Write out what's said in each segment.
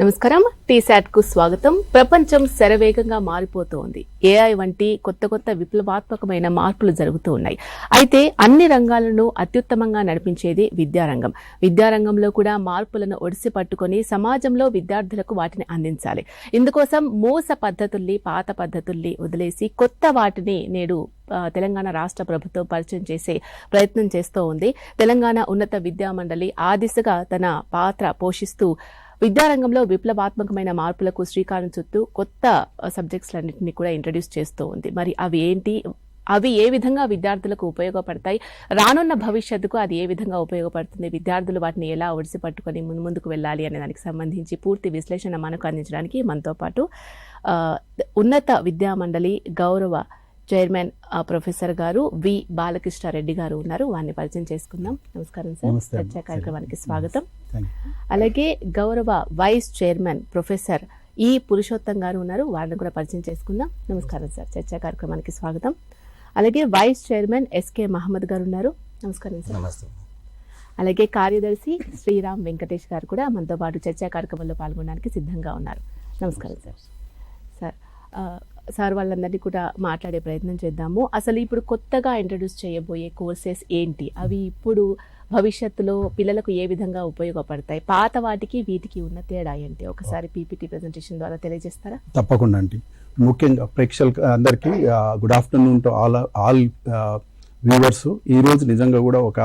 నమస్కారం. టీసాట్ కు స్వాగతం. ప్రపంచం శరవేగంగా మారిపోతోంది. ఏఐ వంటి కొత్త విప్లవాత్మకమైన మార్పులు జరుగుతూ ఉన్నాయి. అయితే అన్ని రంగాలను అత్యుత్తమంగా నడిపించేది విద్యారంగం. విద్యారంగంలో కూడా మార్పులను ఒడిసి పట్టుకొని సమాజంలో విద్యార్థులకు వాటిని అందించాలి. ఇందుకోసం మూస పద్ధతుల్ని, పాత పద్ధతుల్ని వదిలేసి కొత్త వాటిని నేడు తెలంగాణ రాష్ట్ర ప్రభుత్వం పరిచయం చేసే ప్రయత్నం చేస్తూ ఉంది. తెలంగాణ ఉన్నత విద్యా మండలి ఆ దిశగా తన పాత్ర పోషిస్తూ విద్యారంగంలో విప్లవాత్మకమైన మార్పులకు శ్రీకారం చుట్టూ కొత్త సబ్జెక్ట్స్లన్నింటినీ కూడా ఇంట్రడ్యూస్ చేస్తూ ఉంది. మరి అవి ఏంటి, అవి ఏ విధంగా విద్యార్థులకు ఉపయోగపడతాయి, రానున్న భవిష్యత్తుకు అది ఏ విధంగా ఉపయోగపడుతుంది, విద్యార్థులు వాటిని ఎలా ఒడిసి పట్టుకొని ముందుకు వెళ్ళాలి అనే దానికి సంబంధించి పూర్తి విశ్లేషణ మనకు అందించడానికి మనతో పాటు ఉన్నత విద్యా మండలి గౌరవ చైర్మన్ ప్రొఫెసర్ గారు వి బాలకృష్ణారెడ్డి గారు ఉన్నారు. వారిని పరిచయం చేసుకుందాం. నమస్కారం సార్, చర్చా కార్యక్రమానికి స్వాగతం. అలాగే గౌరవ వైస్ చైర్మన్ ప్రొఫెసర్ ఈ పురుషోత్తం గారు ఉన్నారు. వారిని కూడా పరిచయం చేసుకుందాం. నమస్కారం సార్, చర్చా కార్యక్రమానికి స్వాగతం. అలాగే వైస్ చైర్మన్ ఎస్కే మహమ్మద్ గారు ఉన్నారు. నమస్కారం సార్. అలాగే కార్యదర్శి శ్రీరామ్ వెంకటేష్ గారు కూడా మనతో పాటు చర్చా కార్యక్రమంలో పాల్గొనడానికి సిద్ధంగా ఉన్నారు. నమస్కారం సార్. సార్ వాళ్ళందరినీ కూడా మాట్లాడే ప్రయత్నం చేద్దాము. అసలు ఇప్పుడు కొత్తగా ఇంట్రడ్యూస్ చేయబోయే కోర్సెస్ ఏంటి, అవి ఇప్పుడు భవిష్యత్తులో పిల్లలకు ఏ విధంగా ఉపయోగపడతాయి, పాత వాటికి వీటికి ఉన్న తేడా ఏంటి, ఒకసారి పీపీటీ ప్రెజెంటేషన్ ద్వారా తెలియజేస్తారా? తప్పకుండా అండి. ముఖ్యంగా ప్రేక్షకులకు అందరికీ good afternoon to all viewers. ఈరోజు నిజంగా కూడా ఒక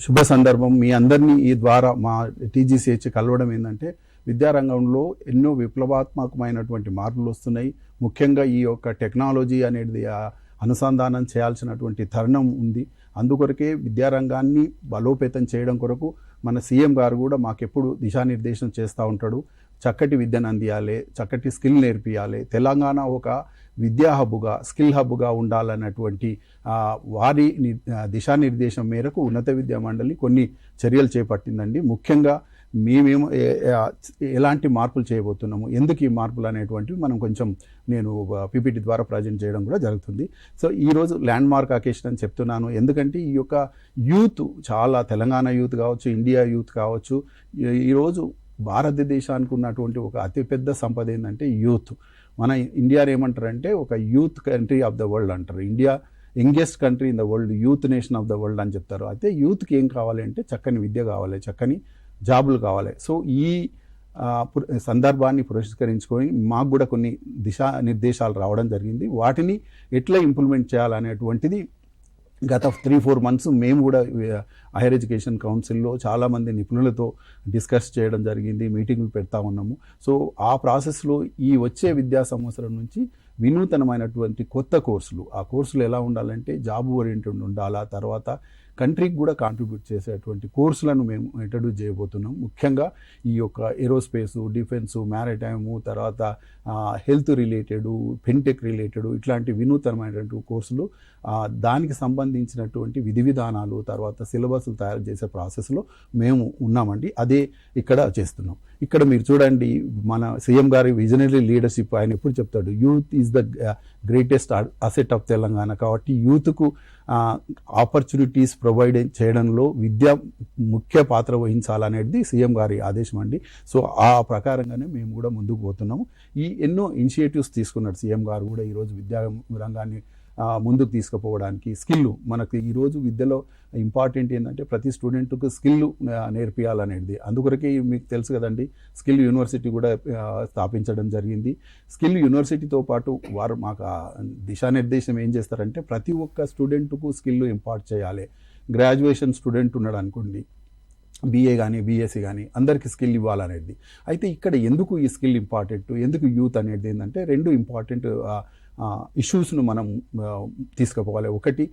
శుభ సందర్భం. మీ అందరినీ ఈ ద్వారా మా టీజీసీహెచ్ కలవడం ఏంటంటే, విద్యారంగంలో ఎన్నో విప్లవాత్మకమైనటువంటి మార్పులు వస్తున్నాయి. ముఖ్యంగా ఈ యొక్క టెక్నాలజీ అనేది అనుసంధానం చేయాల్సినటువంటి తరుణం ఉంది. అందుకొరకే విద్యారంగాన్ని బలోపేతం చేయడం కొరకు మన సీఎం గారు కూడా మాకెప్పుడు దిశానిర్దేశం చేస్తూ ఉంటాడు. చక్కటి విద్యను అందియాలి, చక్కటి స్కిల్ నేర్పియాలి, తెలంగాణ ఒక విద్యా హబ్బుగా, స్కిల్ హబ్బుగా ఉండాలన్నటువంటి వారి దిశానిర్దేశం మేరకు ఉన్నత విద్యా మండలి కొన్ని చర్యలు చేపట్టిందండి. ముఖ్యంగా మేమేమో ఎలాంటి మార్పులు చేయబోతున్నాము, ఎందుకు ఈ మార్పులు అనేటువంటివి మనం కొంచెం నేను పీపీటీ ద్వారా ప్రజెంట్ చేయడం కూడా జరుగుతుంది. సో ఈరోజు ల్యాండ్ మార్క్ అకేషన్ అని చెప్తున్నాను. ఎందుకంటే ఈ యొక్క యూత్ చాలా, తెలంగాణ యూత్ కావచ్చు, ఇండియా యూత్ కావచ్చు, ఈరోజు భారతదేశానికి ఉన్నటువంటి ఒక అతిపెద్ద సంపద ఏంటంటే యూత్. మన ఇండియాని ఏమంటారంటే ఒక youth country of the world అంటారు. India youngest country in the world, youth nation of the world అని చెప్తారు. అయితే యూత్కి ఏం కావాలి అంటే చక్కని విద్య కావాలి, చక్కని జాబులు కావాలి. సో ఈ సందర్భాన్ని పురస్కరించుకొని మాకు కూడా కొన్ని దిశానిర్దేశాలు రావడం జరిగింది. వాటిని ఎట్లా ఇంప్లిమెంట్ చేయాలనేటువంటిది గత 3-4 months మేము కూడా హైయర్ ఎడ్యుకేషన్ కౌన్సిల్లో చాలామంది నిపుణులతో డిస్కస్ చేయడం జరిగింది, మీటింగ్లు పెడతా ఉన్నాము. సో ఆ ప్రాసెస్లో ఈ వచ్చే విద్యా సంవత్సరం నుంచి వినూతనమైనటువంటి కొత్త కోర్సులు, ఆ కోర్సులు ఎలా ఉండాలంటే జాబ్ ఓరియంటెడ్ ఉండాలా, తర్వాత కంట్రీకి కూడా కాంట్రిబ్యూట్ చేసేటువంటి కోర్సులను మేము ఇంట్రడ్యూస్ చేయబోతున్నాం. ముఖ్యంగా ఈ యొక్క ఏరోస్పేసు, డిఫెన్సు, మ్యారిటైము, తర్వాత హెల్త్ రిలేటెడు, ఫిన్టెక్ రిలేటెడు, ఇట్లాంటి వినూతనమైనటువంటి కోర్సులు, దానికి సంబంధించినటువంటి విధి విధానాలు, తర్వాత సిలబస్లు తయారు చేసే ప్రాసెస్లో మేము ఉన్నామండి. అదే ఇక్కడ చేస్తున్నాం. ఇక్కడ మీరు చూడండి, మన సీఎం గారి విజనరీ లీడర్షిప్ ఆయన ఎప్పుడు చెప్తాడు, youth is the greatest asset of Telangana. కాబట్టి యూత్కు ఆపర్చునిటీస్ ప్రొవైడ్ చేయడంలో విద్య ముఖ్య పాత్ర వహించాలనేది సీఎం గారి ఆదేశం అండి. సో ఆ ప్రకారంగానే మేము కూడా ముందుకు పోతున్నాము. ఈ ఎన్నో ఇనిషియేటివ్స్ తీసుకున్నాడు సీఎం గారు కూడా ఈరోజు విద్యా రంగాన్ని ముందుకు తీసుకుపోవడానికి. స్కిల్ మనకు ఈరోజు విద్యలో ఇంపార్టెంట్ ఏంటంటే ప్రతి స్టూడెంట్కు స్కిల్ నేర్పియాలనేది. అందుకొరకే మీకు తెలుసు కదండి, స్కిల్ యూనివర్సిటీ కూడా స్థాపించడం జరిగింది. స్కిల్ యూనివర్సిటీతో పాటు వారు మాకు దిశానిర్దేశం ఏం చేస్తారంటే, ప్రతి ఒక్క స్టూడెంట్కు స్కిల్ ఇంపార్ట్ చేయాలి. గ్రాడ్యుయేషన్ స్టూడెంట్ ఉన్నాడు అనుకోండి, బీఏ కానీ బీఎస్సీ కానీ, అందరికీ స్కిల్ ఇవ్వాలనేది. అయితే ఇక్కడ ఎందుకు ఈ స్కిల్ ఇంపార్టెంట్, ఎందుకు యూత్ అనేది ఏంటంటే, రెండు ఇంపార్టెంట్ ఇష్యూస్ను మనం తీసుకుపోవాలి. ఒకటి,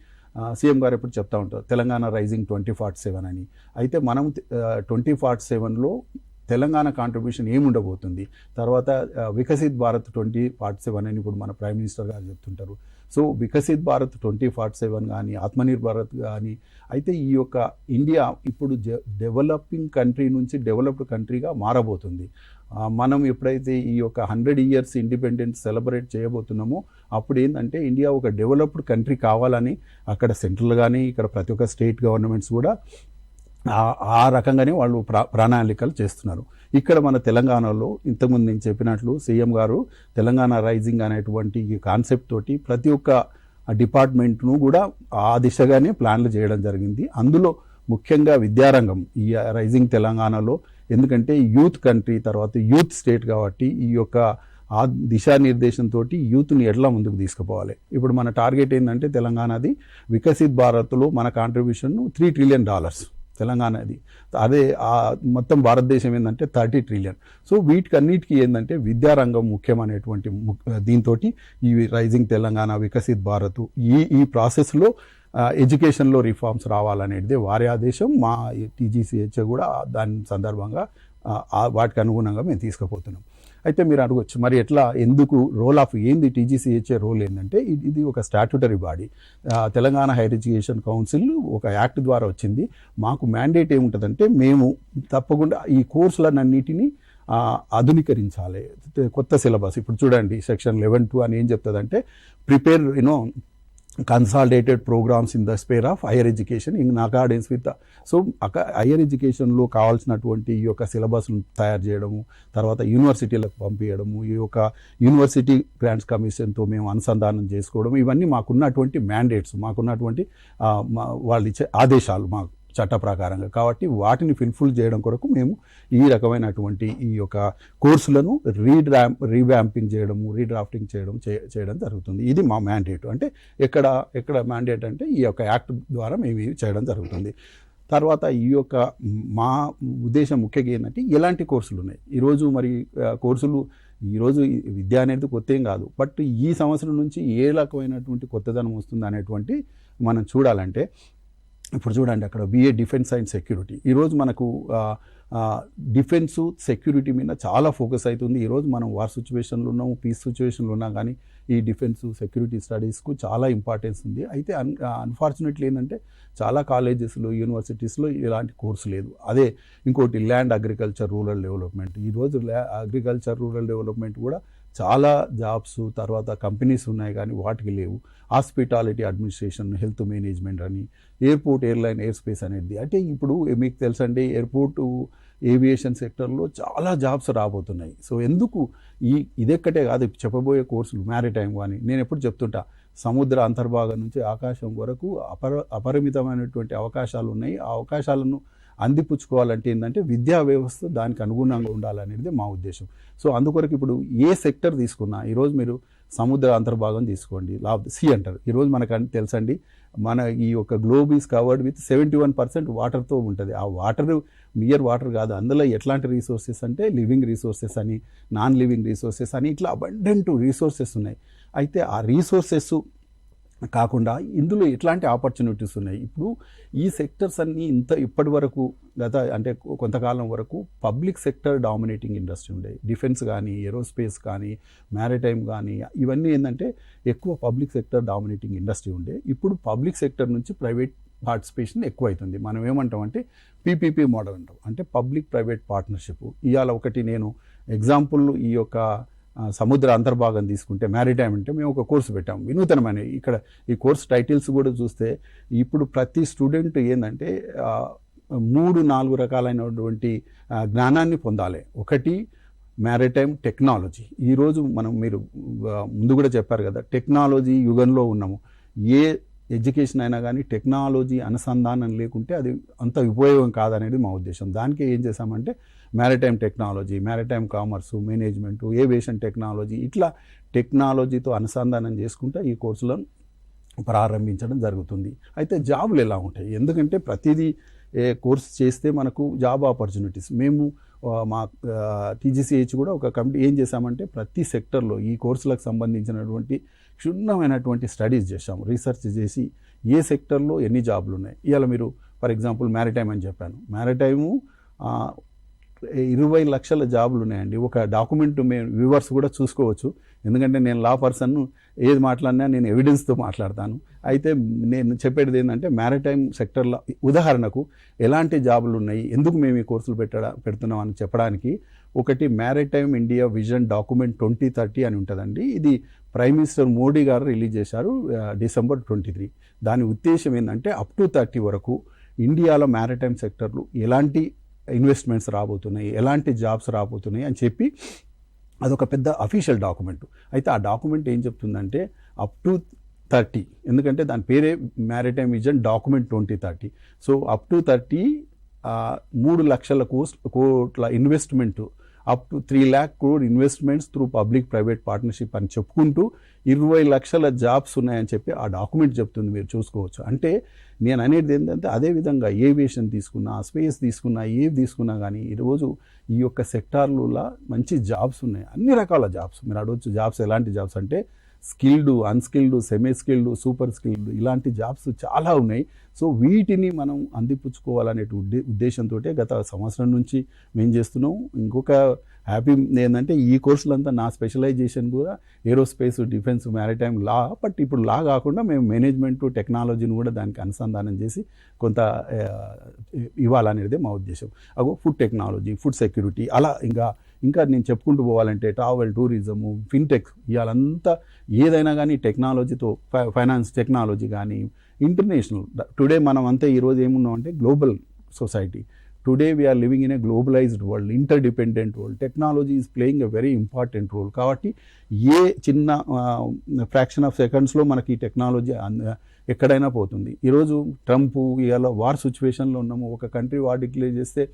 సీఎం గారు ఎప్పుడు చెప్తా ఉంటారు తెలంగాణ రైజింగ్ 2047 అని. అయితే మనం 2047లో తెలంగాణ కాంట్రిబ్యూషన్ ఏముండబోతుంది, తర్వాత వికసిత్ భారత్ 2047 అని ఇప్పుడు మన ప్రైమ్ మినిస్టర్ గారు చెప్తుంటారు. సో వికసిత్ భారత్ 2047 కానీ, ఆత్మనిర్భర్ భారత్ కానీ, అయితే ఈ యొక్క ఇండియా ఇప్పుడు డెవలపింగ్ కంట్రీ నుంచి డెవలప్డ్ కంట్రీగా మారబోతుంది. మనం ఎప్పుడైతే ఈ యొక్క 100 years ఇండిపెండెన్స్ సెలబ్రేట్ చేయబోతున్నామో అప్పుడు ఏంటంటే ఇండియా ఒక డెవలప్డ్ కంట్రీ కావాలని అక్కడ సెంట్రల్ కానీ ఇక్కడ ప్రతి ఒక్క స్టేట్ గవర్నమెంట్స్ కూడా ఆ రకంగానే వాళ్ళు ప్రణాళికలు చేస్తున్నారు. ఇక్కడ మన తెలంగాణలో ఇంతకుముందు నేను చెప్పినట్లు సీఎం గారు తెలంగాణ రైజింగ్ అనేటువంటి ఈ కాన్సెప్ట్ తోటి ప్రతి ఒక్క డిపార్ట్మెంట్ను కూడా ఆ దిశగానే ప్లాన్లు చేయడం జరిగింది. అందులో ముఖ్యంగా విద్యారంగం ఈ రైజింగ్ తెలంగాణలో, ఎందుకంటే యూత్ కంట్రీ తర్వాత యూత్ స్టేట్ కాబట్టి ఈ యొక్క ఆ దిశానిర్దేశంతో యూత్ని ఎట్లా ముందుకు తీసుకుపోవాలి. ఇప్పుడు మన టార్గెట్ ఏంటంటే తెలంగాణది వికసిత్ భారత్లో మన కాంట్రిబ్యూషన్ $3 ట్రిలియన్ తెలంగాణది. అదే మొత్తం భారతదేశం ఏంటంటే 30 ట్రిలియన్. సో వీటికన్నిటికీ ఏంటంటే విద్యారంగం ముఖ్యమైనటువంటి దీంతో ఈ రైజింగ్ తెలంగాణ వికసిత్ భారత్ ఈ ప్రాసెస్లో ఎడ్యుకేషన్లో రిఫార్మ్స్ రావాలనేది వారి ఆదేశం. మా టీజీసీహెచ్ కూడా దాని సందర్భంగా వాటికి అనుగుణంగా మేము తీసుకుపోతున్నాం. అయితే మీరు అడగొచ్చు మరి ఎట్లా, ఎందుకు, రోల్ ఆఫ్ ఏంది టీజీసీహెచ్ఏ రోల్ ఏంటంటే ఇది ఒక statutory body. Telangana higher education council ఒక యాక్ట్ ద్వారా వచ్చింది. మాకు మ్యాండేట్ ఏముంటుందంటే మేము తప్పకుండా ఈ కోర్సులన్నిటినీ ఆధునీకరించాలి, కొత్త సిలబస్. ఇప్పుడు చూడండి సెక్షన్ 11(2) అని ఏం చెప్తుందంటే prepare consolidated programs in the sphere of higher education in accordance with. So higher ఎడ్యుకేషన్లో కావాల్సినటువంటి ఈ యొక్క సిలబస్ను తయారు చేయడము, తర్వాత యూనివర్సిటీలకు పంపించడము, ఈ యొక్క యూనివర్సిటీ గ్రాంట్స్ కమిషన్తో మేము అనుసంధానం చేసుకోవడం, ఇవన్నీ మాకున్నటువంటి మ్యాండేట్స్, మాకున్నటువంటి వాళ్ళు ఇచ్చే ఆదేశాలు మాకు చట్ట ప్రకారంగా. కాబట్టి వాటిని ఫుల్ఫిల్ చేయడం కొరకు మేము ఈ రకమైనటువంటి ఈ యొక్క కోర్సులను రీవ్యాంపింగ్ చేయడము, రీడ్రాఫ్టింగ్ చేయడం జరుగుతుంది. ఇది మా మ్యాండేట్. అంటే ఎక్కడ మ్యాండేట్ అంటే ఈ యొక్క యాక్ట్ ద్వారా మేము ఇవి చేయడం జరుగుతుంది. తర్వాత ఈ యొక్క మా ఉద్దేశం ముఖ్యంగా ఏంటంటే ఎలాంటి కోర్సులు ఉన్నాయి ఈరోజు. మరి కోర్సులు ఈరోజు విద్య అనేది కొత్త ఏం కాదు, బట్ ఈ సంవత్సరం నుంచి ఏ రకమైనటువంటి కొత్తదనం వస్తుంది అనేటువంటి మనం చూడాలంటే, ఇప్పుడు చూడండి అక్కడ BA డిఫెన్స్ అండ్ సెక్యూరిటీ. ఈరోజు మనకు డిఫెన్సు సెక్యూరిటీ మీద చాలా ఫోకస్ అవుతుంది. ఈరోజు మనం వార్ సిచ్యువేషన్లో ఉన్నాము, పీస్ సిచ్యువేషన్లో ఉన్నాం, కానీ ఈ డిఫెన్సు సెక్యూరిటీ స్టడీస్కు చాలా ఇంపార్టెన్స్ ఉంది. అయితే అన్ఫార్చునేట్లీ ఏంటంటే చాలా కాలేజెస్లో యూనివర్సిటీస్లో ఇలాంటి కోర్సు లేదు. అదే ఇంకోటి ల్యాండ్ అగ్రికల్చర్ రూరల్ డెవలప్మెంట్. ఈరోజు అగ్రికల్చర్ రూరల్ డెవలప్మెంట్ కూడా చాలా జాబ్స్ తర్వాత కంపెనీస్ ఉన్నాయి కానీ వాటికి లేవు. హాస్పిటాలిటీ అడ్మినిస్ట్రేషన్, హెల్త్ మేనేజ్మెంట్ అని, ఎయిర్పోర్ట్, ఎయిర్లైన్, ఎయిర్ స్పేస్ అనేది. అంటే ఇప్పుడు మీకు తెలుసండి ఎయిర్పోర్టు ఏవియేషన్ సెక్టర్లో చాలా జాబ్స్ రాబోతున్నాయి. సో ఎందుకు ఇదెక్కటే కాదు చెప్పబోయే కోర్సులు, మ్యారిటైమ్ కానీ నేను ఎప్పుడు చెప్తుంటా, సముద్ర అంతర్భాగం నుంచి ఆకాశం వరకు అపరిమితమైనటువంటి అవకాశాలు ఉన్నాయి. ఆ అవకాశాలను అందిపుచ్చుకోవాలంటే ఏంటంటే విద్యా వ్యవస్థ దానికి అనుగుణంగా ఉండాలనేది మా ఉద్దేశం. సో అందుకొరకు ఇప్పుడు ఏ సెక్టర్ తీసుకున్నా, ఈరోజు మీరు సముద్ర అంతర్భాగం తీసుకోండి, సీ అంటారు. ఈరోజు మనకు తెలుసండి మన ఈ యొక్క గ్లోబ్ ఈజ్ కవర్డ్ విత్ 71% వాటర్తో ఉంటుంది. ఆ వాటర్ మియర్ వాటర్ కాదు, అందులో ఎట్లాంటి రీసోర్సెస్ అంటే లివింగ్ రీసోర్సెస్ అని, నాన్ లివింగ్ రీసోర్సెస్ అని, ఇట్లా అబండెంట్ రీసోర్సెస్ ఉన్నాయి. అయితే ఆ రీసోర్సెస్ కాకుండా ఇందులో ఎట్లాంటి ఆపర్చునిటీస్ ఉన్నాయి. ఇప్పుడు ఈ సెక్టర్స్ అన్నీ ఇప్పటి వరకు అంటే కొంతకాలం వరకు పబ్లిక్ సెక్టర్ డామినేటింగ్ ఇండస్ట్రీ ఉండే. డిఫెన్స్ కానీ, ఏరోస్పేస్ కానీ, మ్యారిటైమ్ కానీ, ఇవన్నీ ఏంటంటే ఎక్కువ పబ్లిక్ సెక్టర్ డామినేటింగ్ ఇండస్ట్రీ ఉండే. ఇప్పుడు పబ్లిక్ సెక్టర్ నుంచి ప్రైవేట్ పార్టిసిపేషన్ ఎక్కువ అవుతుంది. మనం ఏమంటామంటే PPP మోడల్ అంటాం, అంటే పబ్లిక్ ప్రైవేట్ పార్ట్నర్షిప్. ఇవాళ ఒకటి నేను ఎగ్జాంపుల్ ఈ యొక్క సముద్ర అంతర్భాగం తీసుకుంటే మ్యారిటైమ్ అంటే మేము ఒక కోర్సు పెట్టాము వినూతనమైన. ఇక్కడ ఈ కోర్స్ టైటిల్స్ కూడా చూస్తే ఇప్పుడు ప్రతి స్టూడెంట్ ఏంటంటే 3-4 రకాలైనటువంటి జ్ఞానాన్ని పొందాలి. ఒకటి మ్యారిటైమ్ టెక్నాలజీ. ఈరోజు మీరు ముందు కూడా చెప్పారు కదా, టెక్నాలజీ యుగంలో ఉన్నాము. ఏ ఎడ్యుకేషన్ అయినా కానీ టెక్నాలజీ అనుసంధానం లేకుంటే అది అంత ఉపయోగం కాదనేది మా ఉద్దేశం. దానికి ఏం చేశామంటే maritime technology, maritime commerce, management, aviation technology, ఇట్లా టెక్నాలజీతో అనుసంధానం చేసుకుంటూ ఈ కోర్సులను ప్రారంభించడం జరుగుతుంది. అయితే జాబులు ఎలా ఉంటాయి, ఎందుకంటే ప్రతిదీ కోర్స్ చేస్తే మనకు జాబ్ ఆపర్చునిటీస్. మేము మా టీజీసీహెచ్ కూడా ఒక కమిటీ ఏం చేశామంటే ప్రతి సెక్టర్లో ఈ కోర్సులకు సంబంధించినటువంటి క్షుణ్ణమైనటువంటి స్టడీస్ చేశాము, రీసెర్చ్ చేసి ఏ సెక్టర్లో ఎన్ని జాబులు ఉన్నాయి. ఇవాళ మీరు ఫర్ ఎగ్జాంపుల్ మ్యారిటైమ్ అని చెప్పాను, మ్యారిటైము 20 లక్షల జాబులు ఉన్నాయండి. ఒక డాక్యుమెంట్ మేము వ్యూవర్స్ కూడా చూసుకోవచ్చు, ఎందుకంటే నేను లా పర్సన్, ఏది మాట్లాడినా నేను ఎవిడెన్స్తో మాట్లాడతాను. అయితే నేను చెప్పేది ఏంటంటే మ్యారిటైమ్ సెక్టర్లో ఉదాహరణకు ఎలాంటి జాబులు ఉన్నాయి, ఎందుకు మేము ఈ కోర్సులు పెడుతున్నాం అని చెప్పడానికి ఒకటి మ్యారిటైమ్ ఇండియా విజన్ డాక్యుమెంట్ 2030 అని ఉంటుందండి. ఇది ప్రైమ్ మినిస్టర్ మోడీ గారు రిలీజ్ చేశారు December 23. దాని ఉద్దేశం ఏంటంటే అప్ టు 30 వరకు ఇండియాలో మ్యారిటైమ్ సెక్టర్లు ఎలాంటి ఇన్వెస్ట్మెంట్స్ రాబోతున్నాయి, ఎలాంటి జాబ్స్ రాబోతున్నాయి అని చెప్పి అదొక పెద్ద అఫీషియల్ డాక్యుమెంట్. అయితే ఆ డాక్యుమెంట్ ఏం చెప్తుందంటే అప్ టు 30, ఎందుకంటే దాని పేరే maritime vision document 2030. So up to 30 3 లక్షల కోట్ల investment, up to 3 lakh crore investments through public private partnership అని చెప్పుకుంటూ 20 లక్షల జాబ్స్ ఉన్నాయని చెప్పి ఆ డాక్యుమెంట్ చెప్తుంది. మీరు చూసుకోవచ్చు. అంటే నేను అనేది ఏంటంటే అదేవిధంగా ఏవియేషన్ తీసుకున్నా, స్పేస్ తీసుకున్నా, ఏవి తీసుకున్నా కానీ ఈరోజు ఈ యొక్క సెక్టార్లలో మంచి జాబ్స్ ఉన్నాయి, అన్ని రకాల జాబ్స్. మీరు అడగచ్చు జాబ్స్ ఎలాంటి జాబ్స్ అంటే skilled, unskilled, semi skilled, super skilled, ఇలాంటి జాబ్స్ చాలా ఉన్నాయి. సో వీటిని మనం అందిపుచ్చుకోవాలనే ఉద్దేశంతో గత సంవత్సరం నుంచి మేము చేస్తున్నాం. ఇంకొక హ్యాపీ ఏంటంటే ఈ కోర్సులంతా నా స్పెషలైజేషన్ కూడా aerospace, defence, maritime, law. But ఇప్పుడు లా కాకుండా మేము మేనేజ్మెంట్, టెక్నాలజీని కూడా దానికి అనుసంధానం చేసి కొంత ఇవ్వాలనేది మా ఉద్దేశం. అగో ఫుడ్ టెక్నాలజీ, ఫుడ్ సెక్యూరిటీ, అలా ఇంకా నేను చెప్పుకుంటూ పోవాలంటే ట్రావెల్, టూరిజము, ఫిన్టెక్, ఇవాళంతా ఏదైనా కానీ టెక్నాలజీతో, ఫైనాన్స్ టెక్నాలజీ కానీ ఇంటర్నేషనల్. టుడే మనం అంతా ఈరోజు ఏమున్నాం అంటే global society. Today we are living in a globalized world, interdependent world. Technology is playing a very important role. కాబట్టి ఏ చిన్న ఫ్రాక్షన్ ఆఫ్ సెకండ్స్లో మనకి ఈ టెక్నాలజీ ఎక్కడైనా పోతుంది. ఈరోజు ట్రంప్ ఇవాళ వార్ సిచ్యువేషన్లో ఉన్నాము. ఒక కంట్రీ వార్ డిక్లేర్ చేస్తే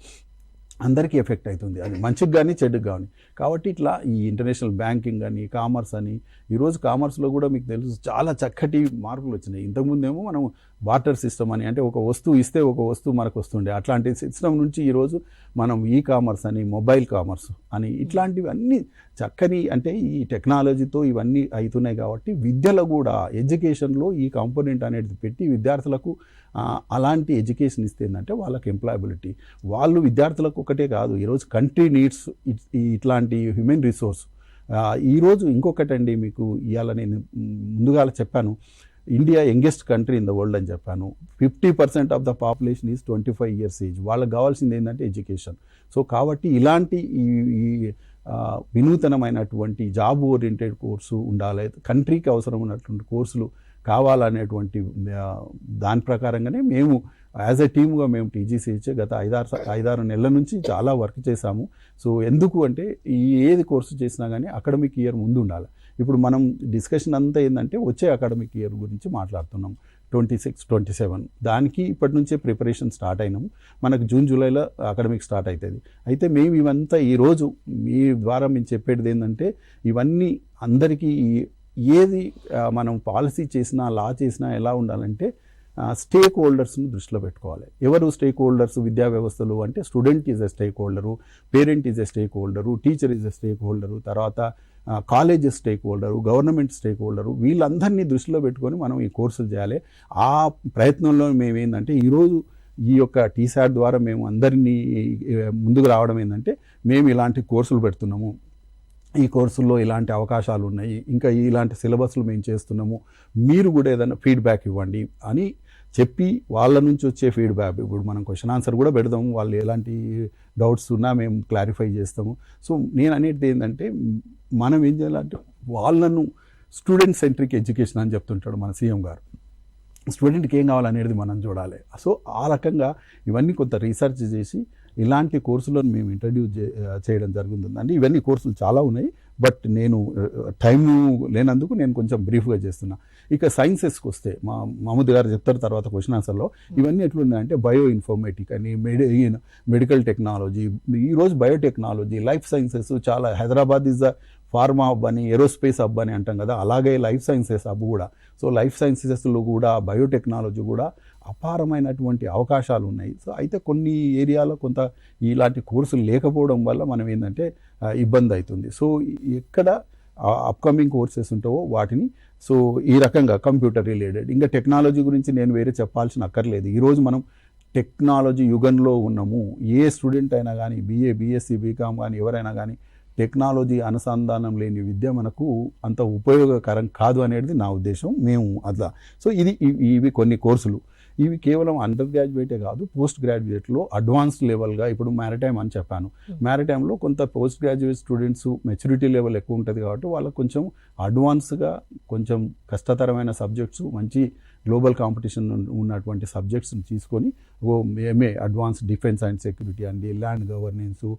అందరికీ ఎఫెక్ట్ అవుతుంది, అది మంచికి కానీ చెడుకు కానీ. కాబట్టి ఇట్లా ఈ ఇంటర్నేషనల్ బ్యాంకింగ్ అని, కామర్స్ అని, ఈరోజు కామర్స్లో కూడా మీకు తెలుసు చాలా చక్కటి మార్పులు వచ్చినాయి. ఇంతకుముందేమో మనం బార్టర్ సిస్టమ్ అని, అంటే ఒక వస్తువు ఇస్తే ఒక వస్తువు మనకు వస్తుండే, అట్లాంటి సిస్టమ్ నుంచి ఈరోజు మనం ఈ కామర్స్ అని, మొబైల్ కామర్స్ అని, ఇట్లాంటివి అన్నీ చక్కని, అంటే ఈ టెక్నాలజీతో ఇవన్నీ అవుతున్నాయి. కాబట్టి విద్యలో కూడా, ఎడ్యుకేషన్లో ఈ కాంపోనెంట్ అనేది పెట్టి విద్యార్థులకు అలాంటి ఎడ్యుకేషన్ ఇస్తే ఏంటంటే వాళ్ళకి ఎంప్లాయబిలిటీ, వాళ్ళు విద్యార్థులకు ఒకటే కాదు, ఈరోజు కంట్రీ నీడ్స్ ఇట్లాంటి హ్యూమన్ రిసోర్స్. ఈరోజు ఇంకొకటండి, మీకు ఇవాళ నేను ముందుగా చెప్పాను, India youngest country in the world అని చెప్పాను. 50% of the population is 25 years age. వాళ్ళకి కావాల్సింది ఏంటంటే ఎడ్యుకేషన్. సో కాబట్టి ఇలాంటి ఈ వినూతనమైనటువంటి జాబ్ ఓరియంటెడ్ కోర్సు ఉండాలి, కంట్రీకి అవసరం ఉన్నటువంటి కోర్సులు కావాలనేటువంటి దాని ప్రకారంగానే మేము యాజ్ ఎ టీమ్గా మేము టీజీసీహెచ్ గత 5-6 నెలల నుంచి చాలా వర్క్ చేశాము. సో ఎందుకు అంటే ఏది కోర్సు చేసినా కానీ అకాడమిక్ ఇయర్ ముందు ఉండాలి. ఇప్పుడు మనం డిస్కషన్ అంతా ఏంటంటే వచ్చే అకాడమిక్ ఇయర్ గురించి మాట్లాడుతున్నాం, 26-27. దానికి ఇప్పటి నుంచే ప్రిపరేషన్ స్టార్ట్ అయినాము. మనకు జూన్ జూలైలో అకాడమిక్ స్టార్ట్ అవుతుంది. అయితే మేము ఇవంతా ఈరోజు మీ ద్వారా మేము చెప్పేది ఏంటంటే ఇవన్నీ అందరికీ ఏది మనం పాలసీ చేసినా, లా చేసినా ఎలా ఉండాలంటే స్టేక్ హోల్డర్స్ని దృష్టిలో పెట్టుకోవాలి. ఎవరు స్టేక్ హోల్డర్స్ విద్యా వ్యవస్థలు అంటే student is a stakeholder, parent is a stakeholder, teacher is a stakeholder, తర్వాత college stakeholder, government stakeholder, వీళ్ళందరినీ దృష్టిలో పెట్టుకొని మనం ఈ కోర్సులు చేయాలి. ఆ ప్రయత్నంలో మేము ఏంటంటే ఈరోజు ఈ యొక్క టీసాట్ ద్వారా మేము అందరినీ ముందుకు రావడం ఏంటంటే మేము ఇలాంటి కోర్సులు పెడుతున్నాము, ఈ కోర్సుల్లో ఇలాంటి అవకాశాలు ఉన్నాయి, ఇంకా ఇలాంటి సిలబస్లు మేము చేస్తున్నాము, మీరు కూడా ఏదైనా ఫీడ్బ్యాక్ ఇవ్వండి అని చెప్పి వాళ్ళ నుంచి వచ్చే ఫీడ్బ్యాక్, ఇప్పుడు మనం క్వశ్చన్ ఆన్సర్ కూడా పెడదాము, వాళ్ళు ఎలాంటి డౌట్స్ ఉన్నా మేము క్లారిఫై చేస్తాము. సో నేను అనేది ఏంటంటే మనం ఏం చేయాలంటే వాళ్ళను స్టూడెంట్ సెంట్రిక్ ఎడ్యుకేషన్ అని చెప్తుంటాడు మన సీఎం గారు. స్టూడెంట్కి ఏం కావాలనేది మనం చూడాలి. సో ఆ రకంగా ఇవన్నీ కొంత రీసెర్చ్ చేసి ఇలాంటి కోర్సులను మేము ఇంట్రడ్యూస్ చేయడం జరుగుతుందండి. ఇవన్నీ కోర్సులు చాలా ఉన్నాయి, బట్ నేను టైం లేనందుకు నేను కొంచెం బ్రీఫ్గా చేస్తున్నా. ఇక సైన్సెస్కి వస్తే మా మహమ్మద్ గారు చెప్తారు తర్వాత క్వశ్చన్ ఆన్సర్లో. ఇవన్నీ ఎట్లున్నాయంటే బయో ఇన్ఫర్మేటిక్ అని, మెడికల్ టెక్నాలజీ, ఈరోజు బయోటెక్నాలజీ, లైఫ్ సైన్సెస్ చాలా. Hyderabad is the pharma hub అని, ఏరోస్పేస్ హబ్ అని అంటాం కదా, అలాగే లైఫ్ సైన్సెస్ హబ్ కూడా. సో లైఫ్ సైన్సెస్లో కూడా బయోటెక్నాలజీ కూడా అపారమైనటువంటి అవకాశాలు ఉన్నాయి. సో అయితే కొన్ని ఏరియాలో కొంత ఇలాంటి కోర్సులు లేకపోవడం వల్ల మనం ఏంటంటే ఇబ్బంది అవుతుంది. సో ఎక్కడ అప్కమింగ్ కోర్సెస్ ఉంటావో వాటిని, సో ఈ రకంగా కంప్యూటర్ రిలేటెడ్, ఇంకా టెక్నాలజీ గురించి నేను వేరే చెప్పాల్సిన అక్కర్లేదు. ఈరోజు మనం టెక్నాలజీ యుగంలో ఉన్నాము. ఏ స్టూడెంట్ అయినా కానీ, BA, BSc, BCom కానీ ఎవరైనా కానీ టెక్నాలజీ అనుసంధానం లేని విద్య మనకు అంత ఉపయోగకరం కాదు అనేది నా ఉద్దేశం. మేము అట్లా. సో ఇవి కొన్ని కోర్సులు, ఇవి కేవలం అండర్ గ్రాడ్యుయేటే కాదు, పోస్ట్ గ్రాడ్యుయేట్లో అడ్వాన్స్డ్ లెవెల్గా, ఇప్పుడు మ్యారిటైమ్ అని చెప్పాను, మ్యారిటైమ్లో కొంత post graduate students maturity level ఎక్కువ ఉంటుంది కాబట్టి వాళ్ళకు కొంచెం అడ్వాన్స్గా కొంచెం కష్టతరమైన సబ్జెక్ట్స్, మంచి గ్లోబల్ కాంపిటీషన్ ఉన్నటువంటి సబ్జెక్ట్స్ని తీసుకొని MA advance defence and security అండి, land governance,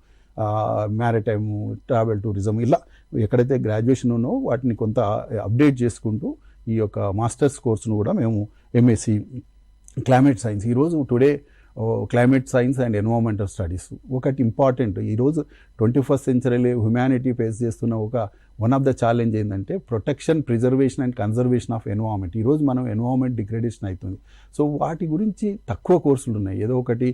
maritime, travel tourism, ఇలా ఎక్కడైతే గ్రాడ్యుయేషన్ ఉన్నో వాటిని కొంత అప్డేట్ చేసుకుంటూ ఈ యొక్క మాస్టర్స్ కోర్సును కూడా మేము ఎంఎస్సి క్లైమేట్ సైన్స్, ఈరోజు today climate science and environmental studies ఒకటి ఇంపార్టెంట్. ఈరోజు 21st సెంచరీలో హ్యుమానిటీ ఫేస్ చేస్తున్న వన్ ఆఫ్ ద ఛాలెంజ్ ఏంటంటే protection, preservation and conservation of environment. ఈరోజు మనం ఎన్విరాన్మెంట్ డిగ్రేడేషన్ అవుతుంది. సో వాటి గురించి తక్కువ కోర్సులు ఉన్నాయి, ఏదో ఒకటి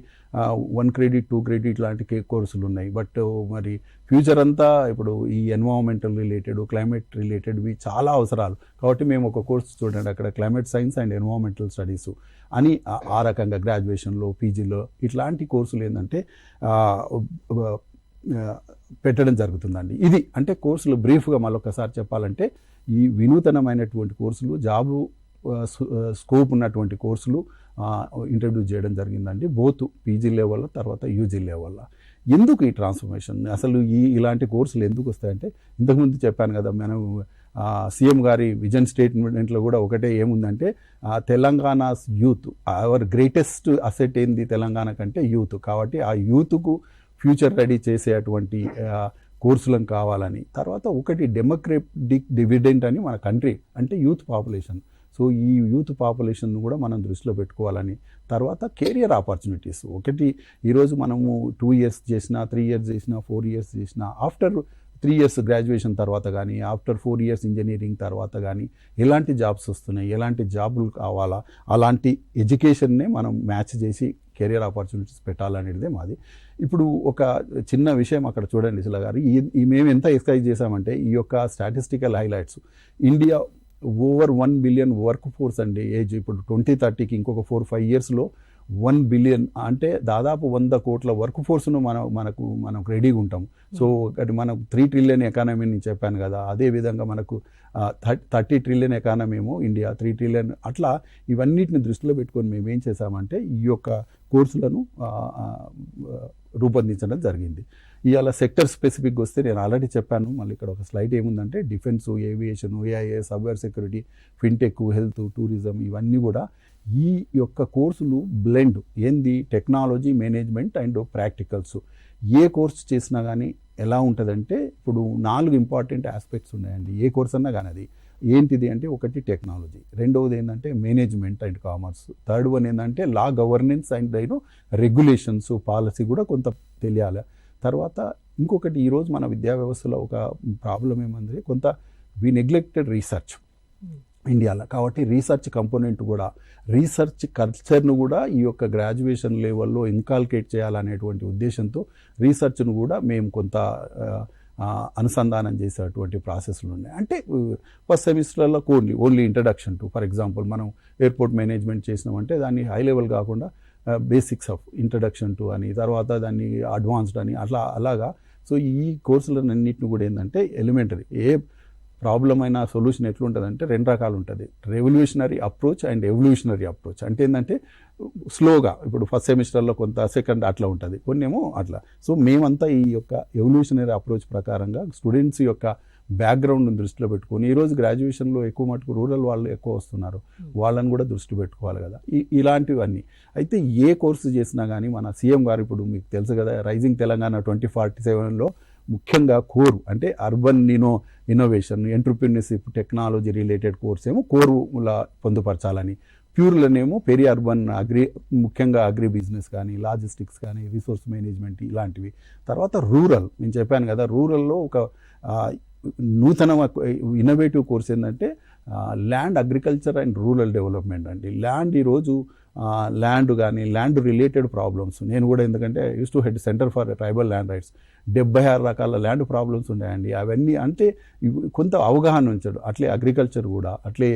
1 క్రెడిట్ 2 క్రెడిట్ లాంటి కోర్సులు ఉన్నాయి. బట్ మరి ఫ్యూచర్ అంతా ఇప్పుడు ఈ ఎన్విరాన్మెంటల్ రిలేటెడ్, క్లైమేట్ రిలేటెడ్వి చాలా అవసరాలు. కాబట్టి మేము ఒక కోర్సు చూడండి అక్కడ climate science and environmental studies అని ఆ రకంగా గ్రాడ్యుయేషన్లో, పీజీలో ఇట్లాంటి కోర్సులు ఏంటంటే పెట్టడం జరుగుతుందండి. ఇది అంటే కోర్సులు బ్రీఫ్గా మళ్ళొకసారి చెప్పాలంటే ఈ వినూతనమైనటువంటి కోర్సులు, జాబు స్కోప్ ఉన్నటువంటి కోర్సులు ఇంట్రడ్యూస్ చేయడం జరిగిందండి, బోత్ పీజీ లెవెల్ తర్వాత యూజీ లెవెల్. ఎందుకు ఈ ట్రాన్స్ఫర్మేషన్, అసలు ఇలాంటి కోర్సులు ఎందుకు వస్తాయంటే ఇంతకుముందు చెప్పాను కదా, మనం సీఎం గారి విజన్ స్టేట్మెంట్లో కూడా ఒకటే ఏముందంటే Telangana's youth, hour greatest asset ఏంది తెలంగాణ కంటే యూత్. కాబట్టి ఆ యూత్కు ఫ్యూచర్ రెడీ చేసేటువంటి కోర్సులను కావాలని. తర్వాత ఒకటి డెమోక్రటిక్ డివిడెంట్ అని మన కంట్రీ అంటే యూత్ పాపులేషన్. సో ఈ యూత్ పాపులేషన్ కూడా మనం దృష్టిలో పెట్టుకోవాలని. తర్వాత కెరియర్ ఆపర్చునిటీస్, ఒకటి ఈరోజు మనము 2 ఇయర్స్ చేసినా, 3 ఇయర్స్ చేసినా, 4 ఇయర్స్ చేసినా, ఆఫ్టర్ 3 ఇయర్స్ గ్రాడ్యుయేషన్ తర్వాత కానీ, ఆఫ్టర్ 4 ఇయర్స్ ఇంజనీరింగ్ తర్వాత కానీ ఎలాంటి జాబ్స్ వస్తున్నాయి, ఎలాంటి జాబులు కావాలా, అలాంటి ఎడ్యుకేషన్నే మనం మ్యాచ్ చేసి కెరియర్ ఆపర్చునిటీస్ పెట్టాలనేదే మాది. ఇప్పుడు ఒక చిన్న విషయం అక్కడ చూడండి శిలా గారు, మేము ఎంత ఎక్సైజ్ చేశామంటే ఈ యొక్క statistical highlights, India over 1 billion work force అండి. ఏజ్ ఇప్పుడు 2030కి ఇంకొక 4-5 ఇయర్స్లో 1 బిలియన్ అంటే దాదాపు 100 కోట్ల వర్క్ ఫోర్స్ను మనకు రెడీగా ఉంటాం. సో అది మనం 3 ట్రిలియన్ ఎకానమీని చెప్పాను కదా, అదేవిధంగా మనకు 30 ట్రిలియన్ ఎకానమీ ఏమో ఇండియా, 3 ట్రిలియన్. అట్లా ఇవన్నిటిని దృష్టిలో పెట్టుకొని మేము ఏం చేశామంటే ఈ యొక్క కోర్సులను రూపొందించడం జరిగింది. ఇవాళ సెక్టర్ స్పెసిఫిక్గా వస్తే నేను ఆల్రెడీ చెప్పాను, మళ్ళీ ఇక్కడ ఒక స్లైడ్ ఏముందంటే defence, aviation, AIA, cyber security, fintech, health, tourism ఇవన్నీ కూడా ఈ యొక్క కోర్సులు బ్లెండ్ ఏంది technology, management and practicals. A course చేసినా కానీ ఎలా ఉంటుందంటే ఇప్పుడు 4 ఇంపార్టెంట్ ఆస్పెక్ట్స్ ఉన్నాయండి ఏ కోర్స్ అన్నా కానీ. అది ఏంటిది అంటే ఒకటి టెక్నాలజీ, రెండవది ఏంటంటే management and commerce, third one ఏంటంటే లా గవర్నెన్స్ అండ్ రెగ్యులేషన్స్, పాలసీ కూడా కొంత తెలియాలి. తర్వాత ఇంకొకటి ఈరోజు మన విద్యా వ్యవస్థలో ఒక ప్రాబ్లం ఏమంటే కొంత వి నెగ్లెక్టెడ్ రీసెర్చ్ ఇండియాలో. కాబట్టి రీసెర్చ్ కంపోనెంట్ కూడా, రీసెర్చ్ కల్చర్ను కూడా ఈ యొక్క గ్రాడ్యుయేషన్ లెవెల్లో ఇన్కాల్కేట్ చేయాలనేటువంటి ఉద్దేశంతో రీసెర్చ్ను కూడా మేము కొంత అనుసంధానం చేసేటువంటి ప్రాసెస్లు ఉన్నాయి. అంటే ఫస్ట్ సెమిస్టర్లో only introduction to, for example మనం ఎయిర్పోర్ట్ మేనేజ్మెంట్ చేసినామంటే దాన్ని హై లెవెల్ కాకుండా బేసిక్స్ ఆఫ్ ఇంట్రడక్షన్ టు అని, తర్వాత దాన్ని అడ్వాన్స్డ్ అని, అలాగా. సో ఈ కోర్సులన్నింటిని కూడా ఏంటంటే ఎలిమెంటరీ, ఏ ప్రాబ్లం అయినా సొల్యూషన్ ఎట్లుంటుందంటే 2 రకాలు ఉంటుంది, revolutionary approach and evolutionary approach. అంటే ఏంటంటే స్లోగా, ఇప్పుడు ఫస్ట్ సెమిస్టర్లో కొంత, సెకండ్ అట్లా ఉంటుంది, కొన్ని ఏమో అట్లా. సో మేమంతా ఈ యొక్క ఎవల్యూషనరీ అప్రోచ్ ప్రకారంగా స్టూడెంట్స్ యొక్క బ్యాక్గ్రౌండ్ని దృష్టిలో పెట్టుకొని, ఈరోజు గ్రాడ్యుయేషన్లో ఎక్కువ మటుకు రూరల్ వాళ్ళు ఎక్కువ వస్తున్నారు, వాళ్ళని కూడా దృష్టి పెట్టుకోవాలి కదా, ఇలాంటివన్నీ. అయితే ఏ కోర్సు చేసినా కానీ మన సీఎం గారు ఇప్పుడు మీకు తెలుసు కదా, రైజింగ్ తెలంగాణ 2047లో ముఖ్యంగా కోర్ అంటే urban innovation, entrepreneurship, technology related course ఏమో కోరులా పొందుపరచాలని, ప్యూర్లనేమో పెరి అర్బన్ ముఖ్యంగా అగ్రి బిజినెస్ కానీ, లాజిస్టిక్స్ కానీ, రిసోర్స్ మేనేజ్మెంట్ ఇలాంటివి. తర్వాత రూరల్, నేను చెప్పాను కదా, రూరల్లో ఒక నూతన ఇన్నోవేటివ్ కోర్స్ ఏంటంటే land agriculture and rural development అండి. ల్యాండ్ ఈరోజు ల్యాండ్ కానీ ల్యాండ్ రిలేటెడ్ ప్రాబ్లమ్స్, నేను కూడా ఎందుకంటే use to head center for tribal land rights, 76 రకాల ల్యాండ్ ప్రాబ్లమ్స్ ఉన్నాయండి. అవన్నీ అంటే కొంత అవగాహన ఉంచాడు, అట్లే అగ్రికల్చర్ కూడా, అట్లే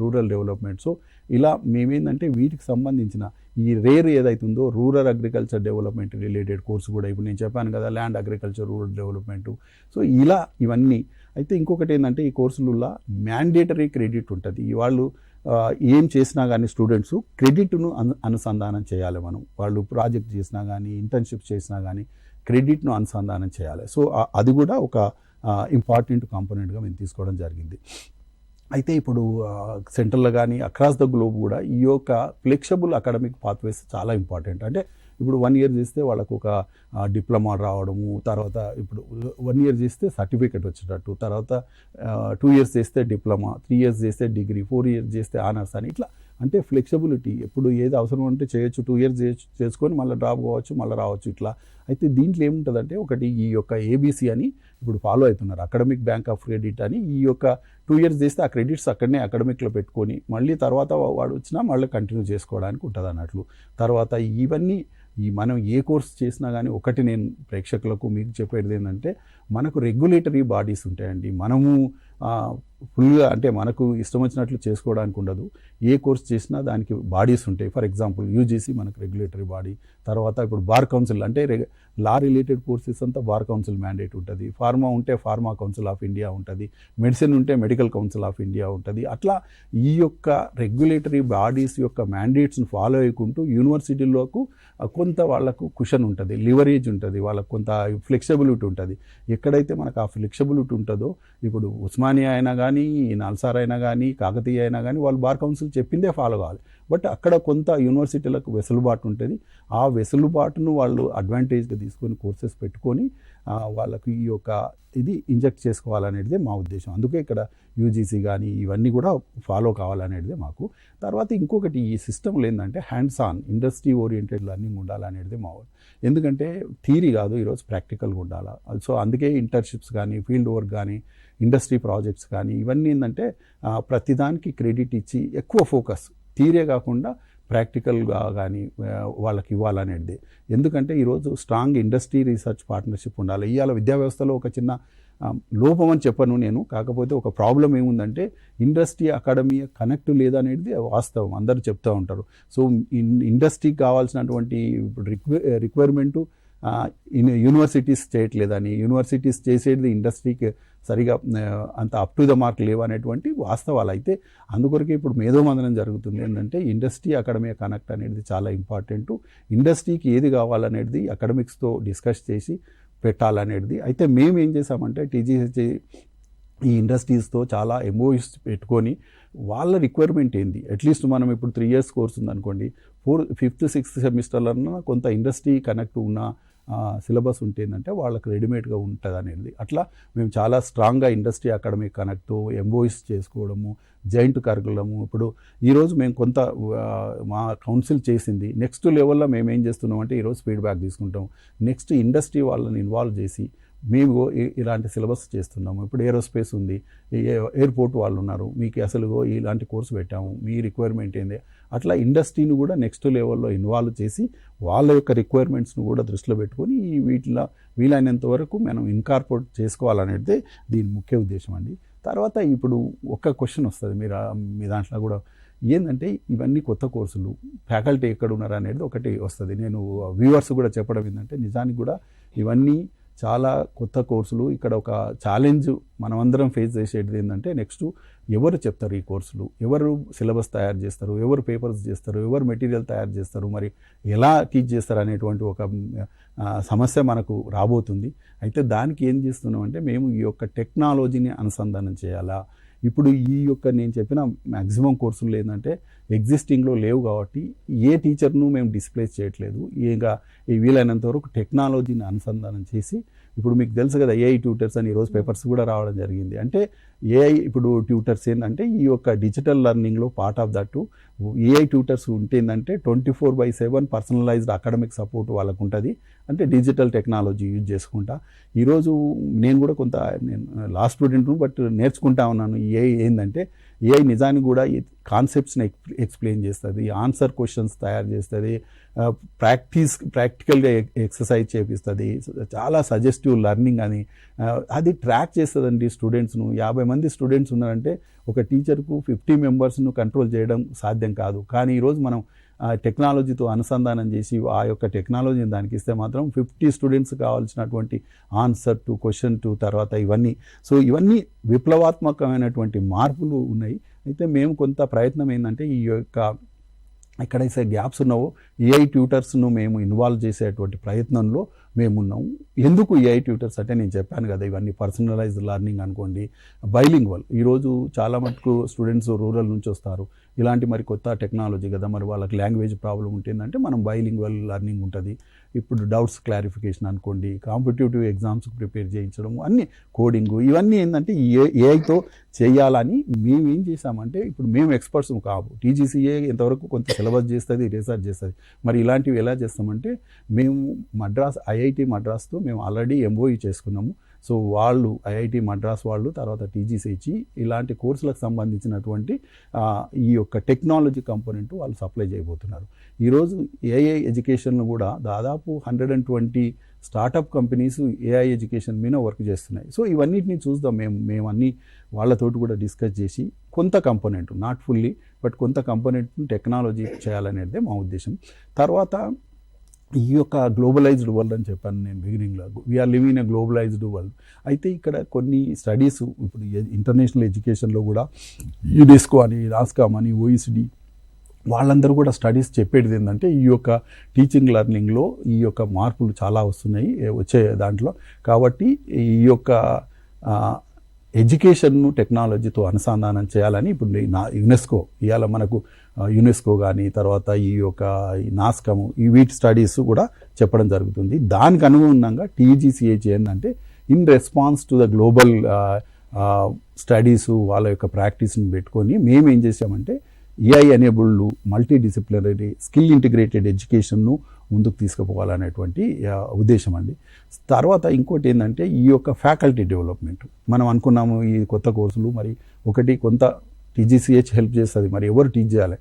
రూరల్ డెవలప్మెంట్. సో ఇలా మేమేంటంటే వీటికి సంబంధించిన ఈ రేర్ ఏదైతుందో rural agriculture development related course కూడా, ఇప్పుడు నేను చెప్పాను కదా land agriculture rural development. So ఇలా ఇవన్నీ. అయితే ఇంకొకటి ఏంటంటే ఈ కోర్సులలో మ్యాండేటరీ క్రెడిట్ ఉంటుంది. వాళ్ళు ఏం చేసినా కానీ స్టూడెంట్స్ క్రెడిట్ను అనుసంధానం చేయాలి. వాళ్ళు ప్రాజెక్ట్ చేసినా కానీ, ఇంటర్న్షిప్ చేసినా కానీ క్రెడిట్ను అనుసంధానం చేయాలి. సో అది కూడా ఒక ఇంపార్టెంట్ కాంపోనెంట్గా మేము తీసుకోవడం జరిగింది. అయితే ఇప్పుడు సెంట్రల్లో కానీ అక్రాస్ ద గ్లోబ్ కూడా ఈ యొక్క ఫ్లెక్సిబుల్ అకాడమిక్ పాత్వేస్ చాలా ఇంపార్టెంట్. అంటే ఇప్పుడు 1 ఇయర్ చేస్తే వాళ్ళకు ఒక డిప్లొమా రావడము, తర్వాత ఇప్పుడు 1 ఇయర్ చేస్తే సర్టిఫికెట్ వచ్చేటట్టు, తర్వాత 2 ఇయర్స్ చేస్తే డిప్లొమా, 3 ఇయర్స్ చేస్తే డిగ్రీ, 4 ఇయర్స్ చేస్తే ఆనర్స్ అని ఇట్లా. అంటే ఫ్లెక్సిబిలిటీ ఎప్పుడు ఏది అవసరం అంటే చేయొచ్చు, 2 ఇయర్స్ చేసుకొని మళ్ళీ డ్రాప్ కావచ్చు, మళ్ళీ రావచ్చు ఇట్లా. అయితే దీంట్లో ఏముంటుందంటే ఒకటి ఈ యొక్క ఏబీసీ అని ఇప్పుడు ఫాలో అవుతున్నారు, అకాడమిక్ బ్యాంక్ ఆఫ్ క్రెడిట్ అని. ఈ యొక్క 2 ఇయర్స్ చేస్తే ఆ క్రెడిట్స్ అక్కడనే అకాడమిక్లో పెట్టుకొని మళ్ళీ తర్వాత వాడు వచ్చినా మళ్ళీ కంటిన్యూ చేసుకోవడానికి ఉంటుంది అన్నట్లు. తర్వాత ఇవన్నీ మనం ఏ కోర్స్ చేసినా కానీ ఒకటి నేను ప్రేక్షకులకు మీకు చెప్పేది ఏంటంటే మనకు రెగ్యులేటరీ బాడీస్ ఉంటాయండి. మనము ఫుల్గా అంటే మనకు ఇష్టం వచ్చినట్లు చేసుకోవడానికి ఉండదు. ఏ కోర్స్ చేసినా దానికి బాడీస్ ఉంటాయి. ఫర్ ఎగ్జాంపుల్ యూజీసీ మనకు రెగ్యులేటరీ బాడీ, తర్వాత ఇప్పుడు బార్ కౌన్సిల్ అంటే లా రిలేటెడ్ కోర్సెస్ అంతా బార్ కౌన్సిల్ మ్యాండేట్ ఉంటుంది. ఫార్మా ఉంటే ఫార్మా కౌన్సిల్ ఆఫ్ ఇండియా ఉంటుంది. మెడిసిన్ ఉంటే మెడికల్ కౌన్సిల్ ఆఫ్ ఇండియా ఉంటుంది. అట్లా ఈ యొక్క రెగ్యులేటరీ బాడీస్ యొక్క మ్యాండేట్స్ని ఫాలో అయ్యుకుంటూ యూనివర్సిటీలోకి కొంత వాళ్ళకు కుషన్ ఉంటుంది, లివరేజ్ ఉంటుంది, వాళ్ళకు కొంత ఫ్లెక్సిబిలిటీ ఉంటుంది. ఎక్కడైతే మనకు ఆ ఫ్లెక్సిబిలిటీ ఉంటుందో, ఇప్పుడు ఉస్మానియా అయినా కానీ, నల్సార్ అయినా కానీ, కాకతీయ అయినా కానీ వాళ్ళు బార్ కౌన్సిల్ చెప్పిందే ఫాలో కావాలి. బట్ అక్కడ కొంత యూనివర్సిటీలకు వెసులుబాటు ఉంటుంది. ఆ వెసులుబాటును వాళ్ళు అడ్వాంటేజ్గా తీసుకొని కోర్సెస్ పెట్టుకొని వాళ్ళకు ఈ యొక్క ఇది ఇంజెక్ట్ చేసుకోవాలనేది మా ఉద్దేశం. అందుకే ఇక్కడ యూజీసీ కానీ ఇవన్నీ కూడా ఫాలో కావాలనేది మాకు. తర్వాత ఇంకొకటి ఈ సిస్టంలో ఏంటంటే hands on industry oriented learning ఉండాలనేది మా. ఎందుకంటే థియరీ కాదు, ఈరోజు ప్రాక్టికల్గా ఉండాలి. సో అందుకే ఇంటర్న్షిప్స్ కానీ, ఫీల్డ్ వర్క్ కానీ, ఇండస్ట్రీ ప్రాజెక్ట్స్ కానీ ఇవన్నీ ఏంటంటే ప్రతిదానికి క్రెడిట్ ఇచ్చి ఎక్కువ ఫోకస్ థియరీ కాకుండా ప్రాక్టికల్గా కానీ వాళ్ళకి ఇవ్వాలనేది. ఎందుకంటే ఈరోజు స్ట్రాంగ్ ఇండస్ట్రీ రీసెర్చ్ పార్ట్నర్షిప్ ఉండాలి. ఇవాళ విద్యా వ్యవస్థలో ఒక చిన్న లోపం అని చెప్పను నేను, కాకపోతే ఒక ప్రాబ్లం ఏముందంటే ఇండస్ట్రీ అకాడమీ కనెక్ట్ లేదనేది వాస్తవం, అందరూ చెప్తూ ఉంటారు. సో ఇండస్ట్రీకి కావాల్సినటువంటి రిక్వైర్మెంటు యూనివర్సిటీస్ చేయట్లేదని, యూనివర్సిటీస్ చేసేది ఇండస్ట్రీకి సరిగా అంత అప్ టు ద మార్క్ లేవు అనేటువంటి వాస్తవాలు. అయితే అందుకొరకే ఇప్పుడు మేధోమందనం జరుగుతుంది. ఏంటంటే ఇండస్ట్రీ అకాడమీ కనెక్ట్ అనేది చాలా ఇంపార్టెంట్. ఇండస్ట్రీకి ఏది కావాలనేది అకాడమిక్స్తో డిస్కస్ చేసి పెట్టాలనేది. అయితే మేము ఏం చేసామంటే టీజీహెచ్ ఈ ఇండస్ట్రీస్తో చాలా ఎంఓయూస్ పెట్టుకొని వాళ్ళ రిక్వైర్మెంట్ ఏంది, అట్లీస్ట్ మనం ఇప్పుడు 3 ఇయర్స్ కోర్స్ ఉందనుకోండి, 4th, 5th, 6th సెమిస్టర్లన్నా కొంత ఇండస్ట్రీ కనెక్ట్ ఉన్న సిలబస్ ఉంటేందంటే వాళ్ళకి రెడీమేడ్గా ఉంటుంది అనేది. అట్లా మేము చాలా స్ట్రాంగ్గా ఇండస్ట్రీ అకాడమిక్ కనెక్ట్ ఎంఓయూస్ చేసుకోవడము, జాయింట్ కరికులము. ఇప్పుడు ఈరోజు మేము కొంత మా కౌన్సిల్ చేసింది, నెక్స్ట్ లెవెల్లో మేము ఏం చేస్తున్నామంటే ఈరోజు ఫీడ్బ్యాక్ తీసుకుంటాం. నెక్స్ట్ ఇండస్ట్రీ వాళ్ళని ఇన్వాల్వ్ చేసి మేము ఇలాంటి సిలబస్ చేస్తున్నాము. ఇప్పుడు ఏరోస్పేస్ ఉంది, ఎయిర్పోర్ట్ వాళ్ళు ఉన్నారు, మీకు అసలు ఇలాంటి కోర్సు పెట్టాము, మీ రిక్వైర్మెంట్ ఏంది, అట్లా ఇండస్ట్రీని కూడా నెక్స్ట్ లెవెల్లో ఇన్వాల్వ్ చేసి వాళ్ళ యొక్క రిక్వైర్మెంట్స్ను కూడా దృష్టిలో పెట్టుకొని వీటిలో వీలైనంత వరకు మనం ఇన్కార్పొరేట్ చేసుకోవాలనేది దీని ముఖ్య ఉద్దేశం అండి. తర్వాత ఇప్పుడు ఒక క్వశ్చన్ వస్తుంది మీ దాంట్లో కూడా, ఏంటంటే ఇవన్నీ కొత్త కోర్సులు, ఫ్యాకల్టీ ఎక్కడ ఉన్నారు అనేది ఒకటి వస్తుంది. నేను వ్యూవర్స్ కూడా చెప్పడం ఏంటంటే నిజానికి కూడా ఇవన్నీ చాలా కొత్త కోర్సులు. ఇక్కడ ఒక ఛాలెంజ్ మనమందరం ఫేస్ చేసేది ఏంటంటే నెక్స్ట్ ఎవరు చెప్తారు ఈ కోర్సులు, ఎవరు సిలబస్ తయారు చేస్తారు, ఎవరు పేపర్స్ చేస్తారు, ఎవరు మెటీరియల్ తయారు చేస్తారు, మరి ఎలా టీచ్ చేస్తారు అనేటువంటి ఒక సమస్య మనకు రాబోతుంది. అయితే దానికి ఏం చేస్తున్నాం అంటే మేము ఈ యొక్క టెక్నాలజీని అనుసంధానం చేయాలా. ఇప్పుడు ఈ యొక్క నేను చెప్పిన మ్యాక్సిమం కోర్సులు ఏంటంటే ఎగ్జిస్టింగ్లో లేవు కాబట్టి ఏ టీచర్ను మేము డిస్ప్లేస్ చేయట్లేదు. ఇంకా వీలైనంత వరకు టెక్నాలజీని అనుసంధానం చేసి, ఇప్పుడు మీకు తెలుసు కదా ఏఐ ట్యూటర్స్ అని ఈరోజు పేపర్స్ కూడా రావడం జరిగింది. అంటే ఏఐ ఇప్పుడు ట్యూటర్స్ ఏంటంటే ఈ యొక్క డిజిటల్ లెర్నింగ్లో part of that AI tutors ఉంటేందంటే 24/7 పర్సనలైజ్డ్ అకాడమిక్ సపోర్ట్ వాళ్ళకు ఉంటుంది. అంటే డిజిటల్ టెక్నాలజీ యూజ్ చేసుకుంటా. ఈరోజు నేను కూడా కొంత నేను లాస్ట్ స్టూడెంట్ను బట్ నేర్చుకుంటా ఉన్నాను. ఏఐ ఏంటంటే ఏఐ నిజానికి కూడా కాన్సెప్ట్స్ని ఎక్స్ప్లెయిన్ చేస్తుంది, ఆన్సర్ క్వశ్చన్స్ తయారు చేస్తుంది, ప్రాక్టికల్గా ఎక్సర్సైజ్ చేపిస్తుంది, చాలా సజెస్టివ్ లెర్నింగ్ అని అది ట్రాక్ చేస్తుందండి స్టూడెంట్స్ను. 50 మంది స్టూడెంట్స్ ఉన్నారంటే ఒక టీచర్కు 50 మెంబర్స్ను కంట్రోల్ చేయడం సాధ్యం కాదు. కానీ ఈరోజు మనం టెక్నాలజీతో అనుసంధానం చేసి ఆ యొక్క టెక్నాలజీని దానికి ఇస్తే మాత్రం 50 స్టూడెంట్స్ కావాల్సినటువంటి ఆన్సర్ టు క్వశ్చన్ టు తర్వాత ఇవన్నీ. సో ఇవన్నీ విప్లవాత్మకమైనటువంటి మార్పులు ఉన్నాయి. అయితే మేము కొంత ప్రయత్నం ఏంటంటే ఈ యొక్క ఎక్కడైతే గ్యాప్స్ ఉన్నావో ఏఐ ట్యూటర్స్ను మేము ఇన్వాల్వ్ చేసేటువంటి ప్రయత్నంలో మేమున్నాము. ఎందుకు ఏఐ ట్యూటర్స్ అంటే నేను చెప్పాను కదా, ఇవన్నీ పర్సనలైజ్డ్ లెర్నింగ్ అనుకోండి, బైలింగ్వల్. ఈరోజు చాలా మటుకు స్టూడెంట్స్ రూరల్ నుంచి వస్తారు, ఇలాంటి మరి కొత్త టెక్నాలజీ కదా, మరి వాళ్ళకి లాంగ్వేజ్ ప్రాబ్లం ఉంటుందంటే మనం బైలింగ్వల్ లెర్నింగ్ ఉంటుంది. ఇప్పుడు డౌట్స్ క్లారిఫికేషన్ అనుకోండి, కాంపిటేటివ్ ఎగ్జామ్స్కి ప్రిపేర్ చేయించడం, అన్ని కోడింగ్, ఇవన్నీ ఏంటంటే ఏఐతో చేయాలని మేము ఏం చేసామంటే, ఇప్పుడు మేము ఎక్స్పర్ట్స్ కావు, టీజీసీఏ ఎంతవరకు కొంత సిలబస్ చేస్తుంది, రీసెర్చ్ చేస్తుంది. మరి ఇలాంటివి ఎలా చేస్తామంటే, మేము ఐఐటి మద్రాస్తో మేము ఆల్రెడీ ఎంఓఈ చేసుకున్నాము. సో వాళ్ళు ఐఐటి మద్రాస్ వాళ్ళు, తర్వాత టీజీసీహెచ్ ఇలాంటి కోర్సులకు సంబంధించినటువంటి ఈ యొక్క టెక్నాలజీ కంపోనెంట్ వాళ్ళు సప్లై చేయబోతున్నారు. ఈరోజు ఏఐ ఎడ్యుకేషన్ను కూడా దాదాపు 120 స్టార్టప్ కంపెనీస్ ఏఐ ఎడ్యుకేషన్ మీద వర్క్ చేస్తున్నాయి. సో ఇవన్నిటిని చూద్దాం, మేము అన్ని వాళ్ళతోటి కూడా డిస్కస్ చేసి కొంత కంపోనెంట్, నాట్ ఫుల్లీ బట్ కొంత కంపోనెంట్ను టెక్నాలజీ చేయాలనేదే మా ఉద్దేశం. తర్వాత ఈ యొక్క గ్లోబలైజ్డ్ వరల్డ్ అని చెప్పాను నేను బిగినింగ్లో, we are living in a globalized world. అయితే ఇక్కడ కొన్ని స్టడీస్ ఇప్పుడు ఇంటర్నేషనల్ ఎడ్యుకేషన్లో కూడా యునెస్కో అని, నాస్కామ్ అని, ఓఈసిడి వాళ్ళందరూ కూడా స్టడీస్ చెప్పేది ఏంటంటే, ఈ యొక్క టీచింగ్ లెర్నింగ్లో ఈ యొక్క మార్పులు చాలా వస్తున్నాయి వచ్చే దాంట్లో. కాబట్టి ఈ యొక్క ఎడ్యుకేషన్ను టెక్నాలజీతో అనుసంధానం చేయాలని ఇప్పుడు యునెస్కో, ఇవాళ మనకు యునెస్కో కానీ, తర్వాత ఈ యొక్క నాస్కము, ఈ వీటి స్టడీస్ కూడా చెప్పడం జరుగుతుంది. దానికి అనుగుణంగా టీజీసీహెచ్ ఏంటంటే, in response to the global studies వాళ్ళ యొక్క ప్రాక్టీస్ని పెట్టుకొని మేము ఏం చేసామంటే, AI enabled multidisciplinary skill integrated ఎడ్యుకేషన్ను ముందుకు తీసుకుపోవాలనేటువంటి ఉద్దేశం అండి. తర్వాత ఇంకోటి ఏంటంటే, ఈ యొక్క ఫ్యాకల్టీ డెవలప్మెంట్. మనం అనుకున్నాము ఈ కొత్త కోర్సులు, మరి ఒకటి కొంత టీజీసీహెచ్ హెల్ప్ చేస్తుంది, మరి ఎవరు టీచ్ చేయాలి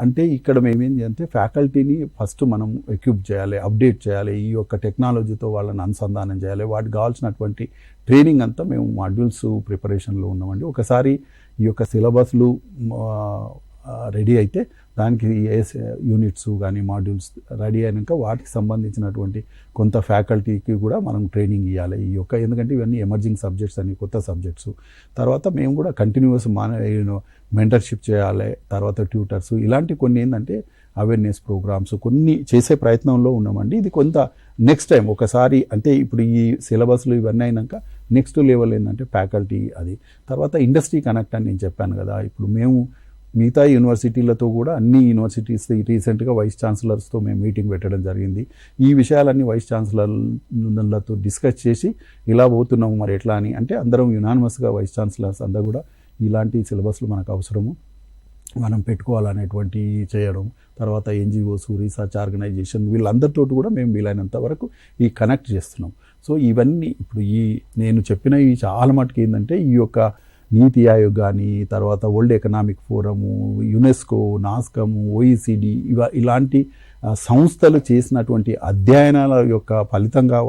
అంటే, ఇక్కడ మేమేంటి అంటే ఫ్యాకల్టీని ఫస్ట్ మనం ఎక్విప్ చేయాలి, అప్డేట్ చేయాలి, ఈ యొక్క టెక్నాలజీతో వాళ్ళని అనుసంధానం చేయాలి. వాటికి కావాల్సినటువంటి ట్రైనింగ్ అంతా మేము మాడ్యూల్స్ ప్రిపరేషన్లో ఉన్నామండి. ఒకసారి ఈ యొక్క సిలబస్లు రెడీ అయితే దానికి యూనిట్స్ కానీ మాడ్యూల్స్ రెడీ అయినాక వాటికి సంబంధించినటువంటి కొంత ఫ్యాకల్టీకి కూడా మనం ట్రైనింగ్ ఇవ్వాలి. ఈ యొక్క ఎందుకంటే ఇవన్నీ ఎమర్జింగ్ సబ్జెక్ట్స్ అని, కొత్త సబ్జెక్ట్స్. తర్వాత మేము కూడా కంటిన్యూస్ మెంటర్షిప్ చేయాలి, తర్వాత ట్యూటర్స్, ఇలాంటి కొన్ని ఏంటంటే అవేర్నెస్ ప్రోగ్రామ్స్ కొన్ని చేసే ప్రయత్నంలో ఉన్నామండి. ఇది కొంత నెక్స్ట్ టైం ఒకసారి అంటే, ఇప్పుడు ఈ సిలబస్లు ఇవన్నీ అయినాక నెక్స్ట్ లెవెల్ ఏంటంటే ఫ్యాకల్టీ అది. తర్వాత ఇండస్ట్రీ కనెక్ట్ అని నేను చెప్పాను కదా, ఇప్పుడు మేము మిగతా యూనివర్సిటీలతో కూడా అన్ని యూనివర్సిటీస్ రీసెంట్గా వైస్ ఛాన్సలర్స్తో మేము మీటింగ్ పెట్టడం జరిగింది. ఈ విషయాలన్నీ వైస్ ఛాన్సలర్లతో డిస్కస్ చేసి ఇలా పోతున్నాము మరి ఎట్లా అని, అంటే అందరం యునానిమస్గా వైస్ ఛాన్సలర్స్ అందరూ కూడా ఇలాంటి సిలబస్లు మనకు అవసరము, మనం పెట్టుకోవాలనేటువంటి చేయడం. తర్వాత ఎన్జిఓస్, రీసెర్చ్ ఆర్గనైజేషన్ వీళ్ళందరితో కూడా మేము వీలైనంత వరకు ఈ కనెక్ట్ చేస్తున్నాం. సో ఇవన్నీ ఇప్పుడు నేను చెప్పినవి చాలా మటుకు ఏంటంటే, ఈ యొక్క నీతి ఆయోగ్ కానీ, తర్వాత World Economic Forum, UNESCO, NASSCOM, OECD ఇలాంటి సంస్థలు చేసినటువంటి అధ్యయనాల యొక్క ఫలితంగా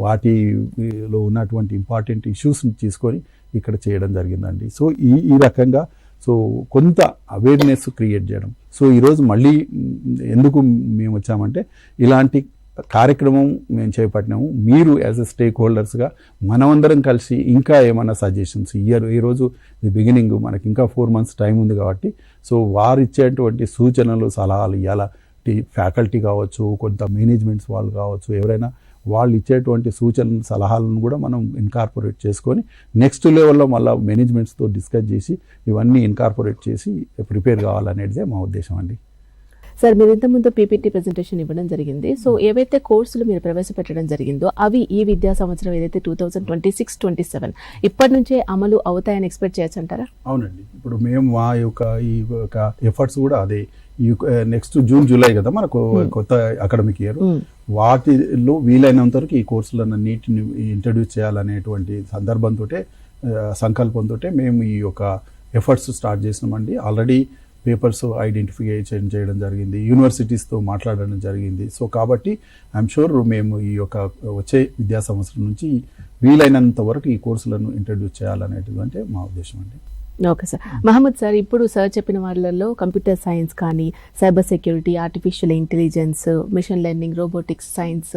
వాటిలో ఉన్నటువంటి ఇంపార్టెంట్ ఇష్యూస్ని తీసుకొని ఇక్కడ చేయడం జరిగిందండి. సో ఈ రకంగా కొంత అవేర్నెస్ క్రియేట్ చేయడం. సో ఈరోజు మళ్ళీ ఎందుకు మేము వచ్చామంటే, ఇలాంటి కార్యక్రమం మేము చేపట్టినాము. మీరు యాజ్ ఎ స్టేక్ హోల్డర్స్గా మనమందరం కలిసి ఇంకా ఏమైనా సజెషన్స్ ఈరోజు బిగినింగ్, మనకి ఇంకా 4 months టైం ఉంది కాబట్టి, సో వారు ఇచ్చేటువంటి సూచనలు, సలహాలు ఇవాళ ఫ్యాకల్టీ కావచ్చు, కొంత మేనేజ్మెంట్స్ వాళ్ళు కావచ్చు, ఎవరైనా వాళ్ళు ఇచ్చేటువంటి సూచనలు, సలహాలను కూడా మనం ఇన్కార్పొరేట్ చేసుకొని నెక్స్ట్ లెవెల్లో మళ్ళీ మేనేజ్మెంట్స్తో డిస్కస్ చేసి ఇవన్నీ ఇన్కార్పొరేట్ చేసి ప్రిపేర్ కావాలనేదే మా ఉద్దేశం అండి. సార్, మీరు ఇంతకుముందు పీపీటీ ప్రెజెంటేషన్ ఇవ్వడం జరిగింది. సో ఏవైతే కోర్సులు మీరు ప్రవేశపెట్టడం జరిగిందో అవి ఈ విద్యా సంవత్సరం ఏదైతే 2026-27 ఇప్పటి నుంచే అమలు అవుతాయని ఎక్స్పెక్ట్ చేయొచ్చు అంటారా? అవునండి, ఇప్పుడు మేము మా యొక్క ఈ యొక్క ఎఫర్ట్స్ కూడా అదే. ఈ నెక్స్ట్ జూన్, జూలై కదా మనకు కొత్త అకాడమిక్ ఇయర్, వాటిలో వీలైనంత వరకు ఈ కోర్సులన్నిటిని ఇంట్రడ్యూస్ చేయాలనేటువంటి సంకల్పంతో మేము ఈ యొక్క ఎఫర్ట్స్ స్టార్ట్ చేసినామండి. ఆల్రెడీ పేపర్స్ ఐడెంటిఫికేషన్ చేయడం జరిగింది, యూనివర్సిటీస్తో మాట్లాడడం జరిగింది. సో కాబట్టి ఐఎమ్ షూర్ మేము ఈ యొక్క వచ్చే విద్యా సంవత్సరం నుంచి వీలైనంత వరకు ఈ కోర్సులను ఇంట్రడ్యూస్ చేయాలనేటువంటి మా ఉద్దేశం అండి. Okay sir. మహమ్మద్ సార్, ఇప్పుడు సార్ చెప్పిన వాళ్ళల్లో కంప్యూటర్ సైన్స్ కానీ, cyber security, artificial intelligence, machine learning, robotics, science,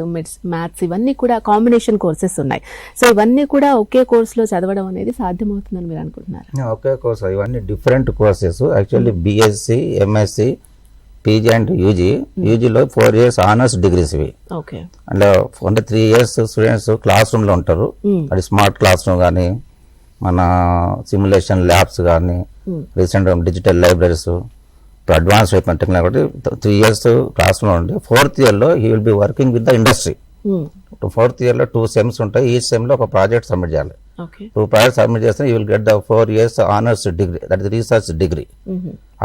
maths ఇవన్నీ కూడా కాంబినేషన్ కోర్సెస్ ఉన్నాయి. సో ఇవన్నీ కూడా ఒకే కోర్సులో చదవడం అనేది సాధ్యమవుతుందని మీరు అనుకుంటున్నారు? ఒకే కోర్సు, ఇవన్నీ different courses. Actually BSc, MSc, PG and UG. యూజీలో 4 years ఆనర్స్ డిగ్రీస్ ఇవి. ఓకే. అంటే 3 years స్టూడెంట్స్ క్లాస్ రూమ్లో ఉంటారు. అది స్మార్ట్ క్లాస్ రూమ్ కానీ, మన సిమ్యులేషన్ ల్యాబ్స్ కానీ, రీసెంట్ డిజిటల్ లైబ్రరీస్, అడ్వాన్స్ అయిపోయిన టెక్నాలజీ. 3 years క్లాస్ రూమ్లో ఉండి 4th year he will be working with the industry. 4th year 2 sems ఉంటాయి. ఈ సెమ్లో ఒక ప్రాజెక్ట్ సబ్మిట్ చేయాలి. 2 projects సబ్మిట్ చేస్తే you will get the 4 years honours degree, that is research degree.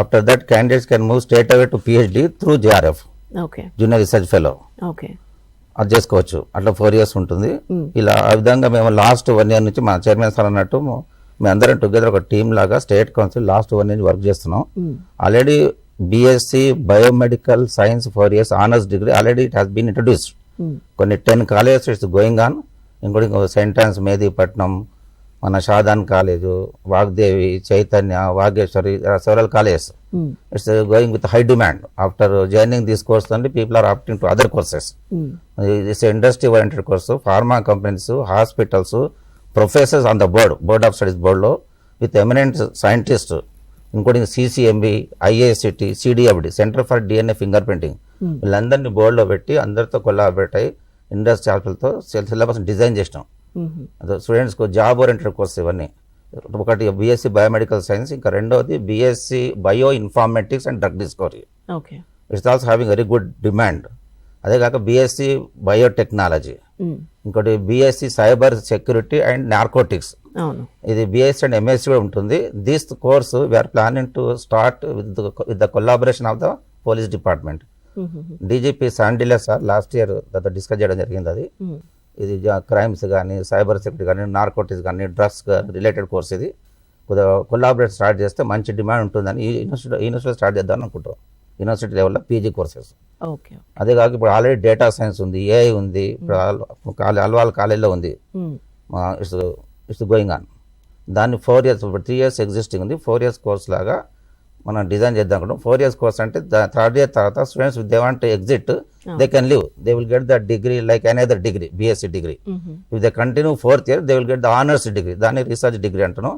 After that candidates can move straight away to PhD through JRF, junior research fellow. అది చేసుకోవచ్చు. అట్లా 4 years ఉంటుంది. ఇలా ఆ విధంగా మేము లాస్ట్ 1 year నుంచి మా చైర్మన్ సార్ అన్నట్టు మేము అందరం టుగెదర్ ఒక టీమ్ లాగా state council last 1 year work చేస్తున్నాం. Already BSc biomedical science 4 years honours degree already it has been introduced. కొన్ని 10 colleges it's going on, including Saint Ann's Mehdipatnam, మన Shadan college, Vagdevi, Chaitanya, Vageshwari, several colleges. It's going with high demand. After joining this course only people are opting to other courses. It's industry oriented course. Pharma companies, hospitals, professors on the board of studies బోర్డులో with eminent scientist, including CCMB, IICT, CDFD, centre for DNA finger printing, వీళ్ళందరినీ బోర్డులో పెట్టి అందరితో collaborate అయ్యి industry హాస్పిటల్తో syllabus design చేసినాం. స్టూడెంట్స్కు job oriented course ఇవన్నీ. ఒకటి BSc biomedical science, ఇంకా రెండోది BSc bioinformatics and drug discovery. It's also having very good demand. అదే కాక BSc బయోటెక్నాలజీ, ఇంకోటి BSc cyber security and narcotics. ఇది BSc అండ్ MSc కూడా ఉంటుంది. This course we're planning to start with the collaboration of the police department. DGP Sandilya sir last year discuss చేయడం జరిగింది. అది ఇది క్రైమ్స్ కానీ, సైబర్ సెక్యూరిటీ కానీ, నార్కోటిక్స్ కానీ, డ్రగ్స్ రిలేటెడ్ కోర్స్. ఇది కొద్దిగా కొలాబరేట్ స్టార్ట్ చేస్తే మంచి డిమాండ్ ఉంటుందని ఈ యూనివర్సిటీలో స్టార్ట్ చేద్దాం అనుకుంటాం. యూనివర్సిటీ లెవెల్లో PG కోర్సెస్. అదే కాక ఇప్పుడు ఆల్రెడీ డేటా సైన్స్ ఉంది, AI ఉంది, ఇప్పుడు అల్వాల్ కాలేజ్లో ఉంది. It's going on. దాన్ని 4 years, 3 years ఎగ్జిస్టింగ్ ఉంది. 4 years కోర్స్ లాగా మనం డిజైన్ చేద్దాం అనుకుంటాం. 4 years కోర్స్ అంటే 3rd year తర్వాత students they want to exit, they can leave, they will get the degree like any other degree, BSc degree. If they continue 4th year they will get the honours degree, దాన్ని research degree అంటున్నాం.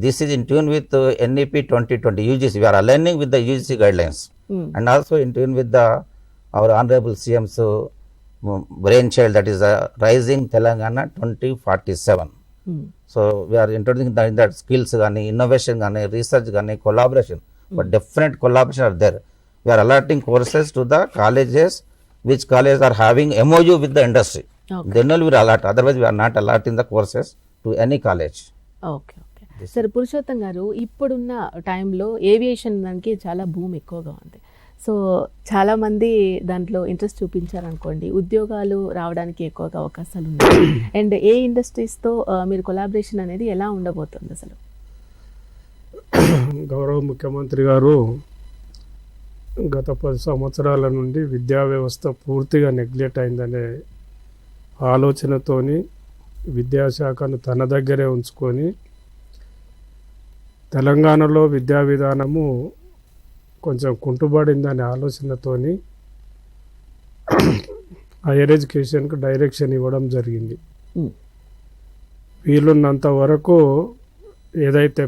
This is in tune with NEP 2020 UGC. We are aligning with the UGC guidelines and also in tune with the our honourable CM's brain child, that is rising Telangana 2047. So we are introducing that skills కానీ, innovation కానీ, research కానీ, collaboration. But definite collaboration are there. We are allotting courses to the colleges which colleges are having MOU with the industry. Then only we will allot. Otherwise, we are not allotting the courses to any college. సరే పురుషోత్తం గారు, ఇప్పుడున్న టైంలో aviation దానికి చాలా భూమి ఎక్కువగా ఉంది. So చాలా మంది దాంట్లో ఇంట్రెస్ట్ చూపించారనుకోండి, ఉద్యోగాలు రావడానికి ఎక్కువగా అవకాశాలు ఉన్నాయి. అండ్ ఏ ఇండస్ట్రీస్తో మీరు కొలాబరేషన్ అనేది ఎలా ఉండబోతుంది అసలు? గౌరవ ముఖ్యమంత్రి గారు గత 10 సంవత్సరాల నుండి విద్యా వ్యవస్థ పూర్తిగా నెగ్లెక్ట్ అయిందనే ఆలోచనతోని విద్యాశాఖను తన దగ్గరే ఉంచుకొని తెలంగాణలో విద్యా విధానము కొంచెం కుంటుబడిందనే ఆలోచనతోని హైయర్ ఎడ్యుకేషన్కు డైరెక్షన్ ఇవ్వడం జరిగింది. వీలున్నంత వరకు ఏదైతే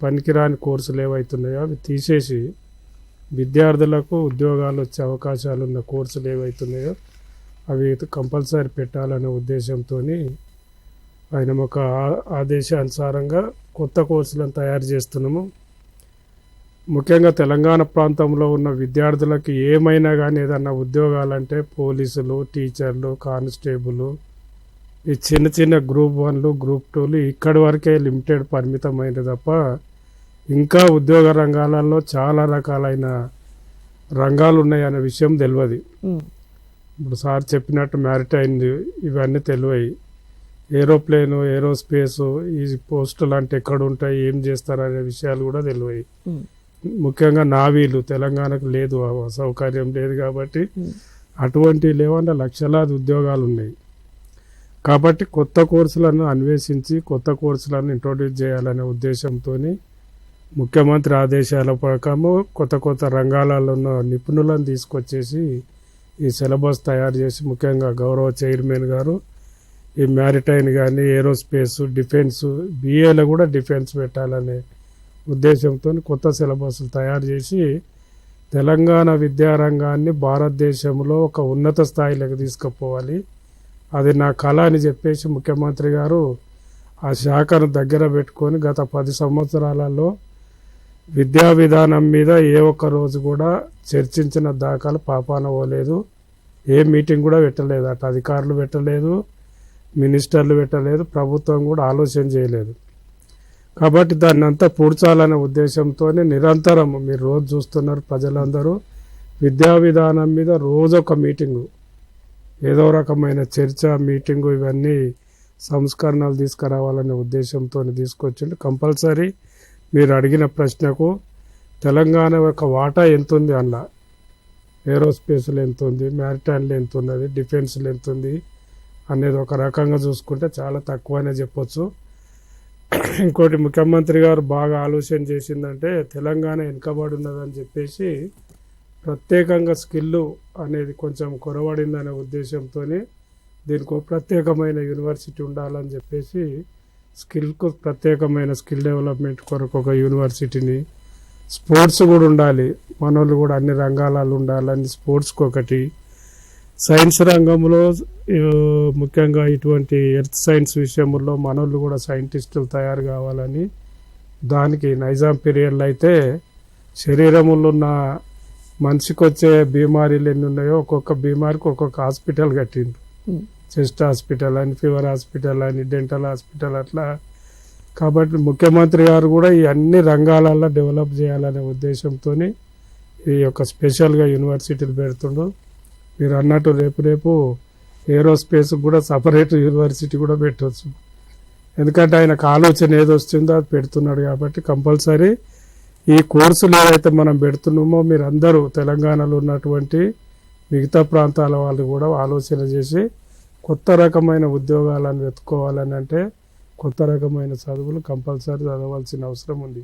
పనికిరాని కోర్సులు ఏవైతున్నాయో అవి తీసేసి విద్యార్థులకు ఉద్యోగాలు వచ్చే అవకాశాలు ఉన్న కోర్సులు ఏవైతున్నాయో అవి కంపల్సరీ పెట్టాలనే ఉద్దేశంతో ఆయన ఒక ఆదేశానుసారంగా కొత్త కోర్సులను తయారు చేస్తున్నాము. ముఖ్యంగా తెలంగాణ ప్రాంతంలో ఉన్న విద్యార్థులకు ఏమైనా కానీ ఏదన్నా ఉద్యోగాలంటే పోలీసులు, టీచర్లు, కానిస్టేబుల్, ఈ చిన్న చిన్న గ్రూప్ 1లు, గ్రూప్ 2లు ఇక్కడి వరకే లిమిటెడ్ పరిమితమైనది తప్ప ఇంకా ఉద్యోగ రంగాలలో చాలా రకాలైన రంగాలు ఉన్నాయనే విషయం తెలియదు. ఇప్పుడు సార్ చెప్పినట్టు మ్యారిటైన్ ఇవన్నీ తెలివాయి. ఏరోప్లేను, ఏరోస్పేసు, ఈ పోస్టులు అంటే ఎక్కడ ఉంటాయి, ఏం చేస్తారు అనే విషయాలు కూడా తెలివాయి. ముఖ్యంగా నావీలు తెలంగాణకు లేదు, సౌకర్యం లేదు కాబట్టి అటువంటి లేవన్న లక్షలాది ఉద్యోగాలు ఉన్నాయి. కాబట్టి కొత్త కోర్సులను అన్వేషించి కొత్త కోర్సులను ఇంట్రొడ్యూస్ చేయాలనే ఉద్దేశంతో ముఖ్యమంత్రి ఆదేశాల ప్రకారం కొత్త కొత్త రంగాలలో ఉన్న నిపుణులను తీసుకొచ్చేసి ఈ సిలబస్ తయారు చేసి, ముఖ్యంగా గౌరవ చైర్మన్ గారు ఈ మ్యారిటైన్ కానీ, ఏరోస్పేస్, డిఫెన్స్, BAలో కూడా డిఫెన్స్ పెట్టాలనే ఉద్దేశంతో కొత్త సిలబస్లు తయారు చేసి తెలంగాణ విద్యారంగాన్ని భారతదేశంలో ఒక ఉన్నత స్థాయిలోకి తీసుకుపోవాలి, అది నా కళ అని చెప్పేసి ముఖ్యమంత్రి గారు ఆ శాఖను దగ్గర పెట్టుకొని గత 10 సంవత్సరాలలో విద్యా విధానం మీద ఏ ఒక్క రోజు కూడా చర్చించిన దాఖలు పాపాన పోలేదు. ఏ మీటింగ్ కూడా పెట్టలేదు, అటు అధికారులు పెట్టలేదు, మినిస్టర్లు పెట్టలేదు, ప్రభుత్వం కూడా ఆలోచన చేయలేదు. కాబట్టి దాన్ని అంతా పూడ్చాలనే ఉద్దేశంతోనే నిరంతరం మీరు రోజు చూస్తున్నారు ప్రజలందరూ విద్యా విధానం మీద రోజు ఒక మీటింగు, ఏదో రకమైన చర్చ మీటింగు, ఇవన్నీ సంస్కరణలు తీసుకురావాలనే ఉద్దేశంతో తీసుకొచ్చిండు. కంపల్సరీ మీరు అడిగిన ప్రశ్నకు తెలంగాణ యొక్క వాటా ఎంత ఉంది అందులో, ఏరోస్పేస్లో ఎంత ఉంది, మ్యారిటైన్లో ఎంత ఉన్నది, డిఫెన్స్లో ఎంత ఉంది అనేది ఒక రకంగా చూసుకుంటే చాలా తక్కువనే చెప్పొచ్చు. ఇంకోటి ముఖ్యమంత్రి గారు బాగా ఆలోచన చేసిందంటే తెలంగాణ వెనుకబడి ఉన్నదని చెప్పేసి ప్రత్యేకంగా స్కిల్ అనేది కొంచెం కొరవడిందనే ఉద్దేశంతో దీనికి ఒక ప్రత్యేకమైన యూనివర్సిటీ ఉండాలని చెప్పేసి స్కిల్కు ప్రత్యేకమైన స్కిల్ డెవలప్మెంట్ కొరకు ఒక యూనివర్సిటీని, స్పోర్ట్స్ కూడా ఉండాలి, మనోళ్ళు కూడా అన్ని రంగాలలో ఉండాలని స్పోర్ట్స్కి ఒకటి, సైన్స్ రంగంలో ముఖ్యంగా ఇటువంటి ఎర్త్ సైన్స్ విషయంలో మనోళ్ళు కూడా సైంటిస్టులు తయారు కావాలని, దానికి నైజాం పీరియడ్లో అయితే శరీరంలో ఉన్న మనిషికి వచ్చే బీమారీలు ఎన్ని ఉన్నాయో ఒక్కొక్క బీమారికి ఒక్కొక్క హాస్పిటల్ కట్టిండు. చెస్ట్ హాస్పిటల్ అని, ఫీవర్ హాస్పిటల్ అని, డెంటల్ హాస్పిటల్ అట్లా. కాబట్టి ముఖ్యమంత్రి గారు కూడా ఈ అన్ని రంగాలలో డెవలప్ చేయాలనే ఉద్దేశంతో ఈ యొక్క స్పెషల్గా యూనివర్సిటీలు పెడుతుండు. మీరు అన్నట్టు రేపు ఏరోస్పేస్ కూడా సపరేట్ యూనివర్సిటీ కూడా పెట్టవచ్చు, ఎందుకంటే ఆయనకు ఆలోచన ఏది వస్తుందో అది పెడుతున్నాడు. కాబట్టి కంపల్సరీ ఈ కోర్సులు ఏదైతే మనం పెడుతున్నామో మీరు అందరూ తెలంగాణలో ఉన్నటువంటి మిగతా ప్రాంతాల వాళ్ళు కూడా ఆలోచన చేసి కొత్త రకమైన ఉద్యోగాలను వెతుక్కోవాలని, అంటే కొత్త రకమైన చదువులు కంపల్సరీ చదవాల్సిన అవసరం ఉంది.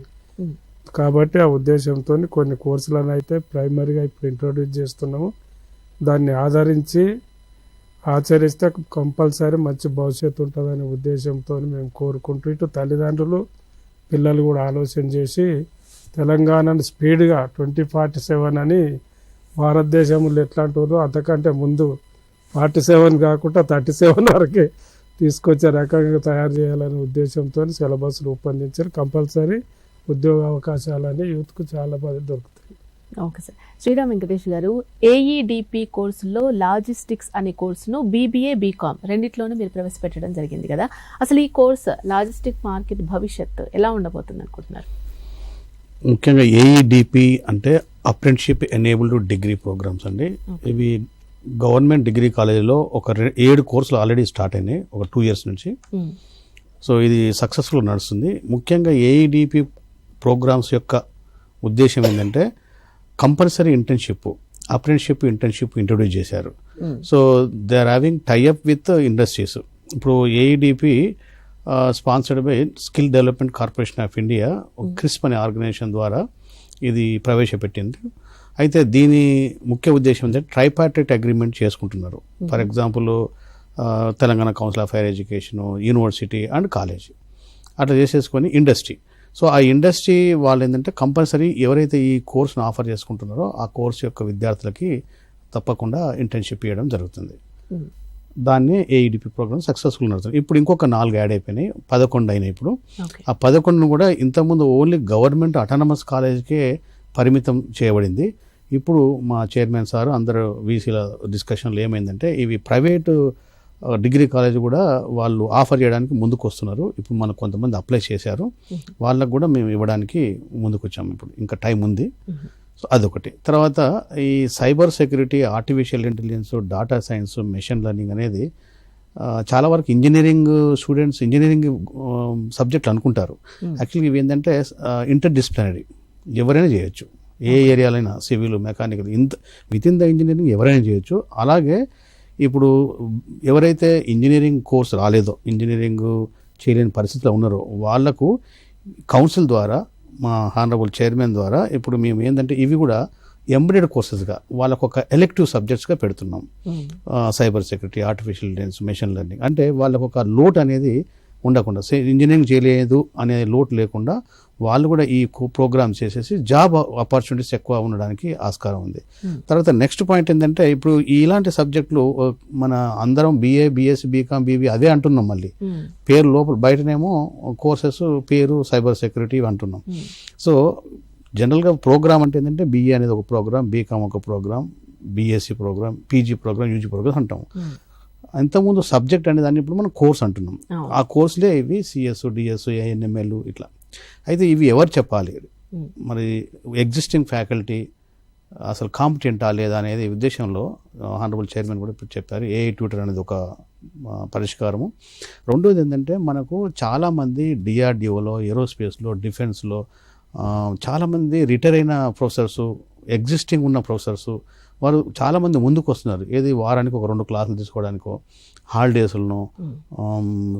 కాబట్టి ఆ ఉద్దేశంతో కొన్ని కోర్సులను అయితే ప్రైమరీగా ఇప్పుడు ఇంట్రొడ్యూస్ చేస్తున్నాము. దాన్ని ఆదరించి ఆచరిస్తే కంపల్సరీ మంచి భవిష్యత్తు ఉంటుందనే ఉద్దేశంతో మేము కోరుకుంటూ, ఇటు తల్లిదండ్రులు పిల్లలు కూడా ఆలోచన చేసి తెలంగాణను స్పీడ్గా 2047 అని భారతదేశంలో ఎట్లాంటి అంతకంటే ముందు 47 కాకుండా 37 వరకే తీసుకొచ్చే రకంగా తయారు చేయాలనే ఉద్దేశంతో సిలబస్ రూపొందించారు. కంపల్సరీ ఉద్యోగ అవకాశాలని యూత్కు చాలా బాగా దొరుకుతాయి. Okay sir. శ్రీరామ్ వెంకటేష్ గారు, ఏఈడిపి కోర్సులో లాజిస్టిక్స్ అనే కోర్సును బీబీఏ, బీకామ్ రెండిట్లోనూ మీరు ప్రవేశపెట్టడం జరిగింది కదా. అసలు ఈ కోర్సు లాజిస్టిక్ మార్కెట్ భవిష్యత్తు ఎలా ఉండబోతుంది అనుకుంటున్నారు? ముఖ్యంగా ఏఈడిపి అంటే అప్రెంటిస్షిప్ ఎనేబుల్డ్ డిగ్రీ ప్రోగ్రామ్స్ అండి. ఇవి గవర్నమెంట్ డిగ్రీ కాలేజీలో ఒక 7 కోర్సులు ఆల్రెడీ స్టార్ట్ అయినాయి ఒక 2 years నుంచి. సో ఇది సక్సెస్ఫుల్ నడుస్తుంది. ముఖ్యంగా ఏఈడిపి ప్రోగ్రామ్స్ యొక్క ఉద్దేశం ఏంటంటే compulsory internship, apprenticeship internship introduce చేశారు. So they are having tie up with industries. ఇప్పుడు AEDP sponsored by Skill Development Corporation of India, CRISP అనే ఆర్గనైజేషన్ ద్వారా ఇది ప్రవేశపెట్టింది. అయితే దీని ముఖ్య ఉద్దేశం ఏంటంటే ట్రైపార్టైట్ అగ్రిమెంట్ చేసుకుంటున్నారు. For example Telangana council of higher education, university and college అట్లా చేసేసుకొని ఇండస్ట్రీ. సో ఆ ఇండస్ట్రీ వాళ్ళు ఏంటంటే కంపల్సరీ ఎవరైతే ఈ కోర్సును ఆఫర్ చేసుకుంటున్నారో ఆ కోర్సు యొక్క విద్యార్థులకి తప్పకుండా ఇంటర్న్షిప్ ఇవ్వడం జరుగుతుంది. దాన్ని ఏఈడిపి ప్రోగ్రామ్ సక్సెస్ఫుల్ నడుతుంది. ఇప్పుడు ఇంకొక 4 యాడ్ అయిపోయినాయి, 11 అయినాయి. ఇప్పుడు ఆ 11 కూడా ఇంతకుముందు ఓన్లీ గవర్నమెంట్ అటానమస్ కాలేజ్కే పరిమితం చేయబడింది. ఇప్పుడు మా చైర్మన్ సార్ అందరూ వీసీల డిస్కషన్లో ఏమైందంటే ఇవి ప్రైవేటు డిగ్రీ కాలేజ్ కూడా వాళ్ళు ఆఫర్ చేయడానికి ముందుకు వస్తున్నారు. ఇప్పుడు మనకు కొంతమంది అప్లై చేశారు, వాళ్ళకు కూడా మేము ఇవ్వడానికి ముందుకు వచ్చాము. ఇప్పుడు ఇంకా టైం ఉంది. సో అదొకటి. తర్వాత ఈ cyber security, artificial intelligence, data science, machine learning అనేది చాలా వరకు ఇంజనీరింగ్ స్టూడెంట్స్ ఇంజనీరింగ్ సబ్జెక్టులు అనుకుంటారు. యాక్చువల్లీ ఇవి ఏంటంటే ఇంటర్ డిసిప్లినరీ, ఎవరైనా చేయొచ్చు. ఏ ఏరియాలైనా civil, mechanical, within the engineering ఎవరైనా చేయొచ్చు. అలాగే ఇప్పుడు ఎవరైతే ఇంజనీరింగ్ కోర్స్ రాలేదో, ఇంజనీరింగ్ చేయలేని పరిస్థితిలో ఉన్నారో వాళ్లకు కౌన్సిల్ ద్వారా, మా హానరబుల్ చైర్మన్ ద్వారా ఇప్పుడు మేము ఏంటంటే ఇవి కూడా ఎంబెడెడ్ కోర్సెస్గా వాళ్ళకు ఒక ఎలెక్టివ్ సబ్జెక్ట్స్గా పెడుతున్నాం. Cyber security, artificial intelligence, machine learning అంటే వాళ్ళకు ఒక లోడ్ అనేది ఉండకుండా ఇంజనీరింగ్ చేయలేదు అనే లోటు లేకుండా వాళ్ళు కూడా ఈ ప్రోగ్రామ్ చేసేసి జాబ్ ఆపర్చునిటీస్ ఎక్కువ ఉండడానికి ఆస్కారం ఉంది. తర్వాత నెక్స్ట్ పాయింట్ ఏంటంటే ఇప్పుడు ఇలాంటి సబ్జెక్టులు మన అందరం BA, BSc, BCom, BB అదే అంటున్నాం. మళ్ళీ పేరు లోపల బయటనేమో కోర్సెస్ పేరు సైబర్ సెక్యూరిటీ అంటున్నాం. సో జనరల్గా ప్రోగ్రామ్ అంటే ఏంటంటే BA అనేది ఒక ప్రోగ్రామ్, BCom ఒక program, BSc program, PG program, UG program అంటాం. ఇంతకుముందు సబ్జెక్ట్ అనే దాన్ని ఇప్పుడు మనం కోర్స్ అంటున్నాం. ఆ కోర్సులే ఇవి CS, DS, ANML ఇట్లా. అయితే ఇవి ఎవరు చెప్పాలి? మరి ఎగ్జిస్టింగ్ ఫ్యాకల్టీ అసలు కాంపిటెంటా లేదా అనేది ఉద్దేశంలో హానరబుల్ చైర్మన్ కూడా చెప్పారు. AI ట్యూటర్ అనేది ఒక పరిష్కారము. రెండోది ఏంటంటే మనకు చాలామంది DRDOలో, ఏరోస్పేస్లో, డిఫెన్స్లో చాలామంది రిటైర్ అయిన ప్రొఫెసర్స్, ఎగ్జిస్టింగ్ ఉన్న ప్రొఫెసర్స్ వారు చాలామంది ముందుకు వస్తున్నారు. ఏది వారానికి ఒక 2 క్లాసులు తీసుకోవడానికో, హాలిడేస్లను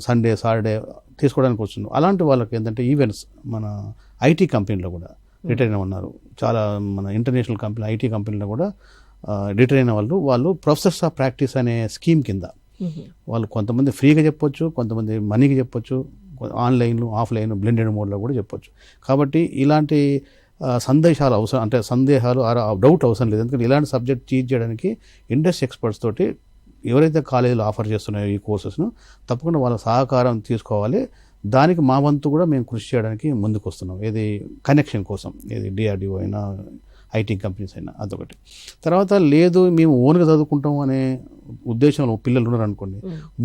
సండే సాటర్డే తీసుకోవడానికి వస్తున్నారు. అలాంటి వాళ్ళకి ఏంటంటే ఈవెంట్స్ మన IT కంపెనీలో కూడా రిటైర్ అయిన ఉన్నారు. చాలా మన ఇంటర్నేషనల్ కంపెనీ IT కంపెనీలో కూడా రిటైర్ అయిన వాళ్ళు ప్రొఫెసర్స్ ఆఫ్ ప్రాక్టీస్ అనే స్కీమ్ కింద వాళ్ళు కొంతమంది ఫ్రీగా చెప్పొచ్చు, కొంతమంది మనీకి చెప్పొచ్చు, ఆన్లైన్ ఆఫ్లైన్ బ్లెండెడ్ మోడ్లో కూడా చెప్పొచ్చు. కాబట్టి ఇలాంటి సందేహాలు అవసరం, అంటే సందేహాలు డౌట్ అవసరం లేదు. ఎందుకంటే ఇలాంటి సబ్జెక్ట్ టీచ్ చేయడానికి ఇండస్ట్రీ ఎక్స్పర్ట్స్ తోటి ఎవరైతే కాలేజీలో ఆఫర్ చేస్తున్నాయో ఈ కోర్సెస్ను తప్పకుండా వాళ్ళ సహకారం తీసుకోవాలి. దానికి మా వంతు కూడా మేము కృషి చేయడానికి ముందుకు వస్తున్నాం. ఏది కనెక్షన్ కోసం, ఏది DRDO అయినా IT కంపెనీస్ అయినా అదొకటి. తర్వాత లేదు మేము ఓన్గా చదువుకుంటాం అనే ఉద్దేశంలో పిల్లలు ఉన్నారనుకోండి,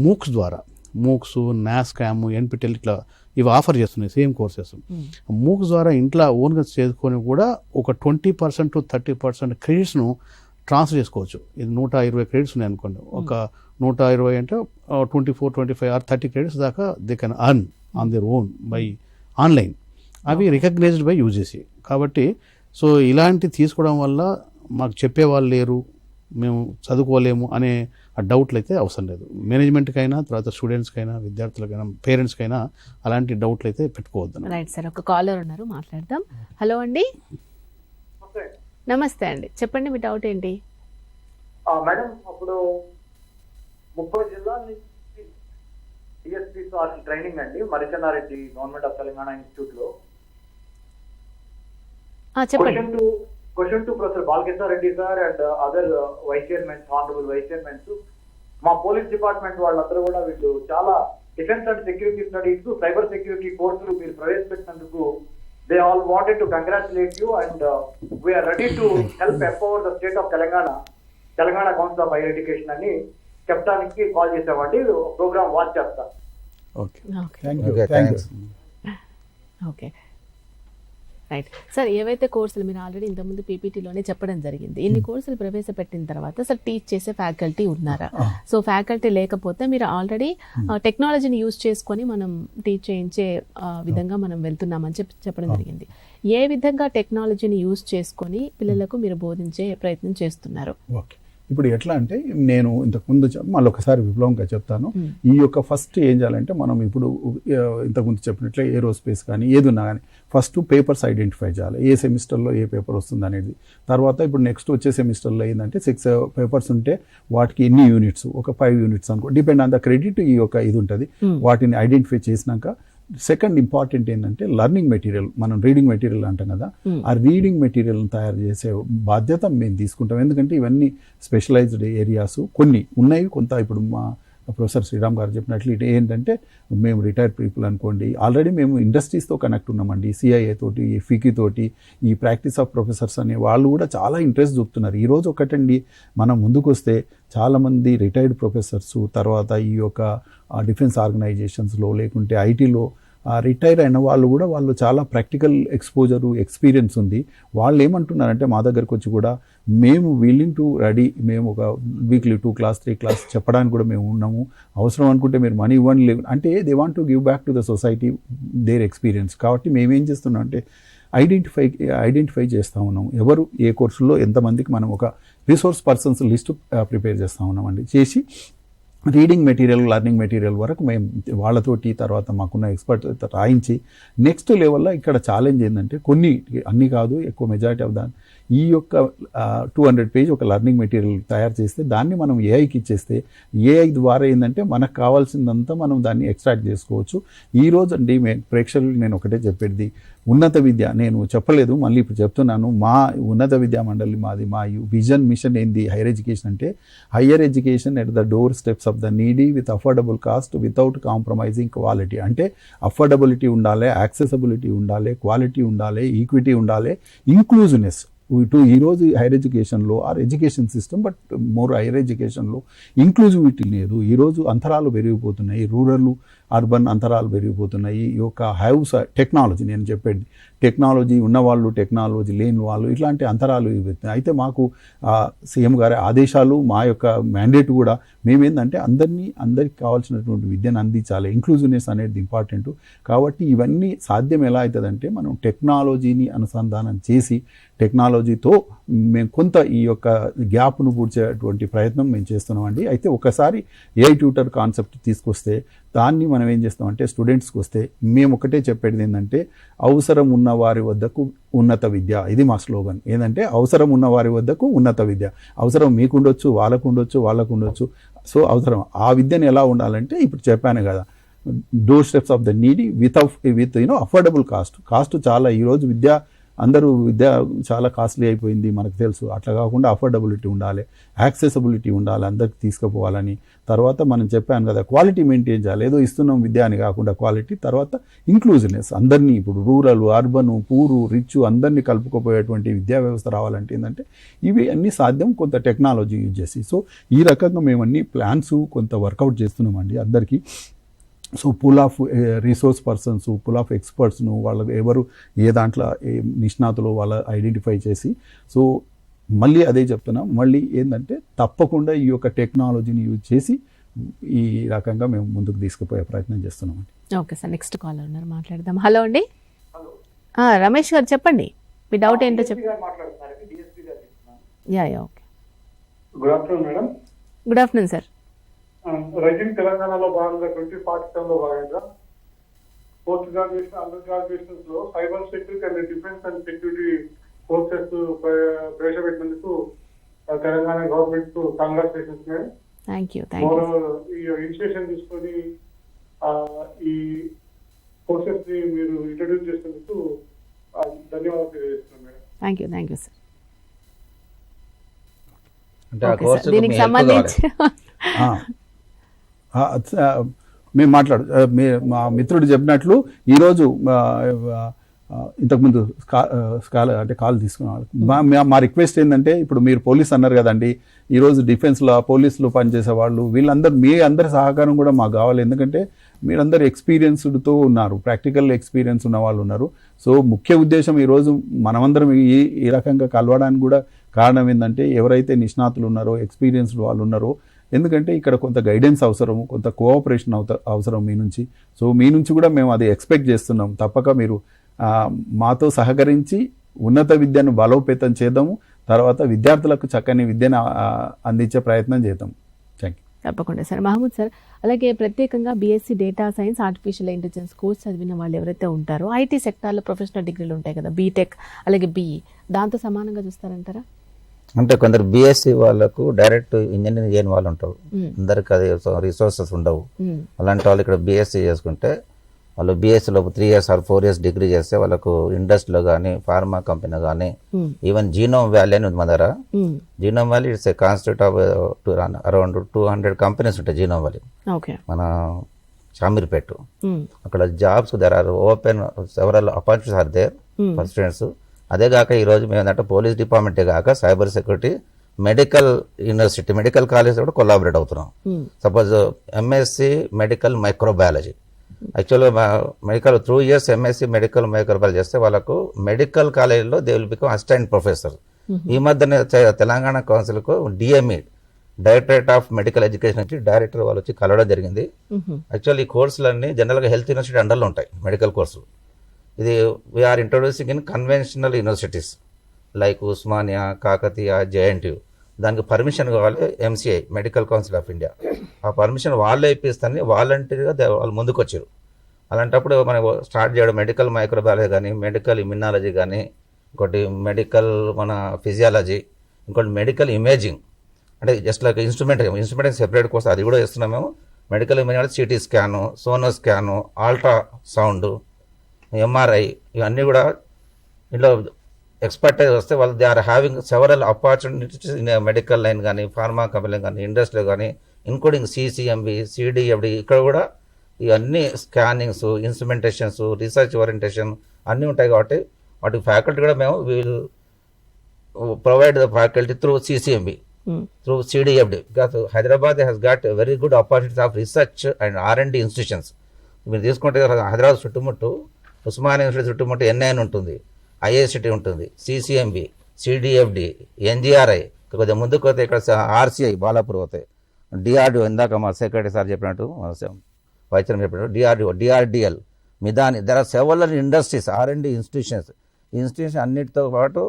MOOCs ద్వారా MOOCs, NASSCAM, NPTEL ఇట్లా ఇవి ఆఫర్ చేస్తున్నాయి సేమ్ కోర్సెస్. MOOCs ద్వారా ఇంట్లో ఓన్గా చేసుకొని కూడా ఒక 20% to 30% క్రెడిట్స్ను ట్రాన్స్ఫర్ చేసుకోవచ్చు. ఇది 120 క్రెడిట్స్ ఉన్నాయి అనుకోండి. ఒక 120 అంటే 24, 25 or 30 క్రెడిట్స్ దాకా they can earn on their own buy online. అవి రికగ్నైజ్డ్ బై UGC. కాబట్టి సో ఇలాంటి తీసుకోవడం వల్ల మాకు చెప్పేవాళ్ళు లేరు, మేము చదువుకోలేము అనే ఆ డౌట్లు అయితే అవసరం లేదు. మేనేజ్మెంట్కైనా, తర్వాత స్టూడెంట్స్కైనా, విద్యార్థులకైనా, పేరెంట్స్కైనా అలాంటి డౌట్లు అయితే పెట్టుకోవద్దు. రైట్ సార్, ఒక కాలర్ ఉన్నారు, మాట్లాడదాం. హలో అండి. నమస్తే అండి, చెప్పండి మీ డౌట్ ఏంటి? మేడం, అప్పుడు 30 జిల్లాల నుంచి DSPs ట్రైనింగ్ అండి మరిచెన్నారెడ్డి గవర్నమెంట్ ఆఫ్ తెలంగాణ ఇన్స్టిట్యూట్ లో. చెప్పండి. Question to Professor Balkisha Reddy sir and other vice chairmen, honorable vice chairmen. మా పోలీస్ డిపార్ట్మెంట్ వాళ్ళందరూ కూడా వీళ్ళు చాలా defence and security studies, cyber security కోర్సులు మీరు ప్రవేశపెట్టినందుకు they all wanted to congratulate you and we are ready to help empower the state of Telangana Council of Higher Education అని చెప్పడానికి call చేసామండి. ప్రోగ్రామ్ వాచ్ చేస్తా. Okay, thank you. Okay right sir, ఏవైతే కోర్సులు మీరు already ఇంతకుముందు PPTలోనే చెప్పడం జరిగింది, ఇన్ని కోర్సులు ప్రవేశపెట్టిన తర్వాత సార్ టీచ్ చేసే ఫ్యాకల్టీ ఉన్నారా? సో ఫ్యాకల్టీ లేకపోతే మీరు ఆల్రెడీ టెక్నాలజీని యూజ్ చేసుకొని మనం టీచ్ చేయించే విధంగా మనం వెళ్తున్నామని చెప్పడం జరిగింది. ఏ విధంగా టెక్నాలజీని యూజ్ చేసుకొని పిల్లలకు మీరు బోధించే ప్రయత్నం చేస్తున్నారు? ఓకే, ఇప్పుడు ఎట్లా అంటే నేను ఇంతకుముందు మళ్ళీ ఒకసారి విప్లవంగా చెప్తాను. ఈ యొక్క ఫస్ట్ ఏం చేయాలంటే మనం ఇప్పుడు ఇంతకుముందు చెప్పినట్లే ఏరోస్పేస్ కానీ ఏదున్నా కానీ ఫస్ట్ పేపర్స్ ఐడెంటిఫై చేయాలి. ఏ సెమిస్టర్లో ఏ పేపర్ వస్తుంది అనేది. తర్వాత ఇప్పుడు నెక్స్ట్ వచ్చే సెమిస్టర్లో ఏంటంటే 6 పేపర్స్ ఉంటే వాటికి ఎన్ని యూనిట్స్, ఒక 5 యూనిట్స్ అనుకో, డిపెండ్ ఆన్ ద క్రెడిట్ ఈ యొక్క ఇది ఉంటుంది. వాటిని ఐడెంటిఫై చేసినాక సెకండ్ ఇంపార్టెంట్ ఏంటంటే లర్నింగ్ మెటీరియల్, మనం రీడింగ్ మెటీరియల్ అంటాం కదా, ఆ రీడింగ్ మెటీరియల్ని తయారు చేసే బాధ్యత మేము తీసుకుంటాం. ఎందుకంటే ఇవన్నీ స్పెషలైజ్డ్ ఏరియాస్ కొన్ని ఉన్నాయి. కొంత ఇప్పుడు మా ప్రొఫెసర్ శ్రీరామ్ గారు చెప్పినట్లు ఇటు ఏంటంటే మేము రిటైర్డ్ పీపుల్ అనుకోండి, ఆల్రెడీ మేము ఇండస్ట్రీస్తో కనెక్ట్ ఉన్నామండి. CIA తోటి, FICCI తోటి, ఈ ప్రాక్టీస్ ఆఫ్ ప్రొఫెసర్స్ అనే వాళ్ళు కూడా చాలా ఇంట్రెస్ట్ చూపుతున్నారు. ఈరోజు ఒకటండి, మనం ముందుకు వస్తే చాలామంది రిటైర్డ్ ప్రొఫెసర్స్, తర్వాత ఈ యొక్క డిఫెన్స్ ఆర్గనైజేషన్స్లో లేకుంటే ITలో రిటైర్ అయిన వాళ్ళు కూడా వాళ్ళు చాలా ప్రాక్టికల్ ఎక్స్పోజరు, ఎక్స్పీరియన్స్ ఉంది. వాళ్ళు ఏమంటున్నారంటే మా దగ్గరకు వచ్చి కూడా మేము విల్లింగ్ టు రెడీ, మేము ఒక వీక్లీ 2 క్లాస్ 3 క్లాస్ చెప్పడానికి కూడా మేము ఉన్నాము, అవసరం అనుకుంటే మీరు మనీ ఇవ్వండి లేదు అంటే they want to give back to the society their experience. కాబట్టి మేమేం చేస్తున్నాం అంటే ఐడెంటిఫై చేస్తూ ఉన్నాం ఎవరు ఏ కోర్సుల్లో ఎంతమందికి మనం ఒక రిసోర్స్ పర్సన్స్ లిస్టు ప్రిపేర్ చేస్తూ ఉన్నామండి. చేసి రీడింగ్ మెటీరియల్, లర్నింగ్ మెటీరియల్ వరకు మేము వాళ్ళతోటి తర్వాత మాకున్న ఎక్స్పర్ట్ రాయించి నెక్స్ట్ లెవెల్లో ఇక్కడ ఛాలెంజ్ ఏంటంటే కొన్ని అన్నీ కాదు, ఎక్కువ మెజారిటీ ఆఫ్ దాని ఈ యొక్క 200 పేజ్ ఒక లర్నింగ్ మెటీరియల్ తయారు చేస్తే దాన్ని మనం ఏఐకి ఇచ్చేస్తే ఏఐ ద్వారా ఏంటంటే మనకు కావాల్సిందంతా మనం దాన్ని ఎక్స్ట్రాక్ట్ చేసుకోవచ్చు. ఈ రోజు అండి ప్రేక్షకులకు నేను ఒకటే చెప్పేది, ఉన్నత విద్య నేను చెప్పలేదు, మళ్ళీ ఇప్పుడు చెప్తున్నాను. మా ఉన్నత విద్యా మండలి మా విజన్ మిషన్ ఏంది హైయర్ ఎడ్యుకేషన్ అంటే, higher education at the doorsteps of the needy with affordable cost without compromising quality. అంటే అఫోర్డబిలిటీ ఉండాలి, యాక్సెసిబిలిటీ ఉండాలి, క్వాలిటీ ఉండాలి, ఈక్విటీ ఉండాలి, ఇంక్లూజివ్నెస్. ఈరోజు హైయర్ ఎడ్యుకేషన్లో or education system but more higher ఎడ్యుకేషన్లో ఇంక్లూజివిటీ లేదు. ఈరోజు అంతరాలు పెరిగిపోతున్నాయి, రూరల్ అర్బన్ అంతరాలు పెరిగిపోతున్నాయి. ఈ యొక్క హౌస్ టెక్నాలజీ, నేను చెప్పేది టెక్నాలజీ ఉన్నవాళ్ళు, టెక్నాలజీ లేని వాళ్ళు, ఇట్లాంటి అంతరాలు ఇవి. అయితే మాకు సీఎం గారి ఆదేశాలు, మా యొక్క మ్యాండేట్ కూడా మేమేందంటే అందరికి కావాల్సినటువంటి విద్యను అందించాలి. ఇంక్లూజివ్నెస్ అనేది ఇంపార్టెంట్. కాబట్టి ఇవన్నీ సాధ్యం ఎలా అవుతుందంటే మనం టెక్నాలజీని అనుసంధానం చేసి టెక్నాలజీతో మేము కొంత ఈ యొక్క గ్యాప్ను పూడ్చేటువంటి ప్రయత్నం మేము చేస్తున్నామండి. అయితే ఒకసారి ఏఐ ట్యూటర్ కాన్సెప్ట్ తీసుకొస్తే దాన్ని మనం ఏం చేస్తామంటే స్టూడెంట్స్కి వస్తే మేము ఒకటే చెప్పేది ఏంటంటే, అవసరం ఉన్న వారి వద్దకు ఉన్నత విద్య. ఇది మా స్లోగన్. ఏంటంటే అవసరం ఉన్న వారి వద్దకు ఉన్నత విద్య. అవసరం మీకుండొచ్చు, వాళ్ళకు ఉండొచ్చు. సో అవసరం ఆ విద్యను ఎలా ఉండాలంటే ఇప్పుడు చెప్పాను కదా, door steps of the needy with affordable cost చాలా ఈరోజు విద్య చాలా కాస్ట్లీ అయిపోయింది మనకు తెలుసు. అట్లా కాకుండా అఫోర్డబిలిటీ ఉండాలి, యాక్సెసిబిలిటీ ఉండాలి, అందరికి తీసుకుపోవాలని. తర్వాత మనం చెప్పాను కదా, క్వాలిటీ మెయింటైన్ చేయాలి. ఏదో ఇస్తున్నాం విద్య అని కాకుండా క్వాలిటీ. తర్వాత ఇంక్లూజివ్నెస్, అందరినీ ఇప్పుడు రూరల్, అర్బన్, పూరు, రిచ్ అందరినీ కలుపుకోపోయేటువంటి విద్యా వ్యవస్థ రావాలంటే ఏంటంటే ఇవి అన్నీ సాధ్యం కొంత టెక్నాలజీ యూజ్ చేసి. సో ఈ రకంగా మేము అన్ని ప్లాన్స్ కొంత వర్కౌట్ చేస్తున్నామండి అందరికీ. So pool of resource persons, pool of ఎక్స్పర్ట్స్ను వాళ్ళకి ఎవరు ఏ దాంట్లో నిష్ణాతులు వాళ్ళ ఐడెంటిఫై చేసి, సో మళ్ళీ అదే చెప్తున్నాం, మళ్ళీ ఏంటంటే తప్పకుండా ఈ యొక్క టెక్నాలజీని యూజ్ చేసి ఈ రకంగా మేము ముందుకు తీసుకుపోయే ప్రయత్నం చేస్తున్నామండి. ఓకే సార్, నెక్స్ట్ కాలర్ ఉన్నారు, మాట్లాడదాం. హలో అండి. రమేష్ గారు చెప్పండి, మీ డౌట్ ఏంటో చెప్పండి. Yeah okay. Good afternoon madam. Good afternoon sir. Rising తెలంగాణలో భాగంగా 2047 లో భాగంగా పోస్ట్ గ్రాడ్యుయేషన్, అండర్ గ్రాడ్యుయేషన్స్ లో cyber security and defence and security courses ప్రవేశపెట్టినందుకు తెలంగాణ గవర్నమెంట్ కు కంగ్రాచులేషన్స్ మేడం. Thank you. ఈ ఇనిషియేషన్ తీసుకొని ఈ కోర్సెస్ ని మీరు ఇంట్రడ్యూస్ చేసినందుకు ధన్యవాదాలు తెలియజేస్తున్నాను మేడం. Thank you sir. అంటే ఆ ఓకే కోర్సు సార్, దీనికి సంబంధించి మేము మా మిత్రుడు చెప్పినట్లు ఈరోజు ఇంతకుముందు అంటే కాల్ తీసుకున్నాం. మా రిక్వెస్ట్ ఏంటంటే, ఇప్పుడు మీరు పోలీస్ అన్నారు కదండి, ఈరోజు డిఫెన్స్లో పోలీసులు పనిచేసే వాళ్ళు వీళ్ళందరూ మీ అందరి సహకారం కూడా మాకు కావాలి. ఎందుకంటే మీరందరూ ఎక్స్పీరియన్స్డ్తో ఉన్నారు, ప్రాక్టికల్ ఎక్స్పీరియన్స్ ఉన్న వాళ్ళు ఉన్నారు. సో ముఖ్య ఉద్దేశం ఈరోజు మనమందరం ఈ రకంగా కలవడానికి కూడా కారణం ఏంటంటే, ఎవరైతే నిష్ణాతులు ఉన్నారో, ఎక్స్పీరియన్స్డ్ వాళ్ళు ఉన్నారో, ఎందుకంటే ఇక్కడ కొంత గైడెన్స్ అవసరము, కొంత కోఆపరేషన్ అవసరం మీ నుంచి. సో మీ నుంచి కూడా మేము అది ఎక్స్పెక్ట్ చేస్తున్నాం. తప్పక మీరు మాతో సహకరించి ఉన్నత విద్యను బలోపేతం చేద్దాము, తర్వాత విద్యార్థులకు చక్కని విద్యను అందించే ప్రయత్నం చేద్దాం. Thank you. తప్పకుండా సార్. మహమూద్ సార్, అలాగే ప్రత్యేకంగా BSc data science, artificial intelligence course చదివిన వాళ్ళు ఎవరైతే ఉంటారో, ఐటీ సెక్టార్లో ప్రొఫెషనల్ డిగ్రీలు ఉంటాయి కదా, బీటెక్ అలాగే బీఈ, దాంతో సమానంగా చూస్తారంటారా? అంటే కొందరు బీఎస్సీ వాళ్ళకు డైరెక్ట్ ఇంజనీరింగ్ చేయని వాళ్ళు ఉంటారు, అందరికి అది రిసోర్సెస్ ఉండవు. అలాంటి వాళ్ళు ఇక్కడ బీఎస్సీ చేసుకుంటే వాళ్ళు బీఎస్సీలో 3 years or 4 years డిగ్రీ చేస్తే వాళ్ళకు ఇండస్ట్రీలో కానీ, ఫార్మా కంపెనీ కానీ, ఈవెన్ జీనోమ్ వ్యాలీ అని ఉంది మన దగ్గర. Genome valley it's a constitute of around 200 companies ఉంటాయి జీనోమ్ వ్యాలీ, మన షామీర్పేట. అక్కడ jobs there are open, several opportunities are there for students. అదే కాక ఈరోజు మేము ఏంటంటే పోలీస్ డిపార్ట్మెంటే కాక cyber security, medical university, medical college కూడా కొలాబరేట్ అవుతున్నాం. సపోజ్ ఎంఎస్సి మెడికల్ మైక్రోబయాలజీ, యాక్చువల్గా medical 3 years MSc medical microbiology చేస్తే వాళ్ళకు మెడికల్ కాలేజీలో they will become assistant professor. ఈ మధ్యనే తెలంగాణ కౌన్సిల్కు DME, directorate of medical education నుంచి డైరెక్టర్ వాళ్ళు వచ్చి కలవడం జరిగింది. యాక్చువల్ ఈ కోర్సులన్నీ జనరల్గా హెల్త్ యూనివర్సిటీ అండర్లో ఉంటాయి మెడికల్ కోర్సులు. ఇది we're introducing in conventional universities like Osmania, Kakatiya, JNTU. దానికి పర్మిషన్ కావాలి MCI, medical council of India. ఆ పర్మిషన్ వాళ్ళే ఇప్పిస్తారని వాలంటీర్గా వాళ్ళు ముందుకు వచ్చారు. అలాంటప్పుడు మనం స్టార్ట్ చేయడం మెడికల్ మైక్రోబయాలజీ కానీ, మెడికల్ ఇమ్యునాలజీ కానీ, ఇంకోటి మెడికల్ మన ఫిజియాలజీ, ఇంకోటి మెడికల్ ఇమేజింగ్, అంటే just like instrument separate course అది కూడా చేస్తున్నాం మేము. మెడికల్ ఇమేజింగ్ అంటే CT scan, sono scan, ultrasound, MRI, ఇవన్నీ కూడా ఇందులో ఎక్స్పర్టైజ్ వస్తే వాళ్ళు they are having several opportunities in medical line కానీ, ఫార్మా కంపెనీ కానీ, ఇండస్ట్రీ కానీ, ఇంక్లూడింగ్ సిసిఎంబి, సిడిఎఫ్డి. ఇక్కడ కూడా ఇవన్నీ స్కానింగ్స్, ఇన్స్ట్రుమెంటేషన్స్, రీసెర్చ్ ఓరియంటేషన్ అన్నీ ఉంటాయి. కాబట్టి వాటి ఫ్యాకల్టీ కూడా మేము will provide the faculty through CCMB, through CDFD. Because Hyderabad has got very good opportunities of research and R and D institutions. మీరు తీసుకుంటే హైదరాబాద్ చుట్టుముట్టు ఉస్మానియా యూనివర్సిటీ చుట్టుముట్టు ఎన్ఐఎన్ ఉంటుంది, ఐఐసిటీ ఉంటుంది, సిసిఎంబి, సిడిఎఫ్డి, ఎన్జిఆర్ఐ. కొద్దిగా ముందుకు పోతే ఇక్కడ ఆర్సిఐ బాలాపూర్ పోతే, డిఆర్డిఓ, ఇందాక మా సెక్రటరీ సార్ చెప్పినట్టు, వైస్ చైర్మన్ చెప్పినట్టు DRDL, Midhani. There are several industries, R and D institutions. ఈ ఇన్స్టిట్యూషన్ అన్నిటితో పాటు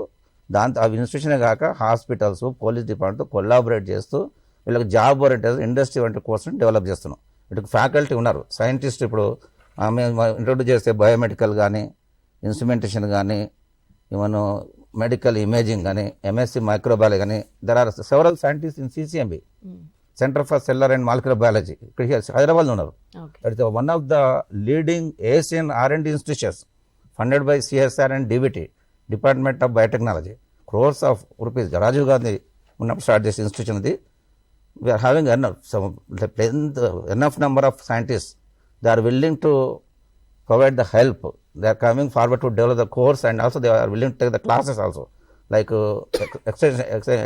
దాంతో అవి ఇన్స్టిట్యూషనే కాక హాస్పిటల్స్, పోలీస్ డిపార్ట్మెంట్తో కొలాబరేట్ చేస్తూ వీళ్ళకి జాబ్ ఓరియంటెడ్ ఇండస్ట్రీ వంటి కోర్సుని డెవలప్ చేస్తున్నాం. వీటికి ఫ్యాకల్టీ ఉన్నారు, సైంటిస్ట్. ఇప్పుడు మేము ఇంట్రొడ్యూస్ చేస్తే బయోమెడికల్ కానీ, ఇన్స్ట్రుమెంటేషన్ కానీ, ఈవెన్ మెడికల్ ఇమేజింగ్ కానీ, ఎంఎస్సి మైక్రోబయాలజీ కానీ, there are several scientist in CCMB, centre for cellular and molecular biology. ఇక్కడ హైదరాబాద్లో ఉన్నారు. It's one of the leading Asian R and D institutions funded by CSR and DBT, department of biotechnology. Crores of rupees Rajiv Gandhi ఉన్నప్పుడు start చేసే institution ఇది. We're having enough number of scientist. They are willing to provide the help. They are coming forward to develop the course, and also they are willing to take the classes also, like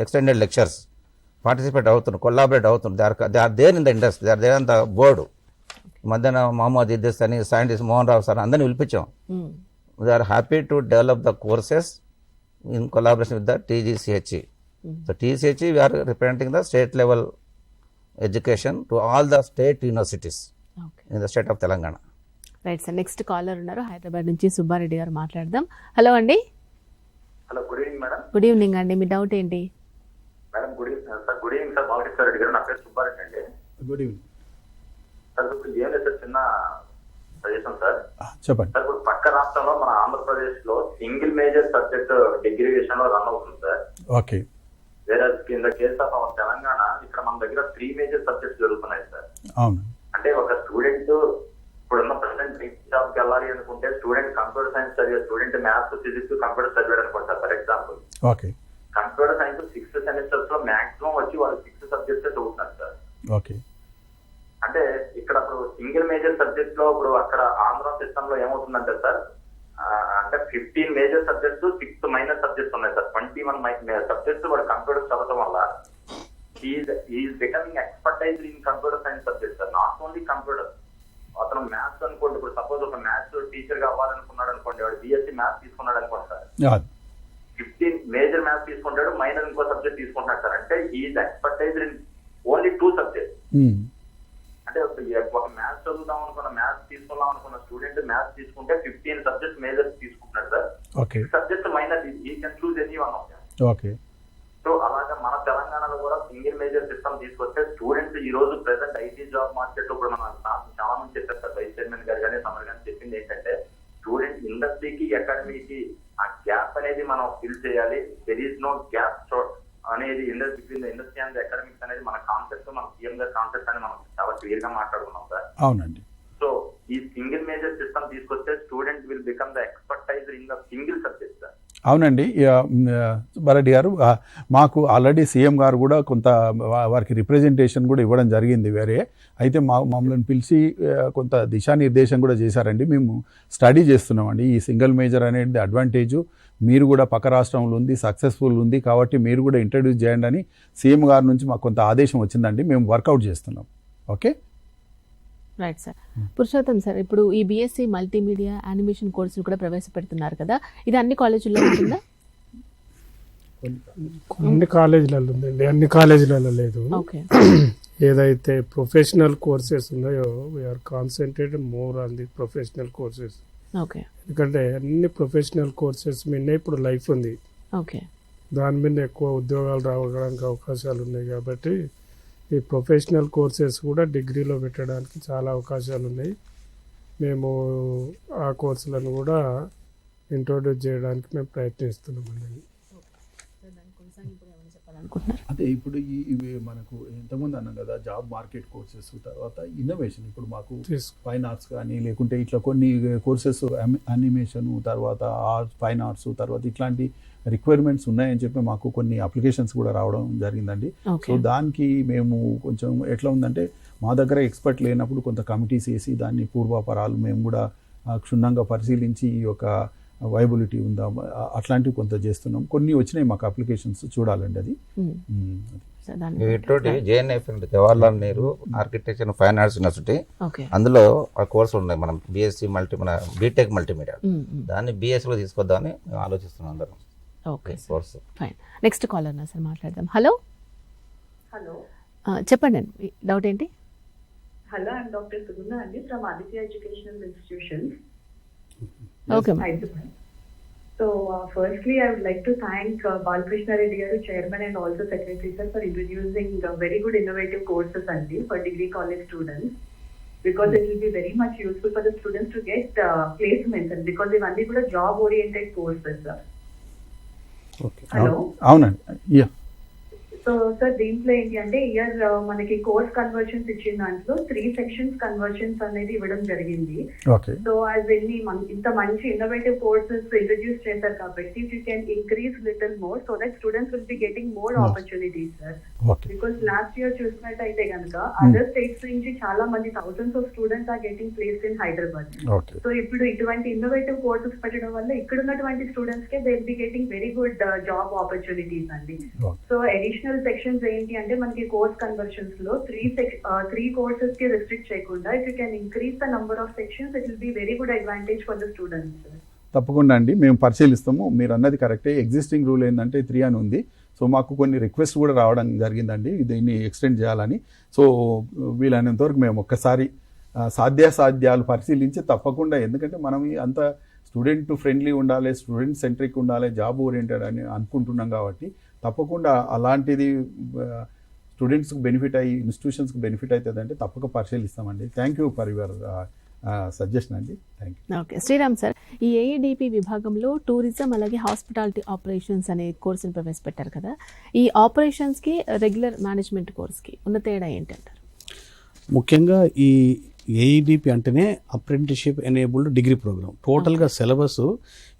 extended lectures. Participate అవుతున్నారు, collaborate అవుతున్నారు. They are there in the industry, they are there on the board. మధ్యాహ్న మహమ్మద్ ఇద్దిస్ అని scientist Mohan Rao sir అందరినీ పిలిపించాం. They are happy to develop the courses in collaboration with the TGCHE. So TGCHE, we are representing the state level education to all the state universities in the state of Telangana. Right sir, next caller ఉన్నారు హైదరాబాద్ నుంచి, సుబ్బారెడ్డి గారు, మాట్లాడదాం. Hello అండి. Hello, good evening madam. Good evening అండి, మీ doubt ఏంటి? Madam good evening sir. Good evening sir, Balakrishna Reddy గారు. నా పేరు సుబ్బారెడ్డి అండి. Good evening sir. ఇప్పుడు ఏం లేదు సార్, చిన్న సజెషన్ సార్. చెప్పండి సార్, ఇప్పుడు పక్క రాష్ట్రంలో మన ఆంధ్రప్రదేశ్ లో సింగిల్ మేజర్ సబ్జెక్ట్ డిగ్రీ విషయంలో రన్ అవుతుంది సార్. ఓకే. వేరే కింద కేసు ఆఫ్ అవర్ తెలంగాణ, ఇక్కడ మన దగ్గర 3 మేజర్ సబ్జెక్ట్స్ జరుగుతున్నాయి సార్. అవును. అంటే ఒక స్టూడెంట్ ఇప్పుడున్న ప్రెసెంట్ జాబ్ కి వెళ్ళాలి అనుకుంటే, స్టూడెంట్ కంప్యూటర్ సైన్స్ చదివే స్టూడెంట్ మ్యాథ్స్, ఫిజిక్స్, కంప్యూటర్ చదివాడు అనుకుంటారు for example. Okay. Computer science 6 semesters లో మాక్సిమం వచ్చి వాళ్ళు 6 సబ్జెక్ట్స్ చదువుతున్నారు సార్. ఓకే. అంటే ఇక్కడ ఇప్పుడు సింగిల్ మేజర్ సబ్జెక్ట్ లో ఇప్పుడు అక్కడ ఆంధ్ర సిస్టమ్ లో ఏమవుతుందంటే సార్, అంటే 15 మేజర్ సబ్జెక్ట్స్, 6 మైనర్ సబ్జెక్ట్స్ ఉన్నాయి సార్. 21 సబ్జెక్ట్స్ వాడు కంప్యూటర్ చదవడం వల్ల is becoming expertise in computer science subject sir. Not only computer. అతను మ్యాథ్స్ అనుకోండి, ఇప్పుడు సపోజ్ ఒక మ్యాథ్స్ టీచర్ గా అవ్వాలనుకున్నాడు అనుకోండి, వాడు బిఎస్సీ మ్యాథ్స్ తీసుకున్నాడు అనుకోండి సార్, 15 మేజర్ మ్యాథ్స్ తీసుకుంటాడు, మైనర్ ఇంకో సబ్జెక్ట్ తీసుకుంటాడు సార్. అంటే is expertise in only 2 subjects. అంటే ఒక మ్యాథ్స్ చదువుదాం అనుకున్న, మ్యాథ్స్ తీసుకుందాం అనుకున్న స్టూడెంట్ మ్యాథ్స్ తీసుకుంటే 15 సబ్జెక్ట్స్ మేజర్ తీసుకుంటున్నాడు సార్. సబ్జెక్ట్ మైనర్, ఈ can choose any one of them. Okay. So అలాగే మన తెలంగాణలో కూడా సింగిల్ మేజర్ సిస్టమ్ తీసుకొస్తే స్టూడెంట్స్ ఈ రోజు ప్రెసెంట్ ఐటీ జాబ్ మార్కెట్ లో కూడా మన చాలా మంది చెప్పారు సార్, వైస్ చైర్మన్ గారు కానీ సమర్ గారు చెప్పింది ఏంటంటే, స్టూడెంట్ ఇండస్ట్రీకి అకాడమీకి ఆ గ్యాప్ అనేది మనం ఫిల్ చేయాలి. దెర్ ఈజ్ నో గ్యాప్ అనేది ఇండస్ట్రీ అండ్ అకాడమిక్స్ అనేది మన కాన్సెప్ట్, మన సీఎం గారి కాన్సెప్ట్ అని మనం చాలా క్లియర్ గా మాట్లాడుకున్నాం సార్. అవునండి. సో ఈ సింగిల్ మేజర్ సిస్టమ్ తీసుకొస్తే student will become the expertiser in the single subject sir. అవునండి. సుబ్బారెడ్డి గారు, మాకు ఆల్రెడీ సీఎం గారు కూడా కొంత వారికి రిప్రజెంటేషన్ కూడా ఇవ్వడం జరిగింది వేరే. అయితే మమ్మల్ని పిలిచి కొంత దిశానిర్దేశం కూడా చేశారండి. మేము స్టడీ చేస్తున్నామండి. ఈ సింగిల్ మేజర్ అనేది అడ్వాంటేజు మీరు కూడా పక్క రాష్ట్రంలో ఉంది, సక్సెస్ఫుల్ ఉంది, కాబట్టి మీరు కూడా ఇంట్రడ్యూస్ చేయండి అని సీఎం గారి నుంచి మాకు కొంత ఆదేశం వచ్చిందండి. మేము వర్కౌట్ చేస్తున్నాం. Okay. Right sir. Purushottam sir, ఇప్పుడు ఈ బీఎస్సీ మల్టీమీడియా యానిమేషన్ కోర్సులు కూడా ప్రవేశపెడుతున్నారు కదా, ఇది అన్ని కాలేజీల్లో ఉంటుందా? కొన్ని కాలేజీలలో ఉందండి, అన్ని కాలేజీలలో లేదు. ఓకే. ఏదైతే ప్రొఫెషనల్ కోర్సెస్ ఉన్నాయో we're concentrated more on the professional courses. Okay. ఎందుకంటే అన్ని ప్రొఫెషనల్ కోర్సెస్ మీద ఇప్పుడు లైఫ్ ఉంది. ఓకే. దాని మీద ఎక్కువ ఉద్యోగాలు రావడానికి అవకాశాలు ఉన్నాయి. కాబట్టి ఈ ప్రొఫెషనల్ కోర్సెస్ కూడా డిగ్రీలో పెట్టడానికి చాలా అవకాశాలు ఉన్నాయి. మేము ఆ కోర్సులను కూడా ఇంట్రొడ్యూస్ చేయడానికి మేము ప్రయత్నిస్తున్నామండి. అదే ఇప్పుడు ఇవి మనకు ఇంతకుముందు అన్నాం కదా, జాబ్ మార్కెట్ కోర్సెస్, తర్వాత ఇన్నోవేషన్. ఇప్పుడు మాకు ఫైన్ ఆర్ట్స్ కానీ లేకుంటే ఇట్లా కొన్ని కోర్సెస్, యానిమేషన్, తర్వాత ఆర్ట్స్, ఫైన్ ఆర్ట్స్, తర్వాత ఇట్లాంటి రిక్వైర్మెంట్స్ ఉన్నాయని చెప్పి మాకు కొన్ని అప్లికేషన్స్ కూడా రావడం జరిగిందండి. సో దానికి మేము కొంచెం ఎట్లా ఉందంటే, మా దగ్గర ఎక్స్పర్ట్ లేనప్పుడు కొంత కమిటీస్ వేసి దాన్ని పూర్వాపరాలు మేము కూడా క్షుణ్ణంగా పరిశీలించి ఈ యొక్క వైబిలిటీ ఉందా అట్లాంటివి కొంత చేస్తున్నాం. కొన్ని వచ్చినాయి మాకు అప్లికేషన్స్, చూడాలండి అది. వీటితోటి JNF Jawaharlal Nehru architecture and fine arts university, అందులో ఆ కోర్సులు ఉన్నాయి. మనం బీఎస్సీ మన బీటెక్ మల్టీమీడియా, దాన్ని బీఎస్సీలో తీసుకొద్దామని మేము ఆలోచిస్తున్నాం అందరం. Okay course. Fine. Next caller నా సార్ మాట్లాడదాం. హలో హలో, చెప్పండి అండి, డౌట్ ఏంటి? హలో, ఐఎమ్ డాక్టర్ సుగుణ అండి from Aditya educational institutions. Okay, Hyderabad. So firstly, I would like to thank Balakrishna Reddy garu, Chairman and also Secretary sir, for introducing very good innovative courses for degree college students, because it will be very much useful for the students to get placements, and because they only good job oriented courses. Okay, Hello. అవునండి. Yeah, so sir దీంట్లో ఏంటి అంటే year మనకి course conversions ఇచ్చిన దాంట్లో 3 sections conversions అనేది ఇవ్వడం జరిగింది. ఓకే. సో యాజ్ ఎన్ని ఇంత మంచి ఇన్నోవేటివ్ కోర్సెస్ ఇంట్రడ్యూస్ చేశారు కాబట్టి if you can increase little more so that students will be getting more opportunities sir. Okay. Because last year చూసినట్టయితే కనుక అదర్ స్టేట్స్ నుంచి చాలా మంది thousands of students are getting placed in Hyderabad. Okay. So ఇప్పుడు ఇటువంటి innovative courses పెట్టడం వల్ల ఇక్కడ ఉన్నటువంటి స్టూడెంట్స్ కే they will be getting very good job opportunities అండి. సో అడిషనల్ సెక్షన్స్ ఏంటి అంటే మనకి కోర్స్ కన్వర్షన్స్ లో 3 కోర్సెస్ కి రెస్ట్రిక్ట్ చేయకుండా if you can increase the number of sections it will be very good advantage for the students. తప్పకుండా అండి, మేము పరిశీలిస్తాము. మీరు అన్నది కరెక్టే. ఎగ్జిస్టింగ్ రూల్ ఏంటంటే 3 అని ఉంది. సో మాకు కొన్ని రిక్వెస్ట్ కూడా రావడం జరిగిందండి దీన్ని ఎక్స్టెండ్ చేయాలని. సో వీలైనంత వరకు మేము ఒక్కసారి సాధ్యాలు పరిశీలించి తప్పకుండా, ఎందుకంటే మనం అంత స్టూడెంట్ ఫ్రెండ్లీ ఉండాలి, స్టూడెంట్ సెంట్రిక్ ఉండాలి, జాబ్ ఓరియంటెడ్ అని అనుకుంటున్నాం కాబట్టి తప్పకుండా అలాంటిది స్టూడెంట్స్కి బెనిఫిట్ అయ్యి ఇన్స్టిట్యూషన్స్కి బెనిఫిట్ అవుతుంది అంటే తప్పక పరిశీలిస్తామండి. Thank you for your suggestion అండి. Thank you. Okay, Sriram sir, ఈ ఏఈడిపి విభాగంలో టూరిజం అలాగే హాస్పిటాలిటీ ఆపరేషన్స్ అనే కోర్సును ప్రవేశపెట్టారు కదా, ఈ ఆపరేషన్స్కి రెగ్యులర్ మేనేజ్మెంట్ కోర్స్కి ఉన్న తేడా ఏంటంటారు? ముఖ్యంగా ఈ ఏఈడిపి అంటేనే అప్రెంటిస్షిప్ ఎనేబుల్డ్ డిగ్రీ ప్రోగ్రామ్. టోటల్గా సిలబస్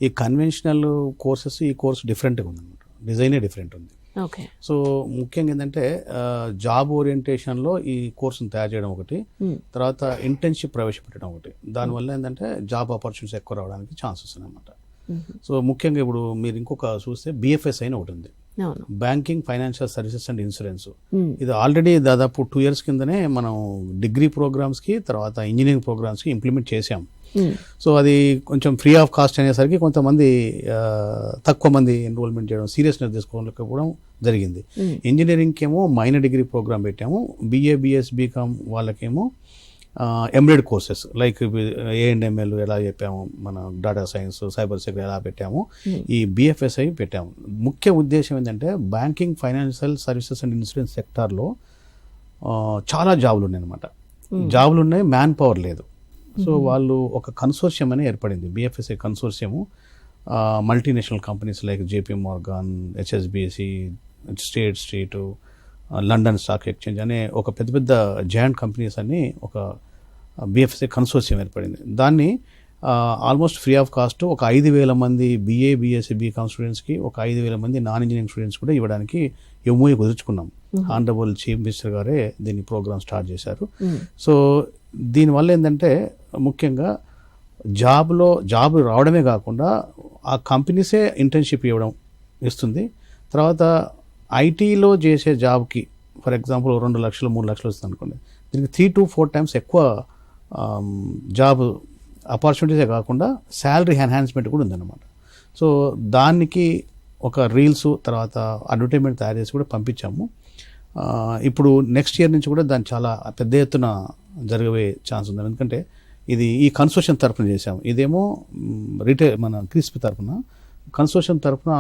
ఈ కన్వెన్షనల్ కోర్సెస్, ఈ కోర్స్ డిఫరెంట్గా ఉందన్నమాట, డిజైనే డిఫరెంట్ ఉంది. ఓకే. సో ముఖ్యంగా ఏంటంటే జాబ్ ఓరియంటేషన్లో ఈ కోర్సును తయారు చేయడం ఒకటి, తర్వాత ఇంటర్న్షిప్ ప్రవేశపెట్టడం ఒకటి. దానివల్ల ఏంటంటే జాబ్ ఆపర్చునిటీస్ ఎక్కువ రావడానికి ఛాన్సెస్ ఉన్నాయన్నమాట. సో ముఖ్యంగా ఇప్పుడు మీరు ఇంకొక చూస్తే బిఎఫ్ఎస్ అయిన ఒకటి ఉంది, banking, financial services and insurance. ఇది ఆల్రెడీ దాదాపు 2 years కిందనే మనం డిగ్రీ ప్రోగ్రామ్స్కి తర్వాత ఇంజనీరింగ్ ప్రోగ్రామ్స్కి ఇంప్లిమెంట్ చేసాం. సో అది కొంచెం ఫ్రీ ఆఫ్ కాస్ట్ అనేసరికి కొంతమంది తక్కువ మంది ఎన్రోల్మెంట్ చేయడం, సీరియస్నెస్ తీసుకోవడం జరిగింది. ఇంజనీరింగ్కి ఏమో మైనర్ డిగ్రీ ప్రోగ్రామ్ పెట్టాము, బిఏ, బిఎస్, బీకామ్ వాళ్ళకేమో ఎంబెడెడ్ కోర్సెస్ లైక్ ఏఎండ్ఎంఎల్ ఎలా చెప్పాము, మన డేటా సైన్స్, సైబర్ సెక్యూరిటీ ఎలా పెట్టాము, ఈ బిఎఫ్ఎస్ఐ పెట్టాము. ముఖ్య ఉద్దేశం ఏంటంటే banking, financial services and insurance సెక్టార్లో చాలా జాబులు ఉన్నాయి అన్నమాట. జాబులు ఉన్నాయి, మ్యాన్ పవర్ లేదు. సో వాళ్ళు ఒక కన్సోర్షియం అని ఏర్పడింది, BFSI consortium. Multinational companies like JP Morgan, HSBC, State Street, London Stock Exchange అనే ఒక పెద్ద పెద్ద జాయింట్ కంపెనీస్ అన్ని ఒక బిఎఫ్ఎస్ఐ కన్సోర్షియం ఏర్పడింది. దాన్ని ఆల్మోస్ట్ ఫ్రీ ఆఫ్ కాస్ట్ ఒక 5,000 మంది బిఏ, బిఎస్సి, బీకామ్ స్టూడెంట్స్కి, ఒక 5,000 మంది నాన్ ఇంజనీరింగ్ స్టూడెంట్స్ కూడా ఇవ్వడానికి ఎంఓఏ కుదుర్చుకున్నాం. ఆనరబుల్ చీఫ్ మినిస్టర్ గారే దీన్ని ప్రోగ్రామ్ స్టార్ట్ చేశారు. సో దీనివల్ల ఏంటంటే ముఖ్యంగా జాబ్ రావడమే కాకుండా ఆ కంపెనీసే ఇంటర్న్షిప్ ఇస్తుంది. తర్వాత ఐటీలో చేసే జాబ్కి ఫర్ ఎగ్జాంపుల్ 2 లక్షలు 3 లక్షలు వస్తుంది అనుకోండి, దీనికి 3 to 4 times ఎక్కువ జాబ్ ఆపర్చునిటీసే కాకుండా శాలరీ ఎన్హాన్స్మెంట్ కూడా ఉందన్నమాట. సో దానికి ఒక రీల్స్ తర్వాత అడ్వర్టైజ్మెంట్ తయారు చేసి కూడా పంపించాము. ఇప్పుడు నెక్స్ట్ ఇయర్ నుంచి కూడా దాన్ని చాలా పెద్ద ఎత్తున జరగబోయే ఛాన్స్ ఉంది. ఎందుకంటే ఇది ఈ కన్సోర్షియం తరఫున చేసాము, ఇదేమో మన క్రిస్పీ తరఫున. కన్సోర్షియం తరఫున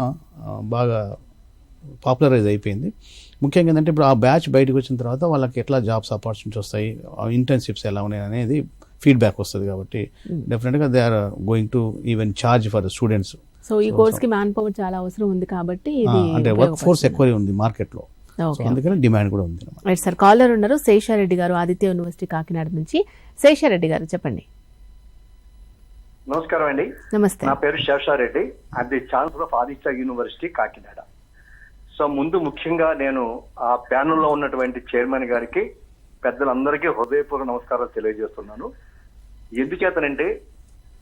బాగా పాపులరైజ్ అయిపోయింది. ముఖ్యంగా ఏంటంటే ఇప్పుడు ఆ బ్యాచ్ బయటకు వచ్చిన తర్వాత వాళ్ళకి ఎట్లా జాబ్స్ ఆపర్చునిటీస్ వస్తాయి, ఇంటర్న్షిప్స్ ఎలా ఉన్నాయి అనేది ఫీడ్బ్యాక్ వస్తుంది కాబట్టి డెఫినెట్గా they are going to even charge for the students. So ఈ కోర్స్ కి మ్యాన్ పవర్ చాలా అవసరం ఉంది కాబట్టి ఇది అంటే వర్క్ ఫోర్స్ ఎక్కువ ఉంది మార్కెట్లో, అందుకని డిమాండ్ కూడా ఉంది. రైట్ సార్, కాలర్ ఉన్నారు శేషారెడ్డి గారు, ఆదిత్య యూనివర్సిటీ కాకినాడ నుంచి. శేషారెడ్డి గారు చెప్పండి. నమస్కారం అండి. నమస్తే. నా పేరు Seshareddy, I the chancellor of Aditya university Kakinada. So ముందు ముఖ్యంగా నేను ఆ ప్యానెల్లో ఉన్నటువంటి చైర్మన్ గారికి, పెద్దలందరికీ హృదయపూర్వక నమస్కారాలు తెలియజేస్తున్నాను. ఎందుచేతనంటే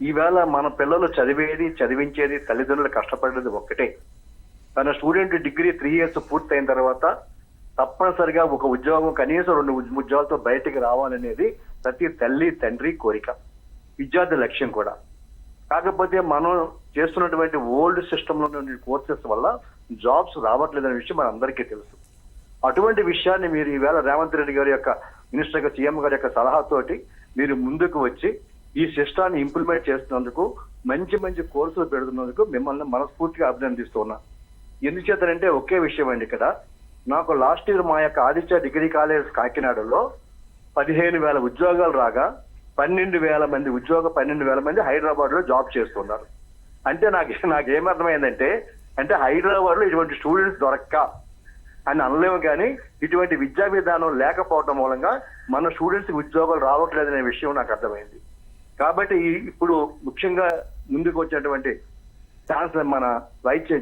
ఈవేళ మన పిల్లలు చదివించేది తల్లిదండ్రులు కష్టపడేది ఒక్కటే. తన స్టూడెంట్ డిగ్రీ 3 years పూర్తయిన తర్వాత తప్పనిసరిగా ఒక ఉద్యోగం, కనీసం 2 ఉద్యోగాలతో బయటికి రావాలనేది ప్రతి తల్లి తండ్రి కోరిక, విద్యార్థి లక్ష్యం కూడా. కాకపోతే మనం చేస్తున్నటువంటి ఓల్డ్ సిస్టమ్ లో కోర్సెస్ వల్ల జాబ్స్ రావట్లేదనే విషయం మన అందరికీ తెలుసు. అటువంటి విషయాన్ని మీరు ఈవేళ రేవంత్ రెడ్డి గారి యొక్క మినిస్టర్ గా, సీఎం గారి యొక్క సలహాతోటి మీరు ముందుకు వచ్చి ఈ సిస్టాన్ని ఇంప్లిమెంట్ చేస్తున్నందుకు, మంచి మంచి కోర్సులు పెడుతున్నందుకు మిమ్మల్ని మనస్ఫూర్తిగా అభినందిస్తున్నా. ఎందుచేతనంటే ఒకే విషయం అండి, ఇక్కడ నాకు లాస్ట్ ఇయర్ మా యొక్క ఆదిత్య డిగ్రీ కాలేజ్ కాకినాడలో 15,000 ఉద్యోగాలు రాగా 12,000 మంది హైదరాబాద్ లో జాబ్ చేస్తున్నారు. అంటే నాకేమర్థమైందంటే, అంటే హైదరాబాద్ లో ఇటువంటి స్టూడెంట్స్ దొరక్క అని అనలేము, కానీ ఇటువంటి విద్యా విధానం లేకపోవడం మూలంగా మన స్టూడెంట్స్ ఉద్యోగాలు రావట్లేదనే విషయం నాకు అర్థమైంది. కాబట్టి ఇప్పుడు ముఖ్యంగా ముందుకు వచ్చినటువంటి ఛాన్సలర్ మన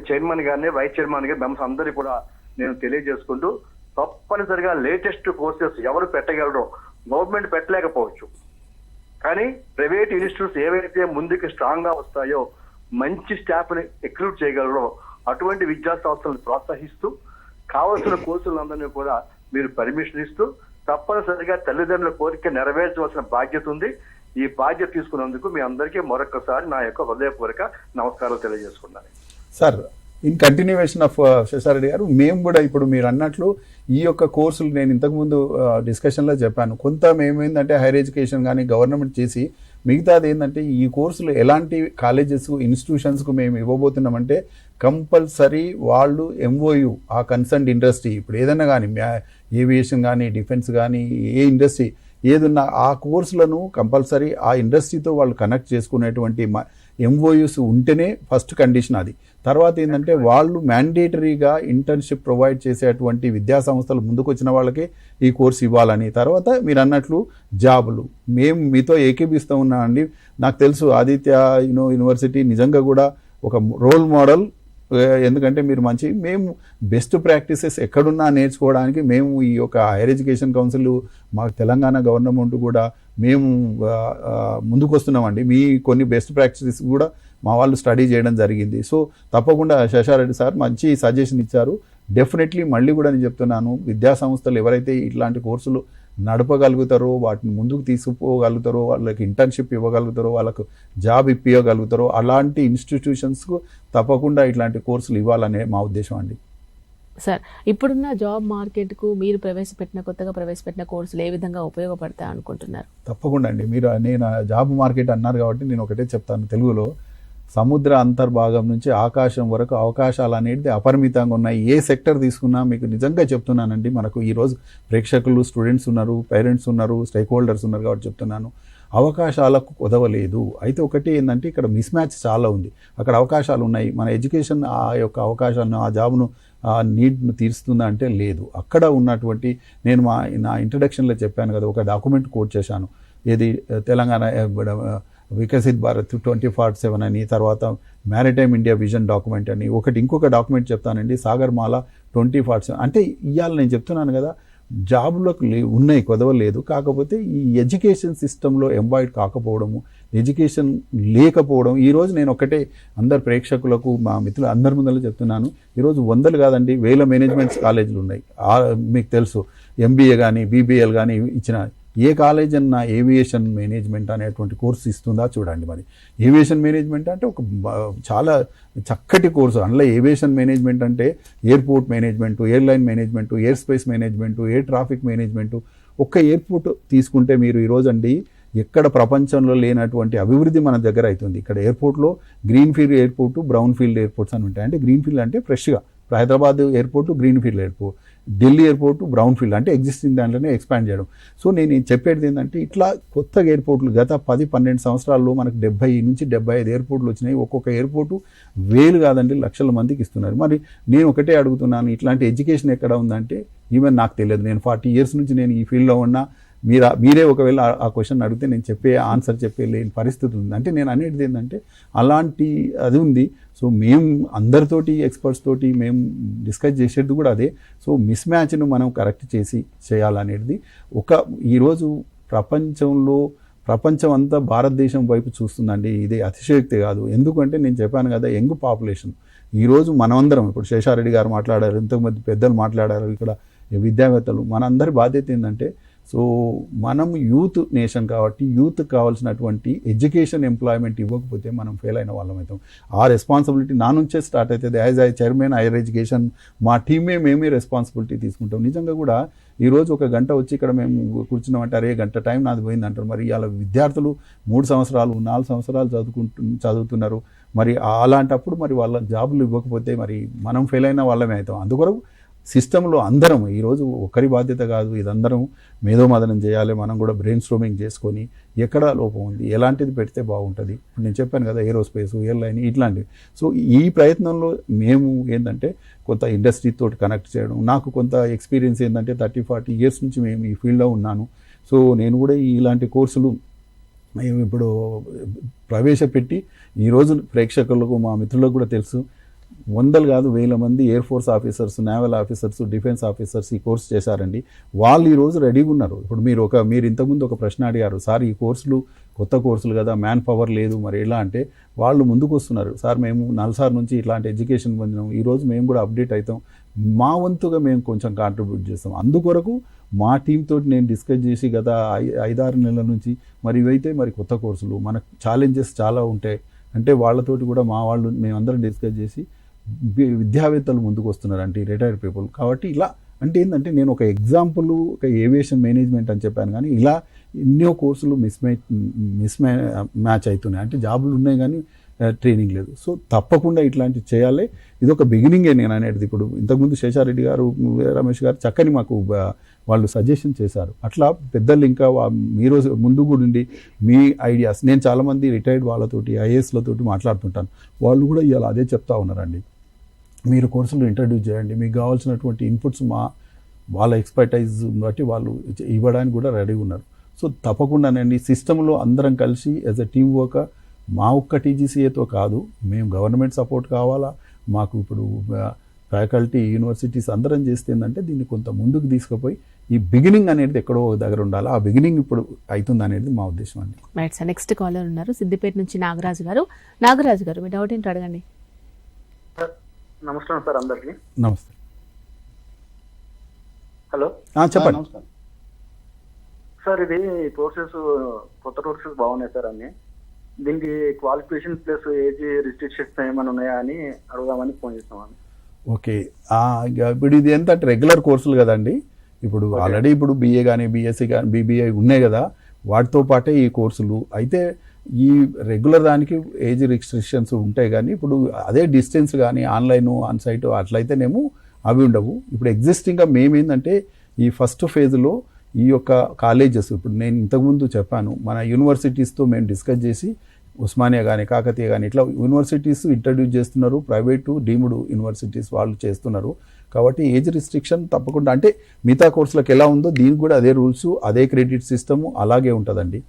చైర్మన్ గారిని, వైస్ చైర్మన్ గారి మెంబర్స్ అందరికీ కూడా నేను తెలియజేసుకుంటూ, తప్పనిసరిగా లేటెస్ట్ కోర్సెస్ ఎవరు పెట్టగలరో, గవర్నమెంట్ పెట్టలేకపోవచ్చు కానీ ప్రైవేట్ ఇన్స్టిట్యూట్స్ ఏవైతే ముందుకు స్ట్రాంగ్ గా వస్తాయో, మంచి స్టాఫ్ ని రిక్రూట్ చేయగలరో అటువంటి విద్యా సంస్థలను ప్రోత్సహిస్తూ కావలసిన కోర్సులందరినీ కూడా మీరు పర్మిషన్ ఇస్తూ తప్పనిసరిగా తల్లిదండ్రుల కోరిక నెరవేర్చవలసిన బాధ్యత ఉంది. ఈ బాధ్యత తీసుకున్నందుకు మీ అందరికీ మరొకసారి నా యొక్క హృదయపూర్వక నమస్కారాలు తెలియజేసుకున్నాను. Sir, in continuation of Sesha Reddy గారు, మేము కూడా ఇప్పుడు మీరు అన్నట్లు ఈ యొక్క కోర్సులు నేను ఇంతకుముందు డిస్కషన్లో చెప్పాను, కొంత మేమేందంటే హైయర్ ఎడ్యుకేషన్ కానీ గవర్నమెంట్ చేసి, మిగతాది ఏంటంటే ఈ కోర్సులు ఎలాంటి కాలేజెస్ ఇన్స్టిట్యూషన్స్కు మేము ఇవ్వబోతున్నామంటే కంపల్సరీ వాళ్ళు MOU ఆ కన్సర్న్డ్ ఇండస్ట్రీ, ఇప్పుడు ఏదైనా కానీ ఏవియేషన్ కానీ డిఫెన్స్ కానీ ఏ ఇండస్ట్రీ ఏదున్నా ఆ కోర్సులను కంపల్సరీ ఆ ఇండస్ట్రీతో వాళ్ళు కనెక్ట్ చేసుకునేటువంటి MOUs ఉంటేనే ఫస్ట్ కండిషన్ అది. తర్వాత ఏంటంటే వాళ్ళు మ్యాండేటరీగా ఇంటర్న్షిప్ ప్రొవైడ్ చేసేటువంటి విద్యా సంస్థలు ముందుకు వచ్చిన వాళ్ళకి ఈ కోర్సు ఇవ్వాలని. తర్వాత మీరు అన్నట్లు జాబులు మేము మీతో ఏకీభిస్తూ ఉన్నాం అండి. నాకు తెలుసు ఆదిత్య యూనివర్సిటీ నిజంగా కూడా ఒక రోల్ మోడల్, ఎందుకంటే మీరు మేము బెస్ట్ ప్రాక్టీసెస్ ఎక్కడున్నా నేర్చుకోవడానికి మేము ఈ యొక్క హైయర్ ఎడ్యుకేషన్ కౌన్సిల్, మాకు తెలంగాణ గవర్నమెంట్ కూడా మేము ముందుకు వస్తున్నామండి. మీ కొన్ని బెస్ట్ ప్రాక్టీసెస్ కూడా మా వాళ్ళు స్టడీ చేయడం జరిగింది. సో తప్పకుండా శేషారెడ్డి సార్ మంచి సజెషన్ ఇచ్చారు. డెఫినెట్లీ మళ్ళీ కూడా నేను చెప్తున్నాను, విద్యా సంస్థలు ఎవరైతే ఇట్లాంటి కోర్సులు నడపగలుగుతారో, వాటిని ముందుకు తీసుకుపోగలుగుతారో, వాళ్ళకి ఇంటర్న్షిప్ ఇవ్వగలుగుతారో, వాళ్ళకు జాబ్ ఇప్పించగలుగుతారో అలాంటి ఇన్స్టిట్యూషన్స్కు తప్పకుండా ఇట్లాంటి కోర్సులు ఇవ్వాలనే మా ఉద్దేశం అండి. సార్, ఇప్పుడున్న జాబ్ మార్కెట్కు మీరు కొత్తగా ప్రవేశపెట్టిన కోర్సులు ఏ విధంగా ఉపయోగపడతాయి అనుకుంటున్నారు? తప్పకుండా అండి. నేను జాబ్ మార్కెట్ అన్నారు కాబట్టి నేను ఒకటే చెప్తాను తెలుగులో, సముద్ర అంతర్భాగం నుంచి ఆకాశం వరకు అవకాశాలు అనేది అపరిమితంగా ఉన్నాయి. ఏ సెక్టర్ తీసుకున్నా మీకు నిజంగా చెప్తున్నానండి, మనకు ఈరోజు ప్రేక్షకులు, స్టూడెంట్స్ ఉన్నారు, పేరెంట్స్ ఉన్నారు, స్టేక్ హోల్డర్స్ ఉన్నారు కాబట్టి చెప్తున్నాను, అవకాశాలకు కుదవలేదు. అయితే ఒకటి ఏంటంటే ఇక్కడ మిస్ మ్యాచ్ చాలా ఉంది. అక్కడ అవకాశాలు ఉన్నాయి, మన ఎడ్యుకేషన్ ఆ యొక్క అవకాశాలను, ఆ జాబ్ను, ఆ నీడ్ను తీరుస్తుందా అంటే లేదు. అక్కడ ఉన్నటువంటి నేను నా ఇంట్రడక్షన్లో చెప్పాను కదా, ఒక డాక్యుమెంట్ కోట్ చేశాను, ఏది తెలంగాణ వికసిత్ భారత్ 2047 అని, తర్వాత మ్యారిటైమ్ ఇండియా విజన్ డాక్యుమెంట్ అని, ఇంకొక డాక్యుమెంట్ చెప్తానండి, సాగర్మాల 2047. అంటే ఇవాళ నేను చెప్తున్నాను కదా, జాబులకు ఉన్నాయి, కుదవలేదు. కాకపోతే ఈ ఎడ్యుకేషన్ సిస్టంలో ఎంబాయిడ్ కాకపోవడము, ఎడ్యుకేషన్ లేకపోవడం. ఈరోజు నేను ఒకటే అందరు ప్రేక్షకులకు, మా మిత్రులు అందరి ముందర చెప్తున్నాను, ఈరోజు 100 కాదండి 1000 మేనేజ్మెంట్స్ కాలేజీలు ఉన్నాయి. మీకు తెలుసు, MBA కానీ BBL కానీ ఇచ్చిన ఏ కాలేజ్ అన్నా ఏవియేషన్ మేనేజ్మెంట్ అనేటువంటి కోర్సు ఇస్తుందా చూడండి. మరి ఏవియేషన్ మేనేజ్మెంట్ అంటే ఒక చాలా చక్కటి కోర్సు. అందులో ఏవియేషన్ మేనేజ్మెంట్ అంటే airport management, airline management, air space management, air traffic management. ఒక్క ఎయిర్పోర్ట్ తీసుకుంటే మీరు ఈరోజు అండి ఎక్కడ ప్రపంచంలో లేనటువంటి అభివృద్ధి మన దగ్గర అవుతుంది. ఇక్కడ ఎయిర్పోర్ట్లో green field airport, brown field airports అని ఉంటాయి. అంటే గ్రీన్ ఫీల్డ్ అంటే ఫ్రెష్గా Hyderabad airport green field airport, Delhi airport brown field, అంటే ఎగ్జిస్టింగ్ దాంట్లోనే ఎక్స్పాండ్ చేయడం. సో నేను చెప్పేది ఏంటంటే ఇట్లా కొత్తగా ఎయిర్పోర్ట్లు గత 10-12 సంవత్సరాల్లో మనకు 70 నుంచి 75 ఎయిర్పోర్ట్లు వచ్చినాయి. ఒక్కొక్క ఎయిర్పోర్టు వేలు కాదండి లక్షల మందికి ఇస్తున్నారు. మరి నేను ఒకటే అడుగుతున్నాను, ఇట్లాంటి ఎడ్యుకేషన్ ఎక్కడ ఉందంటే ఈవెన్ నాకు తెలియదు. నేను 40 years నుంచి నేను ఈ ఫీల్డ్లో ఉన్నా. మీరే ఒకవేళ ఆ క్వశ్చన్ అడిగితే నేను ఆన్సర్ చెప్పే లేని పరిస్థితి ఉంది. అంటే నేను అనేది ఏంటంటే అలాంటి అది ఉంది. సో మేము అందరితోటి ఎక్స్పర్ట్స్ తోటి మేము డిస్కస్ చేసేది కూడా అదే. సో మిస్ మ్యాచ్ను మనం కరెక్ట్ చేయాలనేది ఈరోజు ప్రపంచం అంతా భారతదేశం వైపు చూస్తుందండి. ఇది అతిశయోక్తి కాదు. ఎందుకంటే నేను చెప్పాను కదా, యంగ్ పాపులేషన్. ఈరోజు మనమందరం, ఇప్పుడు శేషారెడ్డి గారు మాట్లాడారు, ఇంతకుమంది పెద్దలు మాట్లాడారు, ఇక్కడ విద్యావేత్తలు, మనందరి బాధ్యత ఏంటంటే, సో మనం యూత్ నేషన్ కాబట్టి యూత్కి కావాల్సినటువంటి ఎడ్యుకేషన్, ఎంప్లాయ్మెంట్ ఇవ్వకపోతే మనం ఫెయిల్ అయిన వాళ్ళం అవుతాం. ఆ రెస్పాన్సిబిలిటీ నా నుంచే స్టార్ట్ అవుతుంది. యాజ్ చైర్మన్ హైయర్ ఎడ్యుకేషన్ మా టీమే మేమే రెస్పాన్సిబిలిటీ తీసుకుంటాం. నిజంగా కూడా ఈరోజు 1 గంట వచ్చి ఇక్కడ మేము కూర్చున్నామంటే అరే గంట టైం నాది పోయింది అంటారు. మరి ఇవాళ విద్యార్థులు 3 సంవత్సరాలు 4 సంవత్సరాలు చదువుతున్నారు. మరి అలాంటప్పుడు మరి వాళ్ళ జాబులు ఇవ్వకపోతే మరి మనం ఫెయిల్ అయిన వాళ్ళమే అవుతాం. అందుకొరకు సిస్టంలో అందరం ఈరోజు ఒకరి బాధ్యత కాదు, ఇదందరం మేధోమదనం చేయాలి. మనం కూడా బ్రెయిన్ స్ట్రోమింగ్ చేసుకొని ఎక్కడ లోపం ఉంది, ఎలాంటిది పెడితే బాగుంటుంది. ఇప్పుడు నేను చెప్పాను కదా, ఏరోస్పేస్, ఎయిర్లైన్ ఇట్లాంటివి. సో ఈ ప్రయత్నంలో మేము ఏంటంటే కొంత ఇండస్ట్రీతో కనెక్ట్ చేయడం. నాకు కొంత ఎక్స్పీరియన్స్ ఏంటంటే 30-40 years నుంచి మేము ఈ ఫీల్డ్లో ఉన్నాను. సో నేను కూడా ఇలాంటి కోర్సులు మేము ఇప్పుడు ప్రవేశపెట్టి ఈరోజు ప్రేక్షకులకు మా మిత్రులకు కూడా తెలుసు, 100 కాదు 1000 మంది air force officers, naval officers, defence officers ఈ కోర్సు చేశారండి. వాళ్ళు ఈరోజు రెడీగా ఉన్నారు. ఇప్పుడు మీరు ఇంతకుముందు ఒక ప్రశ్న అడిగారు, సార్ ఈ కోర్సులు కొత్త కోర్సులు కదా, మ్యాన్ పవర్ లేదు, మరి ఎలా అంటే వాళ్ళు ముందుకు వస్తున్నారు. సార్ మేము నల్సార్ నుంచి ఇట్లాంటి ఎడ్యుకేషన్ పొందినాం, ఈరోజు మేము కూడా అప్డేట్ అవుతాం, మా వంతుగా మేము కొంచెం కాంట్రిబ్యూట్ చేస్తాం. అందుకొరకు మా టీం తోటి నేను డిస్కస్ చేసి గత 5-6 నెలల నుంచి మరి ఇవైతే మరి కొత్త కోర్సులు మనకు ఛాలెంజెస్ చాలా ఉంటాయి అంటే వాళ్ళతోటి కూడా మేమందరం డిస్కస్ చేసి విద్యావేత్తలు ముందుకు వస్తున్నారు అంటే రిటైర్డ్ పీపుల్. కాబట్టి ఇలా అంటే ఏంటంటే నేను ఒక ఎగ్జాంపుల్ ఒక ఏవియేషన్ మేనేజ్మెంట్ అని చెప్పాను, కానీ ఇలా ఎన్నో కోర్సులు మిస్ మ్యాచ్ అవుతున్నాయి. అంటే జాబులు ఉన్నాయి కానీ ట్రైనింగ్ లేదు. సో తప్పకుండా ఇట్లాంటివి చేయాలి. ఇది ఒక బిగినింగే నేను అనేది. ఇప్పుడు ఇంతకుముందు శేషారెడ్డి గారు, రమేష్ గారు చక్కని మాకు వాళ్ళు సజెషన్ చేశారు. అట్లా పెద్దలు ఇంకా మీరు ముందు కూడా ఉండి మీ ఐడియాస్, నేను చాలామంది రిటైర్డ్ వాళ్ళతోటి ఐఏఎస్లతోటి మాట్లాడుతుంటాను, వాళ్ళు కూడా ఇవాళ అదే చెప్తా ఉన్నారండి, మీరు కోర్సులు ఇంట్రడ్యూస్ చేయండి, మీకు కావాల్సినటువంటి ఇన్పుట్స్ వాళ్ళ ఎక్స్పర్టైజ్ బట్టి వాళ్ళు ఇవ్వడానికి కూడా రెడీగా ఉన్నారు. సో తప్పకుండానండి సిస్టంలో అందరం కలిసి యాజ్ ఎ టీమ్ వర్క్, మా ఒక్క టీజీసీఏతో కాదు, మేము గవర్నమెంట్ సపోర్ట్ కావాలా, మాకు ఇప్పుడు ఫ్యాకల్టీ, యూనివర్సిటీస్ అందరం చేస్తే ఏంటంటే దీన్ని కొంత ముందుకు తీసుకుపోయి ఈ బిగినింగ్ అనేది ఎక్కడో దగ్గర ఉండాలి. ఆ బిగినింగ్ ఇప్పుడు అవుతుంది అనేది మా ఉద్దేశం అండి. రైట్ సార్, నెక్స్ట్ కాలర్ ఉన్నారు సిద్దిపేట నుంచి నాగరాజు గారు. నాగరాజు గారు మీ డౌట్ ఏంటో అడగండి. నమస్కారం సార్ అందరికి. నమస్తే. హలో చెప్పండి సార్. ఇది కోర్సెస్ కొత్త కోర్సెస్ బాగున్నాయి సార్ అన్ని. దీనికి క్వాలిఫికేషన్ ప్లస్ ఏజ్ రిస్ట్రిక్షన్స్ ఏమైనా ఉన్నాయా అని అడుగుదామని ఫోన్ చేస్తామని. ఓకే, ఇప్పుడు ఇది ఎంత రెగ్యులర్ కోర్సులు కదండి. ఇప్పుడు ఆల్రెడీ ఇప్పుడు బీఏ కానీ బీఎస్సీ కానీ బీబీఐ ఉన్నాయి కదా, వాటితో పాటే ఈ కోర్సులు. అయితే ఈ రెగ్యులర్ దానికి ఏజ్ రిస్ట్రిక్షన్స్ ఉంటాయి, కానీ ఇప్పుడు అదే డిస్టెన్స్ కానీ ఆన్లైన్ ఆన్ సైట్ అట్లయితేనేమో అవి ఉండవు. ఇప్పుడు ఎగ్జిస్టింగ్గా మేమేంటంటే ఈ ఫస్ట్ ఫేజ్లో ఈ యొక్క కాలేజెస్, ఇప్పుడు నేను ఇంతకుముందు చెప్పాను, మన యూనివర్సిటీస్తో మేము డిస్కస్ చేసి ఉస్మానియా కానీ కాకతీయ కానీ ఇట్లా యూనివర్సిటీస్ ఇంట్రడ్యూస్ చేస్తున్నారు, ప్రైవేటు డీమ్డ్ యూనివర్సిటీస్ వాళ్ళు చేస్తున్నారు. కాబట్టి ఏజ్ రిస్ట్రిక్షన్ తప్పకుండా, అంటే మిగతా కోర్సులకు ఎలా ఉందో దీనికి కూడా అదే రూల్స్, అదే క్రెడిట్ సిస్టమ్ అలాగే ఉంటుందండి.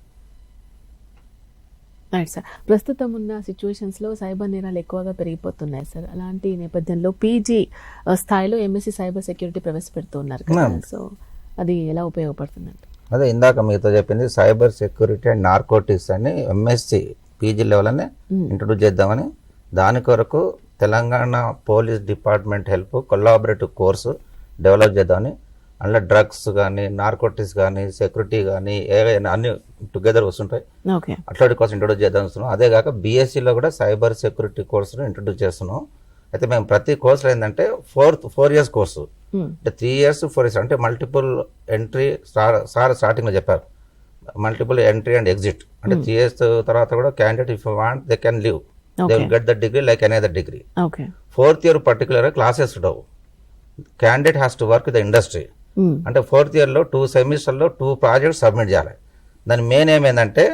రైట్ సార్, ప్రస్తుతం ఉన్న సిచ్యువేషన్స్లో సైబర్ నేరాలు ఎక్కువగా పెరిగిపోతున్నాయి సార్. అలాంటి నేపథ్యంలో పీజీ స్థాయిలో ఎంఎస్సీ సైబర్ సెక్యూరిటీ ప్రవేశపెడుతున్నారు కదా, సో అది ఎలా ఉపయోగపడుతుందండి? అదే ఇందాక మీతో చెప్పింది సైబర్ సెక్యూరిటీ అండ్ నార్కోటిక్స్ అని ఎంఎస్సి పీజీ లెవెల్ అని ఇంట్రొడ్యూస్ చేద్దామని. దాని కొరకు Telangana police department help collaborative course develop చేద్దామని. అందులో డ్రగ్స్ కానీ నార్కోటిక్స్ కానీ సెక్యూరిటీ కానీ ఏవైనా అన్ని టుగెదర్ వస్తుంటాయి, అట్లాంటి కోర్సు ఇంట్రొడ్యూస్ చేద్దాం వస్తున్నాం. అదే కాక బీఎస్సీలో కూడా సైబర్ సెక్యూరిటీ కోర్సును ఇంట్రొడ్యూస్ చేస్తున్నాం. అయితే మేము ప్రతి కోర్సులో ఏంటంటే 4 years కోర్సు, అంటే 3 years 4 years, అంటే మల్టిపుల్ ఎంట్రీ. సార్ స్టార్టింగ్లో చెప్పారు మల్టిపుల్ ఎంట్రీ అండ్ ఎగ్జిట్, అంటే 3 years తర్వాత కూడా candidate if want they can leave. They will get the degree like any other degree. Okay. Fourth year particular classes ఉండవు. Candidate has to work with the industry. అంటే fourth ఇయర్లో 2 సెమిస్టర్లో 2 projects submit చేయాలి. దాని main ఏమైందంటే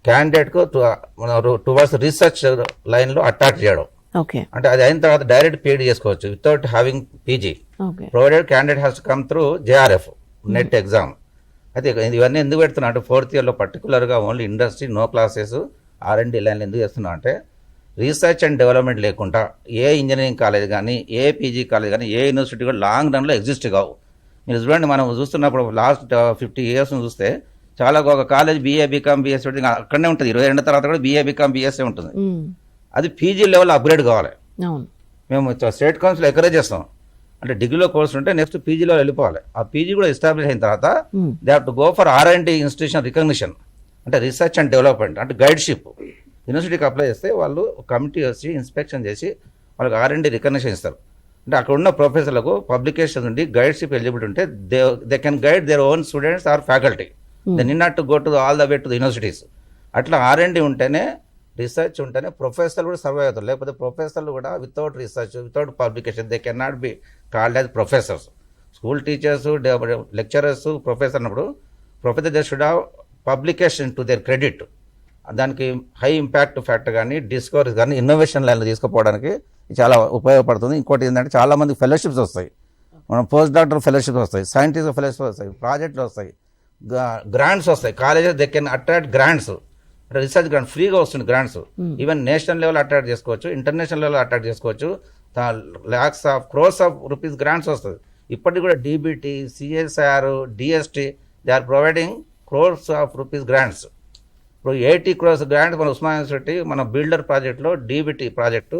క్యాండిడేట్కు towards research లైన్లో attract చేయడం. Okay. అంటే అది అయిన తర్వాత డైరెక్ట్ పీజీ చేసుకోవచ్చు without having PG, okay. Provided candidate has to come through JRF net exam. అయితే ఇవన్నీ ఎందుకు పెడుతున్నా అంటే ఫోర్త్ ఇయర్లో పర్టికులర్గా only industry, no classes, R&D లైన్లు ఎందుకు చేస్తున్నా అంటే రీసెర్చ్ అండ్ డెవలప్మెంట్ లేకుండా ఏ ఇంజనీరింగ్ కాలేజ్ కానీ, ఏ పీజీ కాలేజ్ కానీ, ఏ యూనివర్సిటీ కూడా లాంగ్ రన్లో ఎగ్జిస్ట్ కావు. మీరు చూడండి, మనం చూస్తున్నప్పుడు లాస్ట్ 50 years చూస్తే చాలా ఒక కాలేజ్ BA BCom BSc అక్కడనే ఉంటుంది. 22 తర్వాత కూడా BA BCom BSc ఉంటుంది. అది పీజీ లెవెల్ అప్గ్రేడ్ కావాలి. మేము స్టేట్ కౌన్సిల్ ఎంకరేజ్ చేస్తాం. అంటే డిగ్రీలో కోర్సు ఉంటే నెక్స్ట్ పీజీలో వెళ్ళిపోవాలి. ఆ పీజీ కూడా ఎస్టాబ్లిష్ అయిన తర్వాత they have to go for R&D institution recognition, అంటే రీసెర్చ్ అండ్ డెవలప్మెంట్, అంటే గైడ్షిప్. యూనివర్సిటీకి అప్లై చేస్తే వాళ్ళు కమిటీ వచ్చి ఇన్స్పెక్షన్ చేసి వాళ్ళకి R&D రికగ్నిషన్ ఇస్తారు. అంటే అక్కడ ఉన్న ప్రొఫెసర్లకు పబ్లికేషన్ ఉండి గైడ్షిప్ ఎలిజిబిలిటీ ఉంటే they can guide their own students or faculty. They need not to go to all the way to the universities. అట్లా R&D ఉంటేనే, రీసెర్చ్ ఉంటేనే ప్రొఫెసర్లు కూడా సర్వైవ్ అవుతారు. లేకపోతే ప్రొఫెసర్లు కూడా without research, without publication they can not be called as professors. School teachers, lecturers, professor అన్నప్పుడు professor they should have publication to their credit. దానికి హై ఇంపాక్ట్ ఫ్యాక్టర్ కానీ, డిస్కవరీస్ కానీ, ఇన్నోవేషన్ లైన్లో తీసుకుపోవడానికి చాలా ఉపయోగపడుతుంది. ఇంకోటి ఏంటంటే చాలా మంది ఫెలోషిప్స్ వస్తాయి, మనం పోస్ట్ డాక్టర్ ఫెలోషిప్స్ వస్తాయి, సైంటిస్ట్ ఫెలోషిప్స్ వస్తాయి, ప్రాజెక్టులు వస్తాయి, గ్రాంట్స్ వస్తాయి. Colleges they can attract grants, research grant ఫ్రీగా వస్తుంది grants. Even national level attract చేసుకోవచ్చు, ఇంటర్నేషనల్ లెవెల్ అట్రాక్ట్ చేసుకోవచ్చు. lakhs of crores of rupees grants వస్తుంది. ఇప్పటికి కూడా DBT, CSR, DST they are providing crores of rupees grants. ఇప్పుడు 80 crores grant మన Osmania university మన బిల్డర్ ప్రాజెక్ట్లో DBT ప్రాజెక్టు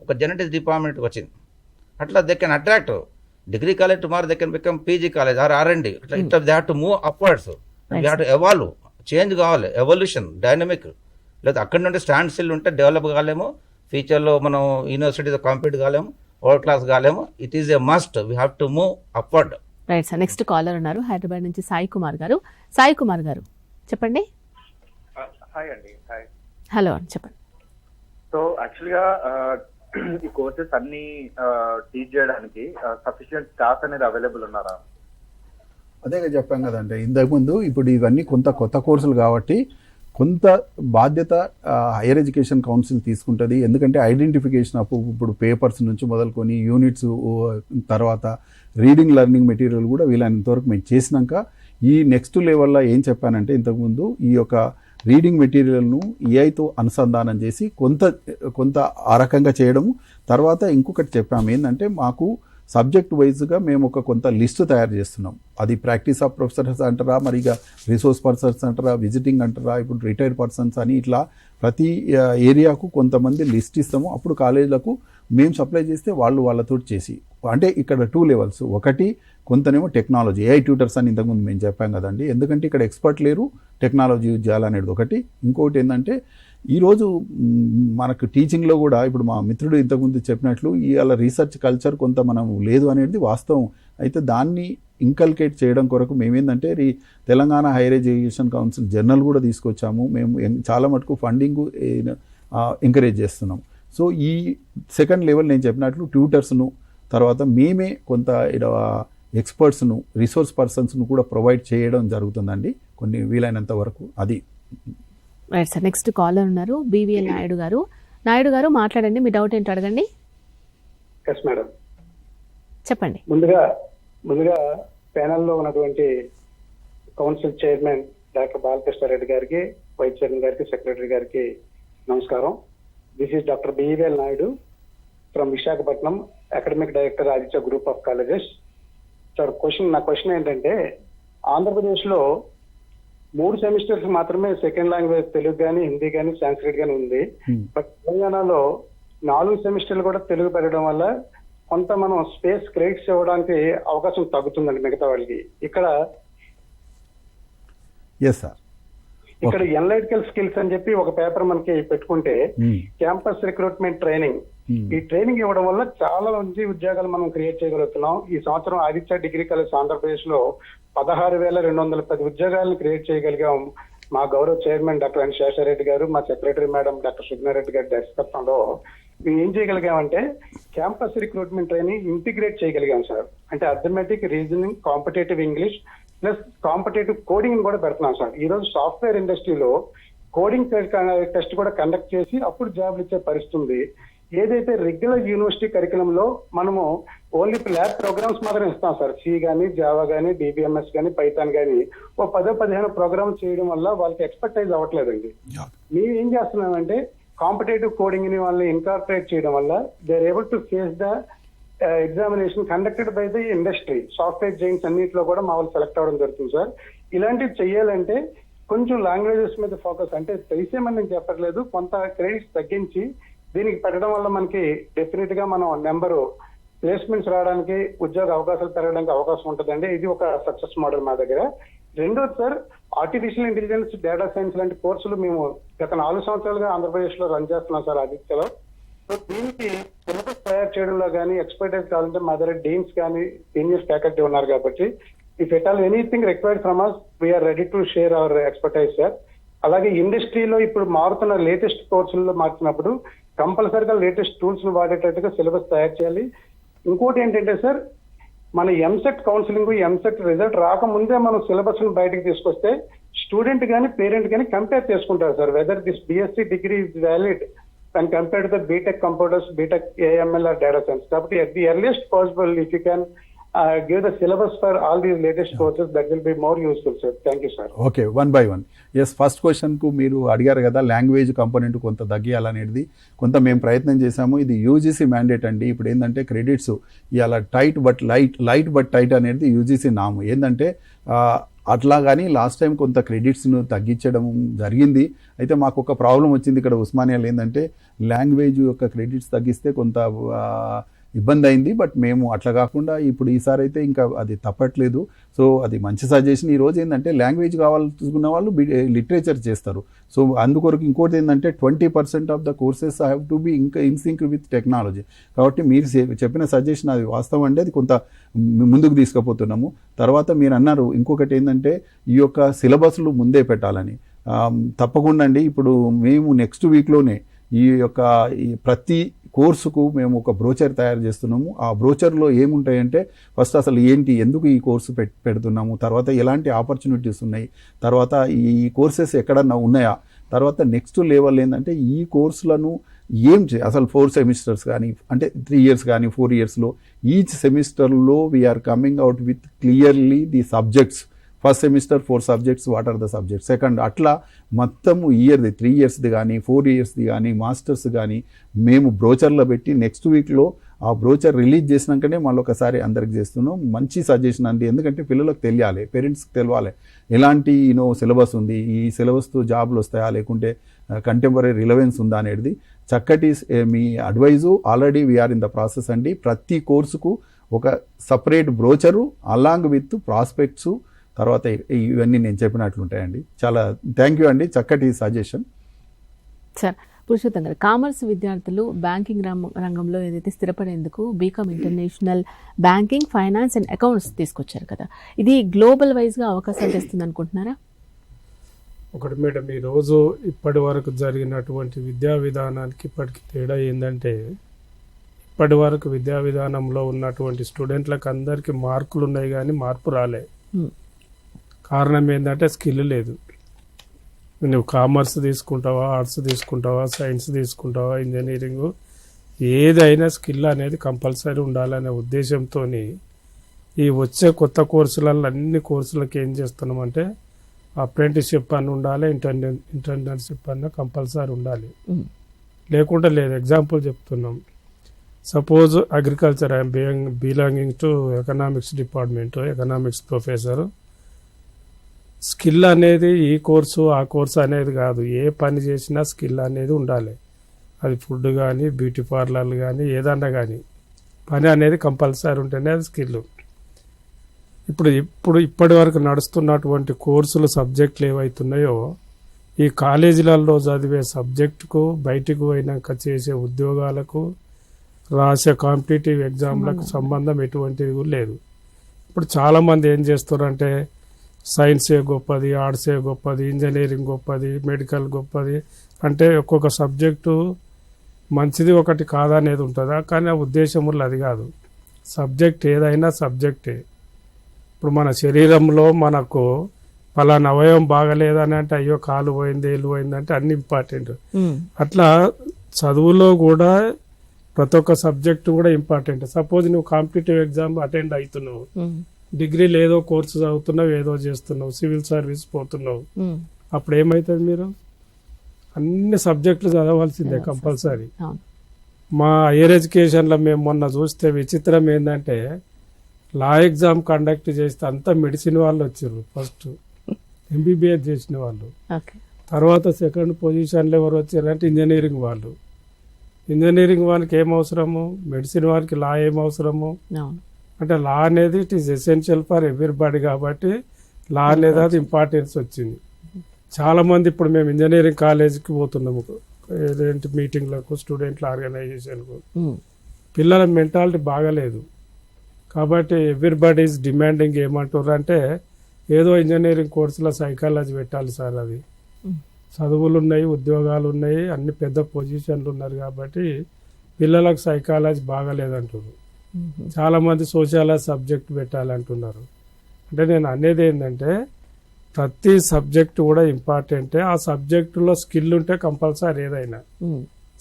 ఒక జెనెటిక్స్ డిపార్ట్మెంట్కి వచ్చింది. అట్లా they can attract degree college, tomorrow they can become PG college or R&D. ఇట్లా they have to move upwards, they have to evolve, change కావాలి, ఎవల్యూషన్, డైనమిక్. లేదా అక్కడి నుండి స్టాండ్ స్టిల్ ఉంటే డెవలప్ కాలేము, ఫ్యూచర్లో మనం యూనివర్సిటీతో కాంపీట్ కాలేము, వరల్డ్ క్లాస్ కాలేము. It is a must, we have to move upward. Right sir. Next caller ఉన్నారు హైదరాబాద్ నుంచి సాయి కుమార్ గారు. సాయి కుమార్ గారు చెప్పండి. హాయ్ అండి. హాయ్. హలో చెప్పండి. సో యాక్చువల్గా ఈ కోర్సెస్ అన్ని టీచ్ చేయడానికి సఫిషియెంట్ స్టాఫ్ అనేది అవైలబుల్ ఉన్నారా? అదే చెప్పాం కదండి ఇంతకుముందు. ఇప్పుడు ఇవన్నీ కొత్త కోర్సులు కాబట్టి కొంత బాధ్యత హైయర్ ఎడ్యుకేషన్ కౌన్సిల్ తీసుకుంటుంది. ఎందుకంటే ఐడెంటిఫికేషన్ ఇప్పుడు పేపర్స్ నుంచి మొదలుకొని యూనిట్స్, తర్వాత రీడింగ్ లెర్నింగ్ మెటీరియల్ కూడా వీలైనంతవరకు మేము చేసినాక ఈ నెక్స్ట్ లెవెల్లో ఏం చెప్పానంటే ఇంతకుముందు ఈ యొక్క రీడింగ్ మెటీరియల్ను ఏఐతో అనుసంధానం చేసి కొంత ఆ రకంగా చేయడము. తర్వాత ఇంకొకటి చెప్పాము ఏంటంటే మాకు సబ్జెక్ట్ వైజ్గా మేము కొంత లిస్టు తయారు చేస్తున్నాం. అది ప్రాక్టీస్ ఆఫ్ ప్రొఫెసర్స్ అంటారా, మరి ఇక రిసోర్స్ పర్సన్స్ అంటారా, విజిటింగ్ అంటారా, ఇప్పుడు రిటైర్డ్ పర్సన్స్ అని ఇట్లా ప్రతి ఏరియాకు కొంతమంది లిస్ట్ ఇస్తాము. అప్పుడు కాలేజీలకు మేము సప్లై చేస్తే వాళ్ళతో చేసి, అంటే ఇక్కడ 2 levels. ఒకటి కొంతనేమో టెక్నాలజీ, AI ట్యూటర్స్ అని ఇంతకుముందు మేము చెప్పాం కదండి. ఎందుకంటే ఇక్కడ ఎక్స్పర్ట్ లేరు, టెక్నాలజీ యూజ్ చేయాలనేది ఒకటి. ఇంకోటి ఏంటంటే ఈరోజు మనకు టీచింగ్లో కూడా ఇప్పుడు మా మిత్రుడు ఇంతకుముందు చెప్పినట్లు ఇవాళ రీసెర్చ్ కల్చర్ కొంత మనం లేదు అనేది వాస్తవం. అయితే దాన్ని ఇంకల్కేట్ చేయడం కొరకు మేమేందంటే Telangana higher education council journal కూడా తీసుకొచ్చాము. మేము చాలా మటుకు ఫండింగ్ ఎంకరేజ్ చేస్తున్నాం. సో ఈ సెకండ్ లెవెల్ నేను చెప్పినట్లు ట్యూటర్స్ను, తర్వాత మేమే కొంత ఎక్స్పర్ట్స్ను, రిసోర్స్ పర్సన్స్ను కూడా ప్రొవైడ్ చేయడం జరుగుతుందండి కొన్ని వీలైనంత వరకు. అది రైట్ సార్. నెక్స్ట్ కాలర్ ఉన్నారు BVL నాయుడు గారు. నాయుడు గారు మాట్లాడండి, మీ డౌట్ ఏంటో అడగండి. ఎస్ మేడం, చెప్పండి. ముందుగా ప్యానెల్లో ఉన్నటువంటి కౌన్సిల్ చైర్మన్ డాక్టర్ బాలకృష్ణారెడ్డి గారికి, వైస్ చైర్మన్ గారికి, సెక్రటరీ గారికి నమస్కారం. This is doctor BVL Naidu from Visakhapatnam, academic director Aditya group of colleges. Sir నా క్వశ్చన్ ఏంటంటే, ఆంధ్రప్రదేశ్లో 3 సెమిస్టర్స్ మాత్రమే సెకండ్ లాంగ్వేజ్ తెలుగు కానీ, హిందీ కానీ, సాంస్క్రిట్ కానీ ఉంది. బట్ తెలంగాణలో 4 సెమిస్టర్లు కూడా తెలుగు పెట్టడం వల్ల కొంత మనం స్పేస్ క్రెడిట్స్ ఇవ్వడానికి అవకాశం తగ్గుతుందండి మిగతా వాళ్ళకి. ఇక్కడ ఎనలైటికల్ స్కిల్స్ అని చెప్పి ఒక పేపర్ మనకి పెట్టుకుంటే క్యాంపస్ రిక్రూట్మెంట్ ట్రైనింగ్, ఈ ట్రైనింగ్ ఇవ్వడం వల్ల చాలా మంచి ఉద్యోగాలు మనం క్రియేట్ చేయగలుగుతున్నాం. ఈ సంవత్సరం ఆదిత్య డిగ్రీ కాలేజ్ ఆంధ్రప్రదేశ్ లో 16,210 ఉద్యోగాలను క్రియేట్ చేయగలిగాం. మా గౌరవ చైర్మన్ డాక్టర్ ఎన్ శేషారెడ్డి గారు, మా సెక్రటరీ మేడం డాక్టర్ సుగ్నారెడ్డి గారి దర్శకత్వంలో మేము ఏం చేయగలిగామంటే క్యాంపస్ రిక్రూట్మెంట్ ట్రైనింగ్ ఇంటిగ్రేట్ చేయగలిగాం సార్. అంటే arithmetic, reasoning, competitive English plus competitive coding కూడా పెడుతున్నాం సార్. ఈ రోజు సాఫ్ట్వేర్ ఇండస్ట్రీలో కోడింగ్ టెస్ట్ కూడా కండక్ట్ చేసి అప్పుడు జాబ్లు ఇచ్చే పరిస్థితి ఉంది. ఏదైతే రెగ్యులర్ యూనివర్సిటీ కరికులంలో మనము ఓన్లీ ల్యాబ్ ప్రోగ్రామ్స్ మాత్రం ఇస్తాం సార్. సి కానీ, జావా కానీ, డిబిఎంఎస్ కానీ, పైథాన్ కానీ ఓ 10-15 ప్రోగ్రామ్స్ చేయడం వల్ల వాళ్ళకి ఎక్స్పర్టైజ్ అవ్వట్లేదండి. మేము ఏం చేస్తున్నామంటే కాంపిటేటివ్ కోడింగ్ ని వాళ్ళని ఇన్కార్పొరేట్ చేయడం వల్ల they are able to face the examination conducted by the industry. Software giants అన్నింటిలో కూడా మా వాళ్ళు సెలెక్ట్ అవ్వడం జరుగుతుంది సార్. ఇలాంటివి చెయ్యాలంటే కొంచెం లాంగ్వేజెస్ మీద ఫోకస్, అంటే తెలిసేమని నేను చెప్పట్లేదు, కొంత క్రెడిట్స్ తగ్గించి దీనికి పెట్టడం వల్ల మనకి డెఫినెట్ గా మనం నెంబరు ప్లేస్మెంట్స్ రావడానికి, ఉద్యోగ అవకాశాలు పెరగడానికి అవకాశం ఉంటుందండి. ఇది ఒక సక్సెస్ మోడల్ మా దగ్గర. రెండోది sir, artificial intelligence, data science లాంటి కోర్సులు మేము గత 4 సంవత్సరాలుగా ఆంధ్రప్రదేశ్ లో రన్ చేస్తున్నాం సార్ ఆదిత్యలో. సో దీనికి సిలబస్ తయారు చేయడంలో కానీ ఎక్స్పర్టైజ్ కావాలంటే మా దగ్గర డీన్స్ కానీ సీనియర్ ఫ్యాకల్టీ ఉన్నారు కాబట్టి if at all anything required from us we're ready to share our expertise sir. అలాగే ఇండస్ట్రీలో ఇప్పుడు మారుతున్న లేటెస్ట్ కోర్సుల్లో మార్చినప్పుడు కంపల్సరిగా లేటెస్ట్ టూల్స్ ను వాడేటట్టుగా సిలబస్ తయారు చేయాలి. ఇంకోటి ఏంటంటే సార్, మన ఎంసెట్ కౌన్సిలింగ్, ఎంసెట్ రిజల్ట్ రాకముందే మనం సిలబస్ ను బయటకు తీసుకొస్తే స్టూడెంట్ కానీ పేరెంట్ కానీ కంపేర్ చేసుకుంటారు sir whether this BSc degree is valid and compare to the BTech computers, BTech AML or data science. కాబట్టి at the earliest possible if you can give the syllabus for all these latest courses, that will be more useful sir. Thank you sir. Okay, 1 by 1. Yes, first క్వశ్చన్కు మీరు అడిగారు కదా language component కొంత తగ్గియాలనేది. కొంత మేము ప్రయత్నం చేశాము. ఇది యూజీసీ మ్యాండేట్ అండి. ఇప్పుడు ఏంటంటే క్రెడిట్స్ ఇవాళ tight but light but tight అనేది యూజీసీ నాము. ఏంటంటే అట్లా కానీ లాస్ట్ టైం కొంత క్రెడిట్స్ను తగ్గించడం జరిగింది. అయితే మాకు ఒక ప్రాబ్లం వచ్చింది ఇక్కడ ఉస్మానియాలో. ఏంటంటే లాంగ్వేజ్ యొక్క క్రెడిట్స్ తగ్గిస్తే కొంత ఇబ్బంది అయింది. బట్ మేము అట్లా కాకుండా ఇప్పుడు ఈసారి అయితే ఇంకా అది తప్పట్లేదు. సో అది మంచి సజెషన్. ఈరోజు ఏంటంటే లాంగ్వేజ్ కావాలనుకున్న వాళ్ళు లిటరేచర్ చేస్తారు. సో అందుకొరకు ఇంకోటి ఏంటంటే 20% of the courses have to be ఇంకా ఇన్ సింక్ విత్ టెక్నాలజీ. కాబట్టి మీరు చెప్పిన సజెషన్ అది వాస్తవం అండి. అది కొంత ముందుకు తీసుకుపోతున్నాము. తర్వాత మీరు అన్నారు ఇంకొకటి ఏంటంటే ఈ యొక్క సిలబస్లు ముందే పెట్టాలని. తప్పకుండా అండి. ఇప్పుడు మేము నెక్స్ట్ వీక్లోనే ఈ ప్రతి కోర్సుకు మేము ఒక బ్రోచర్ తయారు చేస్తున్నాము. ఆ బ్రోచర్లో ఏముంటాయంటే ఫస్ట్ అసలు ఏంటి, ఎందుకు ఈ కోర్సు పెడుతున్నాము, తర్వాత ఎలాంటి ఆపర్చునిటీస్ ఉన్నాయి, తర్వాత ఈ కోర్సెస్ ఎక్కడన్నా ఉన్నాయా, తర్వాత నెక్స్ట్ లెవెల్ ఏంటంటే ఈ కోర్సులను అసలు 4 సెమిస్టర్స్ కానీ, అంటే 3 years కానీ 4 yearsలో ఈచ్ సెమిస్టర్లో we're coming out with clearly the subjects. First semester 4 subjects, what are the subjects. Second అట్లా మొత్తము ఇయర్ది 3 yearsది కానీ 4 yearsది కానీ మాస్టర్స్ కానీ మేము బ్రోచర్లో పెట్టి నెక్స్ట్ వీక్లో ఆ బ్రోచర్ రిలీజ్ చేసినాకనే మళ్ళీ ఒకసారి అందరికి చేస్తున్నాం. మంచి సజెషన్ అండి. ఎందుకంటే పిల్లలకు తెలియాలి, పేరెంట్స్కి తెలియాలి ఎలాంటి సిలబస్ ఉంది, ఈ సిలబస్తో జాబ్లు వస్తాయా లేకుంటే కంటెంపరీ రిలవెన్స్ ఉందా అనేది చక్కటి మీ advise. Already we're in the process అండి. ప్రతి కోర్సుకు ఒక separate brochure along with prospectus, తర్వాత ఇవన్నీ నేను చెప్పినట్లుంటాయండి. చాలా థ్యాంక్ యూ అండి, చక్కటి సజెషన్. సార్, పురుషోత్తం గారు, కామర్స్ విద్యార్థులు బ్యాంకింగ్ రంగంలో ఏదైతే స్థిరపడేందుకు BCom international banking, finance and accounts తీసుకొచ్చారు కదా, ఇది గ్లోబల్ వైజ్గా అవకాశాలు తెస్తుంది అనుకుంటున్నారా? ఒకటి మేడం, ఈరోజు ఇప్పటి వరకు జరిగినటువంటి విద్యా విధానానికి ఇప్పటికి తేడా ఏంటంటే, ఇప్పటి వరకు విద్యా విధానంలో ఉన్నటువంటి స్టూడెంట్లకు అందరికీ మార్కులు ఉన్నాయి కానీ మార్పు రాలే. కారణం ఏంటంటే స్కిల్ లేదు. నువ్వు కామర్స్ తీసుకుంటావా, ఆర్ట్స్ తీసుకుంటావా, సైన్స్ తీసుకుంటావా, ఇంజనీరింగ్, ఏదైనా స్కిల్ అనేది కంపల్సరీ ఉండాలనే ఉద్దేశంతో ఈ వచ్చే కొత్త కోర్సులలో అన్ని కోర్సులకు ఏం చేస్తున్నామంటే అప్రెంటిస్షిప్ అని ఉండాలి, ఇంటర్న్షిప్ అన్న కంపల్సరీ ఉండాలి, లేకుంటే లేదు. ఎగ్జాంపుల్ చెప్తున్నాం. Suppose agriculture, I'm belonging to economics department, economics professor. Skill అనేది ఈ కోర్సు ఆ కోర్సు అనేది కాదు, ఏ పని చేసినా స్కిల్ అనేది ఉండాలి. అది ఫుడ్ కానీ, బ్యూటీ పార్లర్లు కానీ, ఏదన్నా కానీ పని అనేది కంపల్సరీ ఉంటేనే అది స్కిల్. ఇప్పటి వరకు నడుస్తున్నటువంటి కోర్సులు, సబ్జెక్టులు ఏవైతున్నాయో ఈ కాలేజీలలో చదివే సబ్జెక్టుకు బయటకు పోయినాక చేసే ఉద్యోగాలకు, రాసే కాంపిటేటివ్ ఎగ్జామ్లకు సంబంధం ఎటువంటిది లేదు. ఇప్పుడు చాలామంది ఏం చేస్తారంటే సైన్సే గొప్పది, ఆర్ట్సే గొప్పది, ఇంజనీరింగ్ గొప్పది, మెడికల్ గొప్పది అంటే ఒక్కొక్క సబ్జెక్టు మంచిది ఒకటి కాదనేది ఉంటుందా? కానీ ఆ ఉద్దేశంలో అది కాదు. సబ్జెక్ట్ ఏదైనా సబ్జెక్టే. ఇప్పుడు మన శరీరంలో మనకు పలానా అవయవం బాగలేదని అంటే అయ్యో కాలు పోయింది, ఏళ్ళు పోయింది అంటే అన్ని ఇంపార్టెంట్. అట్లా చదువులో కూడా ప్రతి ఒక్క సబ్జెక్ట్ కూడా ఇంపార్టెంట్. సపోజ్ నువ్వు కాంపిటేటివ్ ఎగ్జామ్ అటెండ్ అవుతున్నావు, డిగ్రీలో ఏదో కోర్సు చదువుతున్నావు, ఏదో చేస్తున్నావు, సివిల్ సర్వీస్ పోతున్నావు, అప్పుడు ఏమవుతుంది? మీరు అన్ని సబ్జెక్టులు చదవాల్సిందే కంపల్సరీ. మా హైయర్ ఎడ్యుకేషన్లో మేము మొన్న చూస్తే విచిత్రం ఏంటంటే లా ఎగ్జామ్ కండక్ట్ చేస్తే అంతా మెడిసిన్ వాళ్ళు వచ్చారు. ఫస్ట్ ఎంబీబీఎస్ చేసిన వాళ్ళు, తర్వాత సెకండ్ పొజిషన్లో ఎవరు వచ్చారంటే ఇంజనీరింగ్ వాళ్ళు. ఇంజనీరింగ్ వాళ్ళకి ఏం అవసరము, మెడిసిన్ వాళ్ళకి లా ఏం అవసరము అంటే లా అనేది it is essential for everybody కాబట్టి లా అనేది అది ఇంపార్టెన్స్ వచ్చింది. చాలా మంది ఇప్పుడు మేము ఇంజనీరింగ్ కాలేజీకి పోతున్నాము, ఏదేంటి మీటింగ్లకు, స్టూడెంట్ల ఆర్గనైజేషన్కు. పిల్లల మెంటాలిటీ బాగలేదు కాబట్టి ఎవ్రీబడి ఈజ్ డిమాండింగ్ ఏమంటారు అంటే ఏదో ఇంజనీరింగ్ కోర్సులో సైకాలజీ పెట్టాలి సార్, అది చదువులు ఉన్నాయి, ఉద్యోగాలు ఉన్నాయి, అన్ని పెద్ద పొజిషన్లు ఉన్నారు కాబట్టి పిల్లలకు సైకాలజీ బాగలేదంటారు. చాలా మంది సోషాలజీ సబ్జెక్ట్ పెట్టాలంటున్నారు. అంటే నేను అనేది ఏంటంటే ప్రతి సబ్జెక్ట్ కూడా ఇంపార్టెంటే. ఆ సబ్జెక్టులో స్కిల్ ఉంటే కంపల్సరీ ఏదైనా.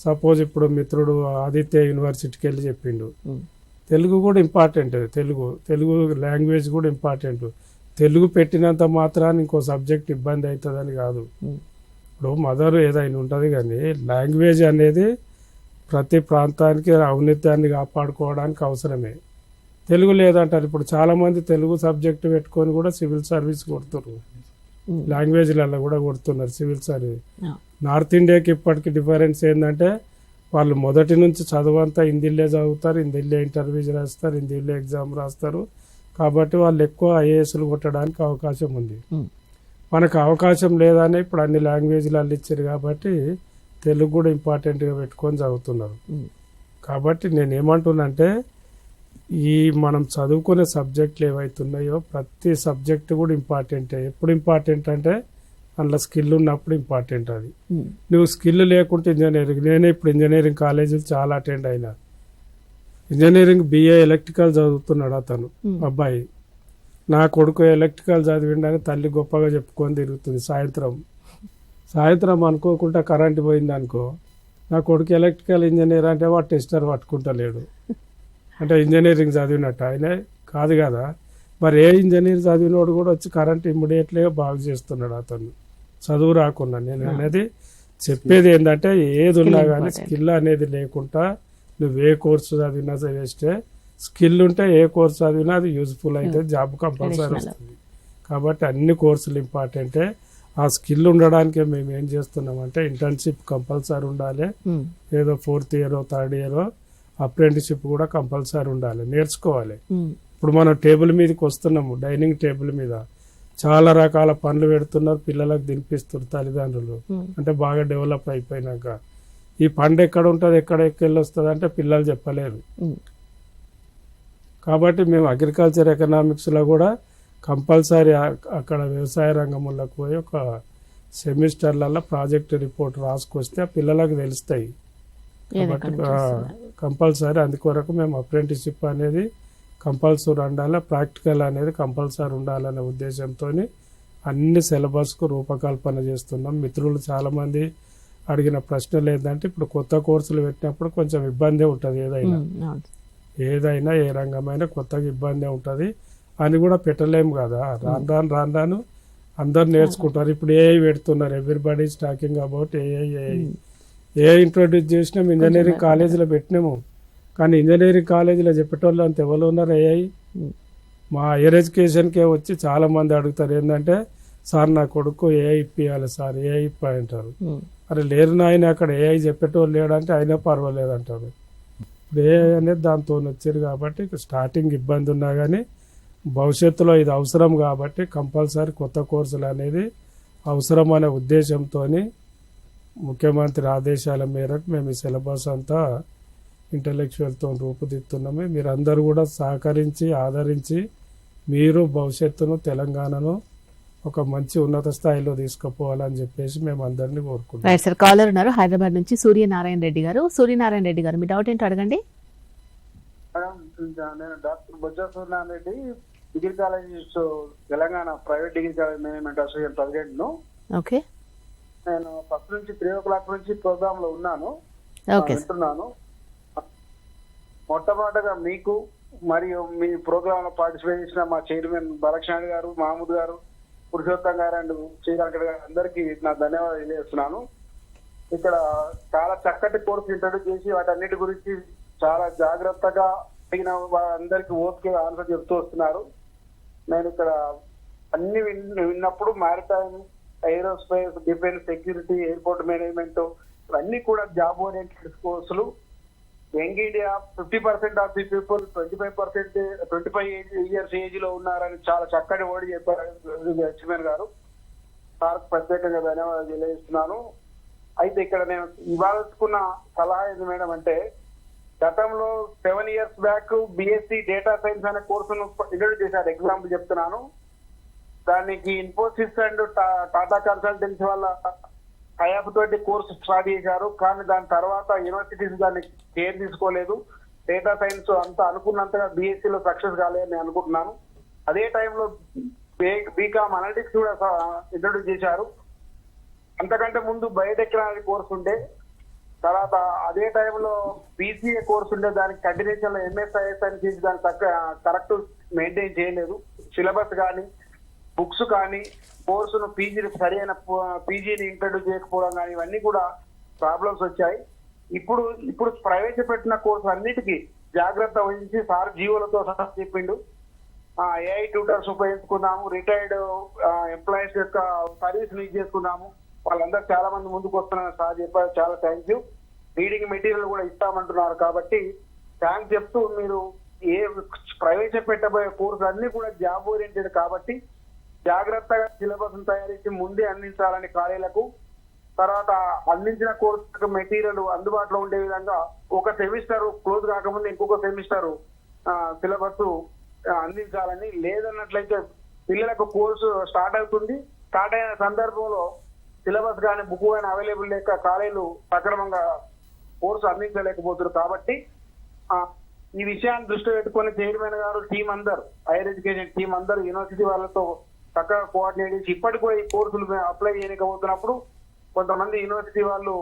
సపోజ్ ఇప్పుడు మిత్రుడు ఆదిత్య యూనివర్సిటీకి వెళ్ళి చెప్పిండు తెలుగు కూడా ఇంపార్టెంట్, తెలుగు లాంగ్వేజ్ కూడా ఇంపార్టెంట్. తెలుగు పెట్టినంత మాత్రాన్ని ఇంకో సబ్జెక్ట్ ఇబ్బంది అవుతుందని కాదు. ఇప్పుడు మదర్ ఏదైనా ఉంటుంది కానీ లాంగ్వేజ్ అనేది ప్రతి ప్రాంతానికి ఔన్నత్యాన్ని కాపాడుకోవడానికి అవసరమే. తెలుగు లేదంటారు. ఇప్పుడు చాలా మంది తెలుగు సబ్జెక్ట్ పెట్టుకొని కూడా సివిల్ సర్వీస్ కొడుతున్నారు, లాంగ్వేజ్లలో కూడా కొడుతున్నారు సివిల్ సర్వీస్. నార్త్ ఇండియాకి ఇప్పటికి డిఫరెన్స్ ఏంటంటే వాళ్ళు మొదటి నుంచి చదువంతా హిందీలో చదువుతారు, హిందీలో ఇంటర్వ్యూస్ రాస్తారు, హిందీలో ఎగ్జామ్ రాస్తారు. కాబట్టి వాళ్ళు ఎక్కువ ఐఏఎస్లు కొట్టడానికి అవకాశం ఉంది. మనకు అవకాశం లేదని ఇప్పుడు అన్ని లాంగ్వేజ్లు ఇచ్చారు కాబట్టి తెలుగు కూడా ఇంపార్టెంట్గా పెట్టుకొని చదువుతున్నారు. కాబట్టి నేను ఏమంటున్నానంటే ఈ మనం చదువుకునే సబ్జెక్టులు ఏవైతున్నాయో ప్రతి సబ్జెక్టు కూడా ఇంపార్టెంటే. ఎప్పుడు ఇంపార్టెంట్ అంటే అందులో స్కిల్ ఉన్నప్పుడు ఇంపార్టెంట్. అది నువ్వు స్కిల్ లేకుంటే ఇంజనీరింగ్, నేనే ఇప్పుడు ఇంజనీరింగ్ కాలేజీలు చాలా అటెండ్ అయినా. ఇంజనీరింగ్ BA ఎలక్ట్రికల్ చదువుతున్నాడు అతను అబ్బాయి. నా కొడుకు ఎలక్ట్రికల్ చదివిండని తల్లి గొప్పగా చెప్పుకొని తిరుగుతుంది. సాయంత్రం అనుకోకుండా కరెంట్ పోయింది అనుకో, నా కొడుకు ఎలక్ట్రికల్ ఇంజనీర్ అంటే వాడు టెస్టర్ పట్టుకుంటలేడు అంటే ఇంజనీరింగ్ చదివినట్టు ఆయన కాదు కదా. మరి ఏ ఇంజనీర్ చదివినోడు కూడా వచ్చి కరెంట్ ఇమ్మీడియట్లీగా బాగు చేస్తున్నాడు అతను, చదువు రాకుండా. నేను అనేది చెప్పేది ఏంటంటే ఏది ఉన్నా కానీ స్కిల్ అనేది లేకుండా నువ్వు ఏ కోర్సు చదివినా వేస్టే. స్కిల్ ఉంటే ఏ కోర్సు చదివినా అది యూజ్ఫుల్ అయితే జాబ్ కంపల్సరీ వస్తుంది. కాబట్టి అన్ని కోర్సులు ఇంపార్టెంటే. ఆ స్కిల్ ఉండడానికి మేము ఏం చేస్తున్నామంటే ఇంటర్న్షిప్ కంపల్సరీ ఉండాలి. ఏదో 4th year 3rd year apprenticeship కూడా కంపల్సరీ ఉండాలి, నేర్చుకోవాలి. ఇప్పుడు మనం టేబుల్ మీదకి వస్తున్నాము, డైనింగ్ టేబుల్ మీద చాలా రకాల పనులు పెడుతున్నారు, పిల్లలకు తినిపిస్తారు తల్లిదండ్రులు. అంటే బాగా డెవలప్ అయిపోయినాక ఈ పండు ఎక్కడ ఉంటుంది, ఎక్కడికి వస్తుంది అంటే పిల్లలు చెప్పలేరు. కాబట్టి మేము అగ్రికల్చర్ ఎకనామిక్స్లో కూడా కంపల్సరీ అక్కడ వ్యవసాయ రంగంలోకి పోయి ఒక సెమిస్టర్లలో ప్రాజెక్ట్ రిపోర్ట్ రాసుకొస్తే ఆ పిల్లలకు తెలుస్తాయి. కాబట్టి కంపల్సరీ అందుకొరకు మేము అప్రెంటిస్షిప్ అనేది కంపల్సరీ ఉండాలి, ప్రాక్టికల్ అనేది కంపల్సరీ ఉండాలనే ఉద్దేశంతో అన్ని సిలబస్కు రూపకల్పన చేస్తున్నాం. మిత్రులు చాలామంది అడిగిన ప్రశ్నలు ఏంటంటే ఇప్పుడు కొత్త కోర్సులు పెట్టినప్పుడు కొంచెం ఇబ్బందే ఉంటుంది. ఏదైనా ఏ రంగమైనా కొత్తగా ఇబ్బందే ఉంటుంది అని కూడా పెట్టలేము కదా. రాను రాను అందరు నేర్చుకుంటారు. ఇప్పుడు ఏఐ పెడుతున్నారు, everybody is talking about AI introduce చేసినాం, ఇంజనీరింగ్ కాలేజీలో పెట్టినాము. కానీ ఇంజనీరింగ్ కాలేజీలో చెప్పేటోళ్ళు అంత ఎవరు ఉన్నారు? ఏఐ మా హైయర్ ఎడ్యుకేషన్కే వచ్చి చాలా మంది అడుగుతారు ఏంటంటే సార్ నా కొడుకు ఏఐ ఇప్పియాలి సార్, ఏఐ ఇప్పి అంటారు. అరే లేరు నాయన అక్కడ ఏఐ చెప్పేటోళ్ళు లేడంటే అయినా పర్వాలేదు అంటారు. ఇప్పుడు ఏఐ అనేది దాంతో వచ్చారు కాబట్టి స్టార్టింగ్ ఇబ్బంది ఉన్నా కానీ భవిష్యత్తులో ఇది అవసరం కాబట్టి కంపల్సరీ కొత్త కోర్సులు అనేది అవసరం అనే ఉద్దేశంతో ముఖ్యమంత్రి ఆదేశాల మేరకు మేము ఈ సిలబస్ అంతా ఇంటలెక్చువల్తో రూపుదిద్దుతున్నాము. మీరందరూ కూడా సహకరించి ఆదరించి మీరు భవిష్యత్తును తెలంగాణను ఒక మంచి ఉన్నత స్థాయిలో తీసుకుపోవాలని చెప్పేసి మేము అందరినీ కోరుకుంటున్నాం. రైట్ సార్, కాలర్ ఉన్నారు హైదరాబాద్ నుంచి సూర్యనారాయణ రెడ్డి గారు. సూర్యనారాయణ రెడ్డి గారు, మీ డౌట్ ఏంటో అడగండి. నేను doctor Bojja Suryanarayana Reddy, degree college Telangana private degree college management association president ను. ఓకే, నేను ఫస్ట్ నుంచి 3 o'clock నుంచి ప్రోగ్రామ్ లో ఉన్నాను, వింటున్నాను. మొట్టమొదటిగా మీకు మరియు మీ ప్రోగ్రామ్ లో పార్టిసిపేట్ చేసిన మా చైర్మన్ బాలకృష్ణ గారు, మహమూద్ గారు, పురుషోత్తం గారు అండ్ శ్రీరాంకర్ గారు అందరికీ నా ధన్యవాదాలు తెలియజేస్తున్నాను. ఇక్కడ చాలా చక్కటి కోర్సు ఇంట్రడ్యూస్ చేసి వాటన్నిటి గురించి చాలా జాగ్రత్తగా అడిగిన అందరికి ఓకే ఆన్సర్ చెప్తూ వస్తున్నారు. నేను ఇక్కడ అన్ని విన్నప్పుడు maritime, aerospace, defence, security, airport management ఇవన్నీ కూడా జాబ్ ఓరియంటెడ్ కోర్సులు. Young India 50% of the people 25 years age లో ఉన్నారని చాలా చక్కటి ఓడి చెప్పారు చైర్మన్ గారు. సార్కు ప్రత్యేకంగా ధన్యవాదాలు తెలియజేస్తున్నాను. అయితే ఇక్కడ నేను ఇవ్వాలనుకున్న సలహా ఏంది మేడం అంటే, గతంలో 7 years back BSc data science అనే కోర్సును ఇంట్రడ్యూస్ చేశారు. ఎగ్జాంపుల్ చెప్తున్నాను. దానికి ఇన్ఫోసిస్ అండ్ టాటా కన్సల్టెన్సీ వాళ్ళ ఐఎఫ్ తోటి కోర్సు స్టార్ట్ చేశారు. కానీ దాని తర్వాత యూనివర్సిటీస్ దాన్ని కేర్ తీసుకోలేదు. డేటా సైన్స్ అంతా అనుకున్నంతగా బిఎస్సిలో సక్సెస్ కాలేదని నేను అనుకుంటున్నాను. అదే టైంలో బీకామ్ అనలిటిక్స్ కూడా ఇంట్రడ్యూస్ చేశారు. అంతకంటే ముందు బయోటెక్నాలజీ కోర్సు ఉండే, తర్వాత అదే టైంలో బీసీఏ కోర్సు ఉండే, దానికి కంటిన్యూషన్ లో ఎంఎస్ఐఎస్ అని చేసి దాన్ని కరెక్ట్ మెయింటైన్ చేయలేదు. సిలబస్ కానీ బుక్స్ కానీ కోర్సును సరైన పీజీని ఇంట్రడ్యూస్ చేయకపోవడం కానీ ఇవన్నీ కూడా ప్రాబ్లమ్స్ వచ్చాయి. ఇప్పుడు ప్రవేశపెట్టిన కోర్సు అన్నిటికీ జాగ్రత్త వహించి సార్ జీవోలతో సహా చెప్పిండు. ఏఐ ట్యూటర్స్ ఉపయోగించుకున్నాము, రిటైర్డ్ ఎంప్లాయీస్ యొక్క సర్వీస్ యూజ్ చేసుకున్నాము. వాళ్ళందరూ చాలా మంది ముందుకు వస్తున్నారని సార్ చెప్పారు. చాలా థ్యాంక్ యూ. రీడింగ్ మెటీరియల్ కూడా ఇస్తామంటున్నారు కాబట్టి థ్యాంక్స్ చెప్తూ, మీరు ఏ ప్రవేశపెట్టబోయే కోర్సు అన్ని కూడా జాబ్ ఓరియంటెడ్ కాబట్టి జాగ్రత్తగా సిలబస్ తయారు చేసి ముందే అందించాలని కాలేజీలకు. తర్వాత అందించిన కోర్సు మెటీరియల్ అందుబాటులో ఉండే విధంగా ఒక సెమిస్టర్ క్లోజ్ కాకముందు ఇంకొక సెమిస్టర్ సిలబస్ అందించాలని. లేదన్నట్లయితే పిల్లలకు కోర్సు స్టార్ట్ అవుతుంది, స్టార్ట్ అయిన సందర్భంలో సిలబస్ కానీ బుక్ కానీ అవైలబుల్ లేక కాలేజీలు సక్రమంగా కోర్సు అందించలేకపోతున్నారు. కాబట్టి ఈ విషయాన్ని దృష్టిలో పెట్టుకుని చైర్మన్ గారు, టీం అందరు, హైయర్ ఎడ్యుకేషన్ టీం అందరూ యూనివర్సిటీ వాళ్ళతో చక్కగా కోఆర్డినేట్ చేసి ఇప్పటికీ కూడా ఈ కోర్సులు అప్లై చేయకపోతున్నప్పుడు కొంతమంది యూనివర్సిటీ వాళ్ళు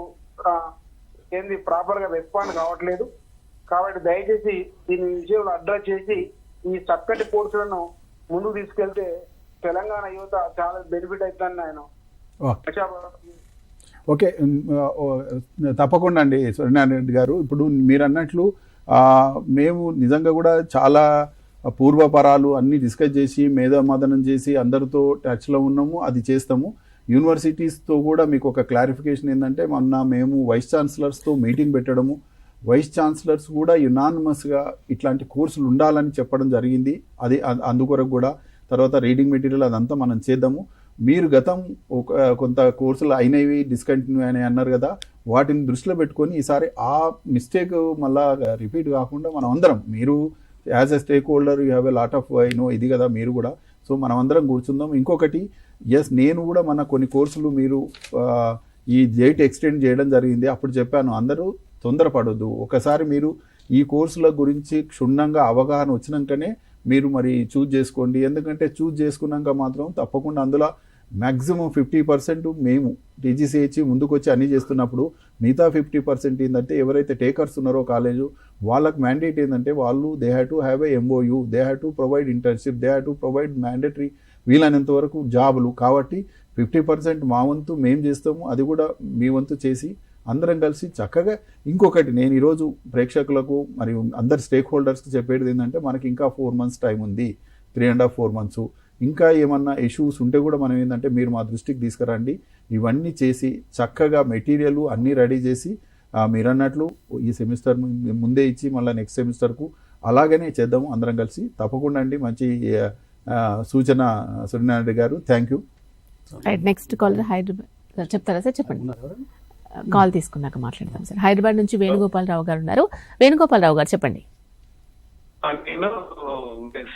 ప్రాపర్ గా రెస్పాండ్ కావట్లేదు. కాబట్టి దయచేసి దీని విషయంలో అడ్రస్ చేసి ఈ చక్కటి కోర్సులను ముందుకు తీసుకెళ్తే తెలంగాణ యువత చాలా బెనిఫిట్ అవుతుందని నేను ఓకే, తప్పకుండా అండి సూర్యనారాయణ రెడ్డి గారు. ఇప్పుడు మీరు అన్నట్లు మేము నిజంగా కూడా చాలా పూర్వపరాలు అన్నీ డిస్కస్ చేసి మేధోమథనం చేసి అందరితో టచ్లో ఉన్నాము, అది చేస్తాము. యూనివర్సిటీస్తో కూడా మీకు ఒక క్లారిఫికేషన్ ఏంటంటే, మొన్న మేము వైస్ ఛాన్సలర్స్తో మీటింగ్ పెట్టడము, వైస్ ఛాన్సలర్స్ కూడా యునానిమస్గా ఇట్లాంటి కోర్సులు ఉండాలని చెప్పడం జరిగింది. అది అందుకొరకు కూడా తర్వాత రీడింగ్ మెటీరియల్ అదంతా మనం చేద్దాము. మీరు గతం కొంత కోర్సులు అయినవి డిస్కంటిన్యూ అయినాయి అన్నారు కదా, వాటిని దృష్టిలో పెట్టుకొని ఈసారి ఆ మిస్టేక్ మళ్ళా రిపీట్ కాకుండా మనం అందరం, మీరు as a stake holder you have a lot of ఇది కదా మీరు కూడా, సో మనం అందరం కూర్చుందాం. ఇంకొకటి, ఎస్ నేను కూడా మన కొన్ని కోర్సులు మీరు ఈ డేట్ ఎక్స్టెండ్ చేయడం జరిగింది, అప్పుడు చెప్పాను అందరూ తొందరపడొద్దు. ఒకసారి మీరు ఈ కోర్సుల గురించి క్షుణ్ణంగా అవగాహన వచ్చినాకనే మీరు మరి చూజ్ చేసుకోండి. ఎందుకంటే చూజ్ చేసుకున్నాక మాత్రం తప్పకుండా అందులో మ్యాక్సిమం 50% మేము టీజీసీహెచ్ ముందుకు వచ్చి అన్నీ చేస్తున్నప్పుడు మిగతా 50% ఏంటంటే ఎవరైతే టేకర్స్ ఉన్నారో కాలేజు వాళ్ళకి మ్యాండేట్ ఏంటంటే వాళ్ళు they have to have a MoU, they have to provide internship, they have to provide mandatory వీలైనంత వరకు జాబులు. కాబట్టి 50% మా వంతు మేము చేస్తాము, అది కూడా మీ వంతు చేసి అందరం కలిసి చక్కగా. ఇంకొకటి నేను ఈరోజు ప్రేక్షకులకు మరియు అందరు స్టేక్ హోల్డర్స్కి చెప్పేది ఏంటంటే, మనకి ఇంకా 4 months టైం ఉంది, 3.5-4 months. ఇంకా ఏమన్నా ఇష్యూస్ ఉంటే కూడా మనం ఏంటంటే మీరు మా దృష్టికి తీసుకురండి. ఇవన్నీ చేసి చక్కగా మెటీరియల్ అన్నీ రెడీ చేసి మీరు అన్నట్లు ఈ సెమిస్టర్ ముందే ఇచ్చి మళ్ళీ నెక్స్ట్ సెమిస్టర్కు అలాగనే చేద్దాము అందరం కలిసి. తప్పకుండా అండి, మంచి సూచన సూర్యనారాయణ గారు, thank you. Next caller Hyderabad చెప్తారా సార్? చెప్పండి, కాల్ తీసుకున్నాక మాట్లాడతాం సార్. హైదరాబాద్ నుంచి వేణుగోపాలరావు గారు ఉన్నారు. వేణుగోపాలరావు గారు చెప్పండి. నేను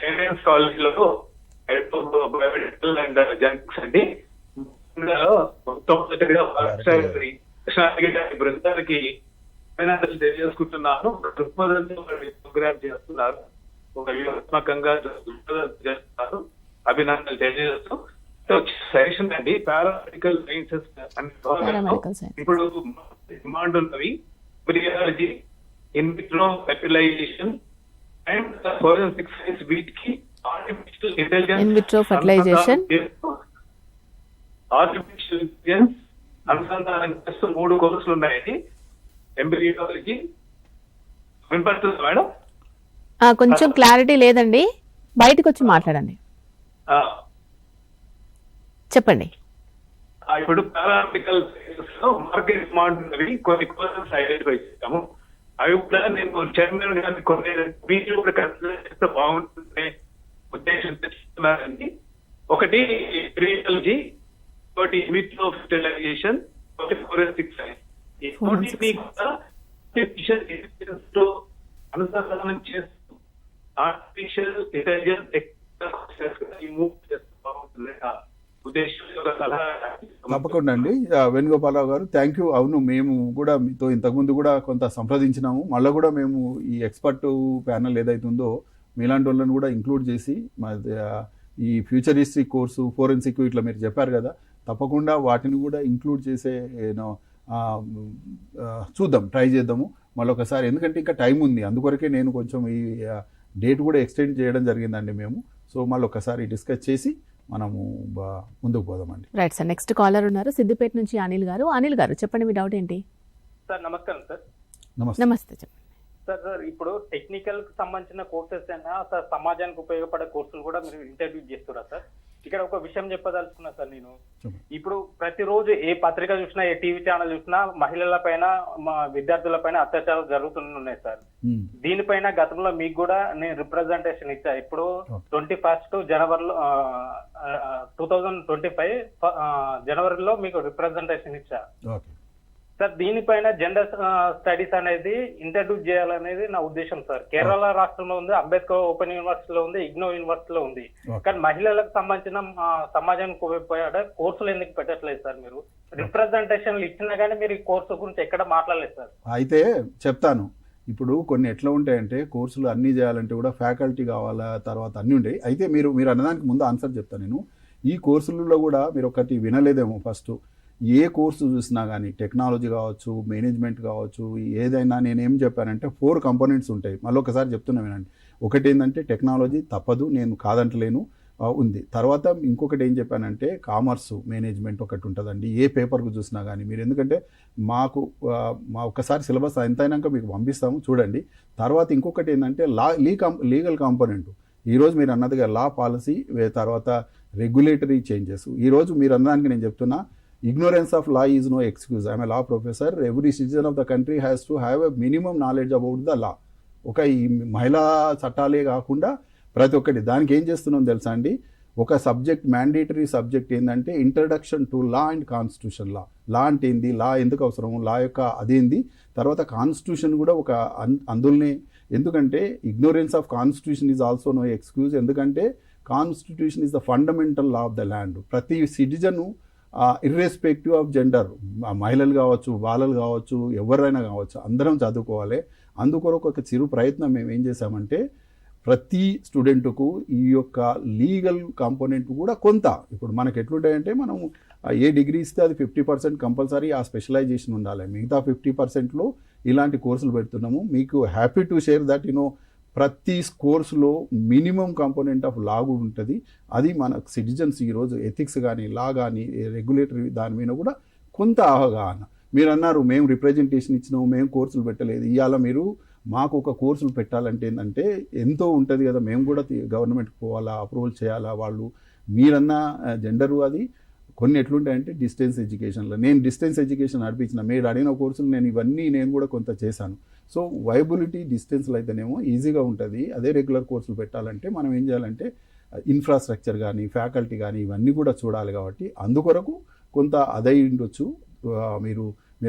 సెయింట్ కాలేజ్ లో బయోమెడికల్ అండ్ జెనెటిక్స్ అండి. మొట్టమొదటిగా బృందానికి అభినందనలు తెలియజేసుకుంటున్నాను. దృక్పథంతో ప్రోగ్రామ్ చేస్తున్నారు, ఒక వ్యూహాత్మకంగా చేస్తున్నారు. అభినందనలు తెలియజేస్తూ సజెషన్ అండి. పారామెడికల్ సైన్సెస్ ఇప్పుడు డిమాండ్ ఉన్నవి embryology, in vitro fertilisation and forensic science. వీటికి ఆర్టిఫిషియల్ ఇంటెలిజెన్స్ అనుసంధానం చేస్తూ 3 కోర్సులు ఉన్నాయండి. ఎంబ్రియాలజీ వినపడుతుంది మేడం? కొంచెం క్లారిటీ లేదండి, బయటకు వచ్చి మాట్లాడండి. చెప్పండి. ఇప్పుడు పారామెడికల్ సైన్సెస్ లో మార్కెట్ డిమాండ్ ఉన్నవి కొన్ని కోర్సెస్ ఐడెంటిఫై చేస్తాము. అవి కూడా నేను చైర్మన్ గారిని కొన్ని మీరు కూడా కన్సిడర్ చేస్తే బాగుంటుందనే ఉద్దేశంతో చెప్తున్నారండి. ఒకటి ఎంబ్రియాలజీ, ఒకటి ఇన్విట్రో ఫెర్టిలైజేషన్, ఒకటి ఫోరెన్సిక్ సైన్స్. ఈ మూడింటిని కూడా ఆర్టిఫిషియల్ ఇంటెలిజెన్స్ తో అనుసంధానం చేస్తూ ఆర్టిఫిషియల్ ఇంటెలిజెన్స్ ఈ మూవ్ చేస్తూ బాగుంటుంది తప్పకుండా అండి. వేణుగోపాలరావు గారు, థ్యాంక్ యూ. అవును, మేము కూడా మీతో ఇంతకుముందు కూడా కొంత సంప్రదించినాము. మళ్ళీ కూడా మేము ఈ ఎక్స్పర్ట్ ప్యానల్ ఏదైతే ఉందో మీలాంటి వాళ్ళని కూడా ఇంక్లూడ్ చేసి ఈ ఫ్యూచర్ హిస్టరీ కోర్సు, ఫోరెన్సిక్ ఇట్లా మీరు చెప్పారు కదా, తప్పకుండా వాటిని కూడా ఇంక్లూడ్ చేసే చూద్దాం, ట్రై చేద్దాము మళ్ళీ ఒకసారి. ఎందుకంటే ఇంకా టైం ఉంది, అందుకొరకే నేను కొంచెం ఈ డేట్ కూడా ఎక్స్టెండ్ చేయడం జరిగిందండి మేము. సో మళ్ళీ ఒకసారి డిస్కస్ చేసి మనము ముందుకు పోదామండి. Right sir. నెక్స్ట్ కాలర్ ఉన్నారు సిద్దిపేట నుంచి అనిల్ గారు. అనిల్ గారు చెప్పండి, మీ డౌట్ ఏంటి? సార్ నమస్కారం సార్. నమస్తే చెప్పండి సార్. ఇప్పుడు టెక్నికల్ కి సంబంధించిన కోర్సెస్ అయినా సార్, సమాజానికి ఉపయోగపడే కోర్సులు కూడా మీరు ఇంటర్వ్యూ చేస్తున్నారు సార్. ఇక్కడ ఒక విషయం చెప్పదలుచుకున్నా సార్. నేను ఇప్పుడు ప్రతిరోజు ఏ పత్రిక చూసినా, ఏ టీవీ ఛానల్ చూసినా మహిళల పైన, మా విద్యార్థుల పైన అత్యాచారాలు జరుగుతున్నాయి సార్. దీనిపైన గతంలో మీకు కూడా నేను రిప్రజెంటేషన్ ఇచ్చా. ఇప్పుడు 21 జనవరిలో 2025 జనవరిలో మీకు రిప్రజెంటేషన్ ఇచ్చా సార్. దీనిపైన జెండర్ స్టడీస్ అనేది ఇంట్రడ్యూస్ చేయాలనేది నా ఉద్దేశం సార్. కేరళ రాష్ట్రంలో ఉంది, అంబేద్కర్ ఓపెన్ యూనివర్సిటీలో ఉంది, ఇగ్నో యూనివర్సిటీలో ఉంది. కానీ మహిళలకు సంబంధించిన సమాజానికి ఉపయోగపడే కోర్సులు ఎందుకు పెట్టట్లేదు సార్? మీరు రిప్రజెంటేషన్లు ఇచ్చినా కానీ మీరు ఈ కోర్సు గురించి ఎక్కడ మాట్లాడలేదు సార్. అయితే చెప్తాను. ఇప్పుడు కొన్ని ఎట్లా ఉంటాయంటే, కోర్సులు అన్నీ చేయాలంటే కూడా ఫ్యాకల్టీ కావాలా, తర్వాత అన్నీ ఉంటాయి. అయితే మీరు అన్నదానికి ముందు ఆన్సర్ చెప్తాను నేను. ఈ కోర్సులలో కూడా మీరు ఒకటి వినలేదేమో, ఫస్ట్ ఏ కోర్సు చూసినా కానీ టెక్నాలజీ కావచ్చు, మేనేజ్మెంట్ కావచ్చు, ఏదైనా నేనేం చెప్పానంటే 4 కంపోనెంట్స్ ఉంటాయి. మళ్ళీ ఒకసారి చెప్తున్నా వినండి. ఒకటి ఏంటంటే టెక్నాలజీ తప్పదు, నేను కాదంటలేను, ఉంది. తర్వాత ఇంకొకటి ఏం చెప్పానంటే కామర్సు, మేనేజ్మెంట్ ఒకటి ఉంటుందండి. ఏ పేపర్కు చూసినా కానీ మీరు, ఎందుకంటే మా ఒక్కసారి సిలబస్ ఎంతైనాక మీకు పంపిస్తాము, చూడండి. తర్వాత ఇంకొకటి ఏంటంటే లీగల్ కాంపోనెంట్. ఈరోజు మీరు అన్నదిగా లా పాలసీ, తర్వాత రెగ్యులేటరీ చేంజెస్. ఈరోజు మీరు అన్నదానికి నేను చెప్తున్నా, ignorance of law is no excuse. I am a law professor. Every citizen of the country has to have a minimum knowledge about the law. ఒక ఈ మహిళా చట్టాలే కాకుండా ప్రతి ఒక్కటి దానికి ఏం చేస్తున్నాం తెలుసా అండి? ఒక సబ్జెక్ట్, మ్యాండేటరీ సబ్జెక్ట్ ఏంటంటే introduction to law and constitution. Law అంటే ఏంది, లా ఎందుకు అవసరం, లా యొక్క అదేంది. తర్వాత కాన్స్టిట్యూషన్ కూడా ఒక అందులోనే. ఎందుకంటే ignorance of constitution is also no excuse. ఎందుకంటే constitution is the fundamental law of the land. ప్రతి సిటిజను ఇర్రెస్పెక్టివ్ ఆఫ్ జెండర్, మహిళలు కావచ్చు, బాలలు కావచ్చు, ఎవరైనా కావచ్చు, అందరం చదువుకోవాలి. అందుకొరకు ఒక చిరు ప్రయత్నం మేము ఏం చేశామంటే, ప్రతి స్టూడెంట్కు ఈ యొక్క లీగల్ కాంపోనెంట్ కూడా కొంత, ఇప్పుడు మనకు ఎట్లుంటాయంటే, మనం ఏ డిగ్రీ ఇస్తే అది 50% కంపల్సరీ ఆ స్పెషలైజేషన్ ఉండాలి. మిగతా 50%లో ఇలాంటి కోర్సులు పెడుతున్నాము. మీకు హ్యాపీ టు షేర్ దట్ ప్రతి కోర్సులో మినిమం కాంపోనెంట్ ఆఫ్ లా కూడా ఉంటుంది. అది మన సిటిజన్స్ ఈరోజు ఎథిక్స్ కానీ, లా కానీ, రెగ్యులేటరీ దాని మీద కూడా కొంత అవగాహన. మీరు అన్నారు మేము రిప్రజెంటేషన్ ఇచ్చినాము, మేము కోర్సులు పెట్టలేదు. ఇవాళ మీరు మాకు ఒక కోర్సులు పెట్టాలంటే ఏంటంటే ఎంతో ఉంటుంది కదా, మేము కూడా గవర్నమెంట్కి పోవాలా, అప్రూవల్ చేయాలా. వాళ్ళు మీరన్న జెండరు అది కొన్ని ఎట్లుంటాయంటే డిస్టెన్స్ ఎడ్యుకేషన్లో. నేను డిస్టెన్స్ ఎడ్యుకేషన్ నడిపించిన, మీరు అడిగిన కోర్సులు నేను కూడా కొంత చేశాను. సో వైబిలిటీ డిస్టెన్స్లో అయితేనేమో ఈజీగా ఉంటుంది. అదే రెగ్యులర్ కోర్సులు పెట్టాలంటే మనం ఏం చేయాలంటే ఇన్ఫ్రాస్ట్రక్చర్ కానీ, ఫ్యాకల్టీ కానీ ఇవన్నీ కూడా చూడాలి. కాబట్టి అందుకొరకు కొంత అదై ఉండొచ్చు. మీరు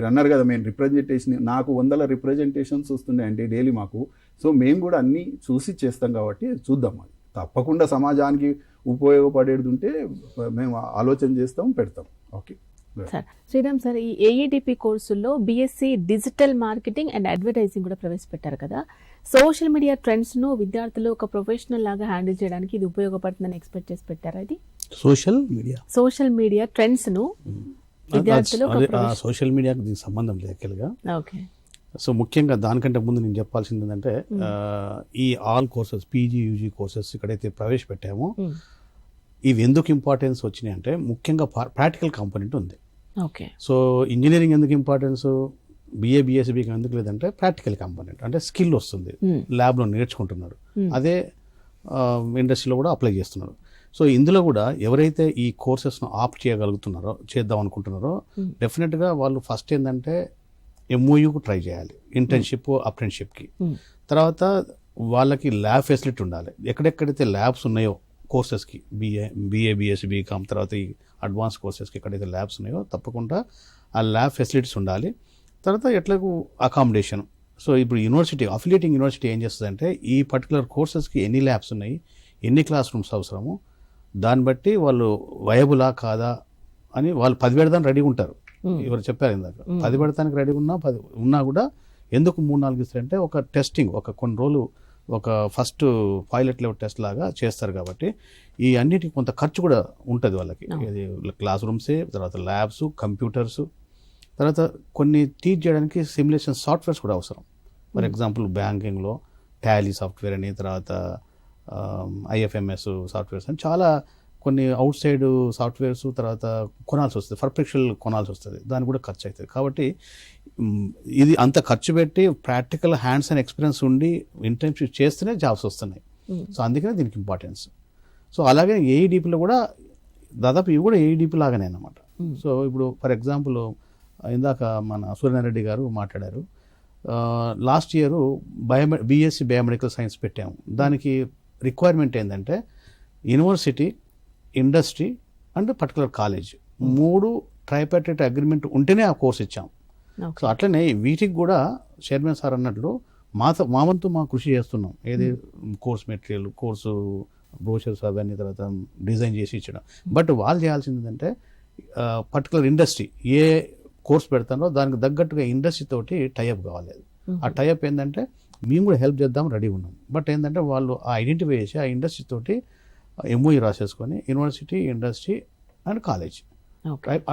అన్నారు కదా, మేము రిప్రజెంటేషన్, నాకు 100 రిప్రజెంటేషన్స్ వస్తున్నాయండి డైలీ మాకు. సో మేము కూడా అన్నీ చూసి చేస్తాం కాబట్టి చూద్దాం. అది తప్పకుండా సమాజానికి ఉపయోగపడేది ఉంటే మేము ఆలోచన చేస్తాం, పెడతాం. ఓకే సార్ శ్రీరామ్ సార్, ఈ ఏఈడిపి కోర్సుల్లో BSc digital marketing and advertising కూడా ప్రవేశపెట్టారు కదా. సోషల్ మీడియా ట్రెండ్స్ ను విద్యార్థులు ఒక ప్రొఫెషనల్ లాగా హ్యాండిల్ చేయడానికి ఇది ఉపయోగపడుతుందని ఎక్స్పెక్ట్ చేసి పెట్టారా? ఇది సోషల్ మీడియా ట్రెండ్స్ ను విద్యార్థులు సోషల్ మీడియాకి దీనికి సంబంధం లేదు యాక్చువల్గా. ఓకే. సో ముఖ్యంగా దానికంటే ముందు నేను చెప్పాల్సింది ఏంటంటే ఈ all courses PG UG courses ఇక్కడైతే ప్రవేశపెట్టామో ఇవి ఎందుకు ఇంపార్టెన్స్ వచ్చినాయి అంటే ముఖ్యంగా ప్రాక్టికల్ కాంపోనెంట్ ఉంది. ఓకే. సో ఇంజనీరింగ్ ఎందుకు ఇంపార్టెన్స్, బిఏ బిఎస్సి బీకి ఎందుకు లేదంటే ప్రాక్టికల్ కాంపోనెంట్ అంటే స్కిల్ వస్తుంది, ల్యాబ్లో నేర్చుకుంటున్నారు, అదే ఇండస్ట్రీలో కూడా అప్లై చేస్తున్నారు. సో ఇందులో కూడా ఎవరైతే ఈ కోర్సెస్ను ఆప్ట్ చేయగలుగుతున్నారో, చేద్దాం అనుకుంటున్నారో, డెఫినెట్గా వాళ్ళు ఫస్ట్ ఏంటంటే ఎంఓయూకు ట్రై చేయాలి, ఇంటర్న్షిప్ అప్రెంటిస్షిప్కి. తర్వాత వాళ్ళకి ల్యాబ్ ఫెసిలిటీ ఉండాలి. ఎక్కడెక్కడైతే ల్యాబ్స్ ఉన్నాయో కోర్సెస్కి, బిఏ బిఎస్సి బీకామ్ తర్వాత ఈ అడ్వాన్స్ కోర్సెస్కి ఎక్కడైతే ల్యాబ్స్ ఉన్నాయో తప్పకుండా ఆ ల్యాబ్ ఫెసిలిటీస్ ఉండాలి. తర్వాత ఎట్లాగూ అకామిడేషన్. సో ఇప్పుడు యూనివర్సిటీ, అఫిలియేటింగ్ యూనివర్సిటీ ఏం చేస్తుందంటే ఈ పర్టికులర్ కోర్సెస్కి ఎన్ని ల్యాబ్స్ ఉన్నాయి, ఎన్ని క్లాస్ రూమ్స్ అవసరము, దాన్ని బట్టి వాళ్ళు వయబులా కాదా అని వాళ్ళు 10 పెడతానికి రెడీగా ఉంటారు. ఎవరు చెప్పారు ఇందాక 10 పెడతానికి రెడీగా ఉన్నా కూడా ఎందుకు 3-4 ఇస్తారంటే ఒక టెస్టింగ్, ఒక కొన్ని రోజులు ఒక ఫస్ట్ పైలట్ లెవెల్ టెస్ట్ లాగా చేస్తారు. కాబట్టి ఈ అన్నిటికి కొంత ఖర్చు కూడా ఉంటుంది వాళ్ళకి. ఇది క్లాస్ రూమ్సే, తర్వాత ల్యాబ్స్, కంప్యూటర్స్, తర్వాత కొన్ని టీచ్ చేయడానికి సిమ్యులేషన్ సాఫ్ట్వేర్స్ కూడా అవసరం. ఫర్ ఎగ్జాంపుల్ బ్యాంకింగ్లో టాలీ సాఫ్ట్వేర్ అని, తర్వాత ఐఎఫ్ఎంఎస్ సాఫ్ట్వేర్స్ అని చాలా కొన్ని అవుట్ సైడ్ సాఫ్ట్వేర్స్ తర్వాత కొనాల్సి వస్తుంది, పర్ఫెక్షన్ కొనాల్సి వస్తుంది, దానికి కూడా ఖర్చు అవుతుంది. కాబట్టి ఇది అంత ఖర్చు పెట్టి ప్రాక్టికల్ హ్యాండ్స్ అండ్ ఎక్స్పీరియన్స్ ఉండి ఇంటర్న్షిప్ చేస్తేనే జాబ్స్ వస్తున్నాయి. సో అందుకనే దీనికి ఇంపార్టెన్స్. సో అలాగే ఏఈడిపిలో కూడా దాదాపు ఇవి కూడా ఏఈడిపి లాగానే అన్నమాట. సో ఇప్పుడు ఫర్ ఎగ్జాంపుల్ ఇందాక మన సూర్యనారెడ్డి గారు మాట్లాడారు, last year BSc biomedical science పెట్టాము. దానికి రిక్వైర్మెంట్ ఏంటంటే university, industry and particular college 3 tripartite agreement ఉంటేనే ఆ కోర్స్ ఇచ్చాం. సో అట్లనే వీటికి కూడా చైర్మన్ సార్ అన్నట్లు మా వంతు మా కృషి చేస్తున్నాం. ఏది కోర్స్ మెటీరియల్, కోర్సు బ్రోషర్స్ అవన్నీ తర్వాత డిజైన్ చేసి ఇచ్చడం. బట్ వాళ్ళు చేయాల్సింది ఏంటంటే పర్టికులర్ ఇండస్ట్రీ ఏ కోర్స్ పెడతానో దానికి తగ్గట్టుగా ఇండస్ట్రీ తోటి టైఅప్ కావాలి. ఆ టైఅప్ ఏంటంటే మేము కూడా హెల్ప్ చేద్దాం రెడీ ఉన్నాం. బట్ ఏంటంటే వాళ్ళు ఆ ఐడెంటిఫై చేసి ఆ ఇండస్ట్రీ తోటి ఎంఓఈ రాసేసుకొని యూనివర్సిటీ, ఇండస్ట్రీ అండ్ కాలేజ్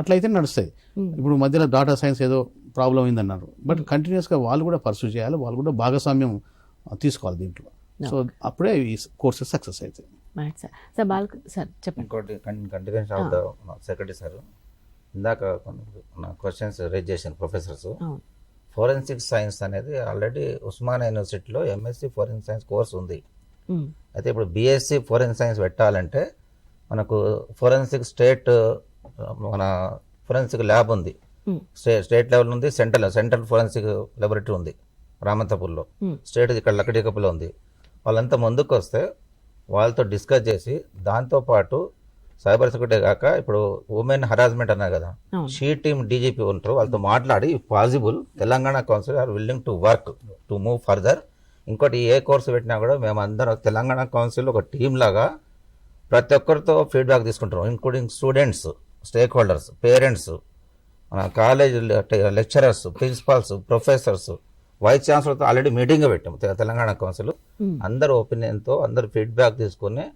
అట్లయితే నడుస్తాయి. ఇప్పుడు మధ్యలో డాటా సైన్స్ ఏదో ప్రాబ్లం అయిందన్నారు, బట్ కంటిన్యూస్గా వాళ్ళు కూడా పర్సూ చేయాలి, వాళ్ళు కూడా భాగస్వామ్యం తీసుకోవాలి దీంట్లో. సో అప్పుడే ఈ కోర్సెస్ సక్సెస్ అవుతాయి. ఇంకోటి continuation of the secretary sir ఇందాక క్వశ్చన్స్ రేజ్ చేసిన ప్రొఫెసర్స్, ఫోరెన్సిక్ సైన్స్ అనేది ఆల్రెడీ ఉస్మానియా యూనివర్సిటీలో ఎంఎస్సి ఫోరెన్సిక్ సైన్స్ కోర్స్ ఉంది. అయితే ఇప్పుడు బిఎస్సి ఫోరెన్సిక్ సైన్స్ పెట్టాలంటే మనకు ఫోరెన్సిక్ స్టేట్ మన ఫోరెన్సిక్ ల్యాబ్ ఉంది, స్టేట్ లెవెల్ ఉంది, సెంట్రల్ ఫోరెన్సిక్ లాబొరేటరీ ఉంది రామంతపూర్లో, స్టేట్ ఇక్కడ లక్కడికప్పులో ఉంది. వాళ్ళంతా ముందుకు వస్తే వాళ్ళతో డిస్కస్ చేసి దాంతోపాటు సైబర్ సెక్యూరిటీ కాక ఇప్పుడు ఉమెన్ హరాస్మెంట్ అన్నారు కదా, షీ టీమ్ డీజీపీ ఉంటారు, వాళ్ళతో మాట్లాడి possible Telangana council are willing to work to move further. ఇంకోటి ఏ కోర్సు పెట్టినా కూడా మేము అందరం తెలంగాణ కౌన్సిల్ ఒక టీమ్ లాగా ప్రతి ఒక్కరితో ఫీడ్బ్యాక్ తీసుకుంటాం, including students, stakeholders, parents, మన college lecturers, principals, professors, vice ఛాన్సలర్తో ఆల్రెడీ మీటింగ్ పెట్టాము తెలంగాణ కౌన్సిల్. అందరు ఒపీనియన్తో అందరు ఫీడ్బ్యాక్ తీసుకుని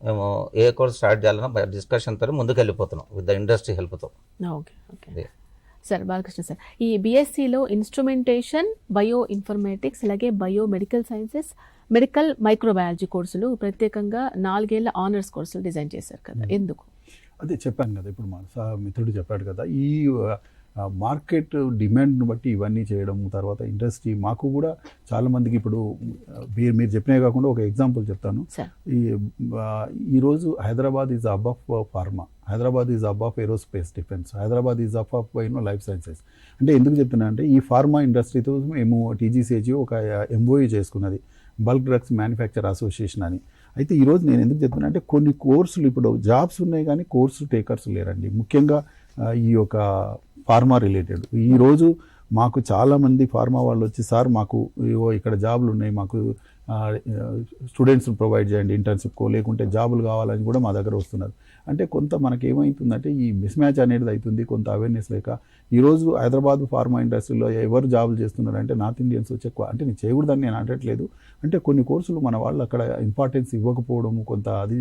మేము ఏ కోర్స్ స్టార్ట్ చేయాలన్నా డిస్కషన్తో ముందుకు వెళ్ళిపోతున్నాం విత్ ద ఇండస్ట్రీ హెల్ప్తో. సార్ బాలకృష్ణ సార్, ఈ బిఎస్సిలో ఇన్స్ట్రుమెంటేషన్, బయో ఇన్ఫర్మేటిక్స్, అలాగే biomedical sciences, medical microbiology కోర్సులు ప్రత్యేకంగా 4 ఏళ్ల ఆనర్స్ కోర్సులు డిజైన్ చేశారు కదా, ఎందుకు? అదే చెప్పాను కదా, ఇప్పుడు మన మిత్రుడు చెప్పాడు కదా, ఈ మార్కెట్ డిమాండ్ను బట్టి ఇవన్నీ చేయడం. తర్వాత ఇండస్ట్రీ మాకు కూడా చాలామందికి ఇప్పుడు మీరు చెప్పినవి కాకుండా ఒక ఎగ్జాంపుల్ చెప్తాను. ఈరోజు Hyderabad is hub of pharma, Hyderabad is hub of aerospace defence, Hyderabad is hub of life sciences. అంటే ఎందుకు చెప్తున్నా అంటే ఈ ఫార్మా ఇండస్ట్రీతో మేము టీజీసీహెచ్ ఒక ఎంఓయూ చేసుకున్నది, బల్క్ డ్రగ్స్ మ్యానుఫ్యాక్చర్ అసోసియేషన్ అని. అయితే ఈరోజు నేను ఎందుకు చెప్తున్నా అంటే కొన్ని కోర్సులు ఇప్పుడు జాబ్స్ ఉన్నాయి కానీ కోర్సు టేకర్స్ లేరండి, ముఖ్యంగా ఈ యొక్క ఫార్మా రిలేటెడ్. ఈరోజు మాకు చాలామంది ఫార్మా వాళ్ళు వచ్చి సార్ మాకు ఇక్కడ జాబ్లు ఉన్నాయి, మాకు స్టూడెంట్స్ ప్రొవైడ్ చేయండి ఇంటర్న్షిప్కో, లేకుంటే జాబులు కావాలని కూడా మా దగ్గర వస్తున్నారు. అంటే కొంత మనకి ఏమవుతుందంటే ఈ మిస్ మ్యాచ్ అనేది అవుతుంది, కొంత అవేర్నెస్ లేక. ఈరోజు హైదరాబాద్ ఫార్మా ఇండస్ట్రీలో ఎవరు జాబులు చేస్తున్నారంటే నార్త్ ఇండియన్స్ వచ్చి ఎక్కువ. అంటే నేను చేయకూడదని నేను అనట్లేదు, అంటే కొన్ని కోర్సులు మన వాళ్ళు అక్కడ ఇంపార్టెన్స్ ఇవ్వకపోవడము, కొంత అది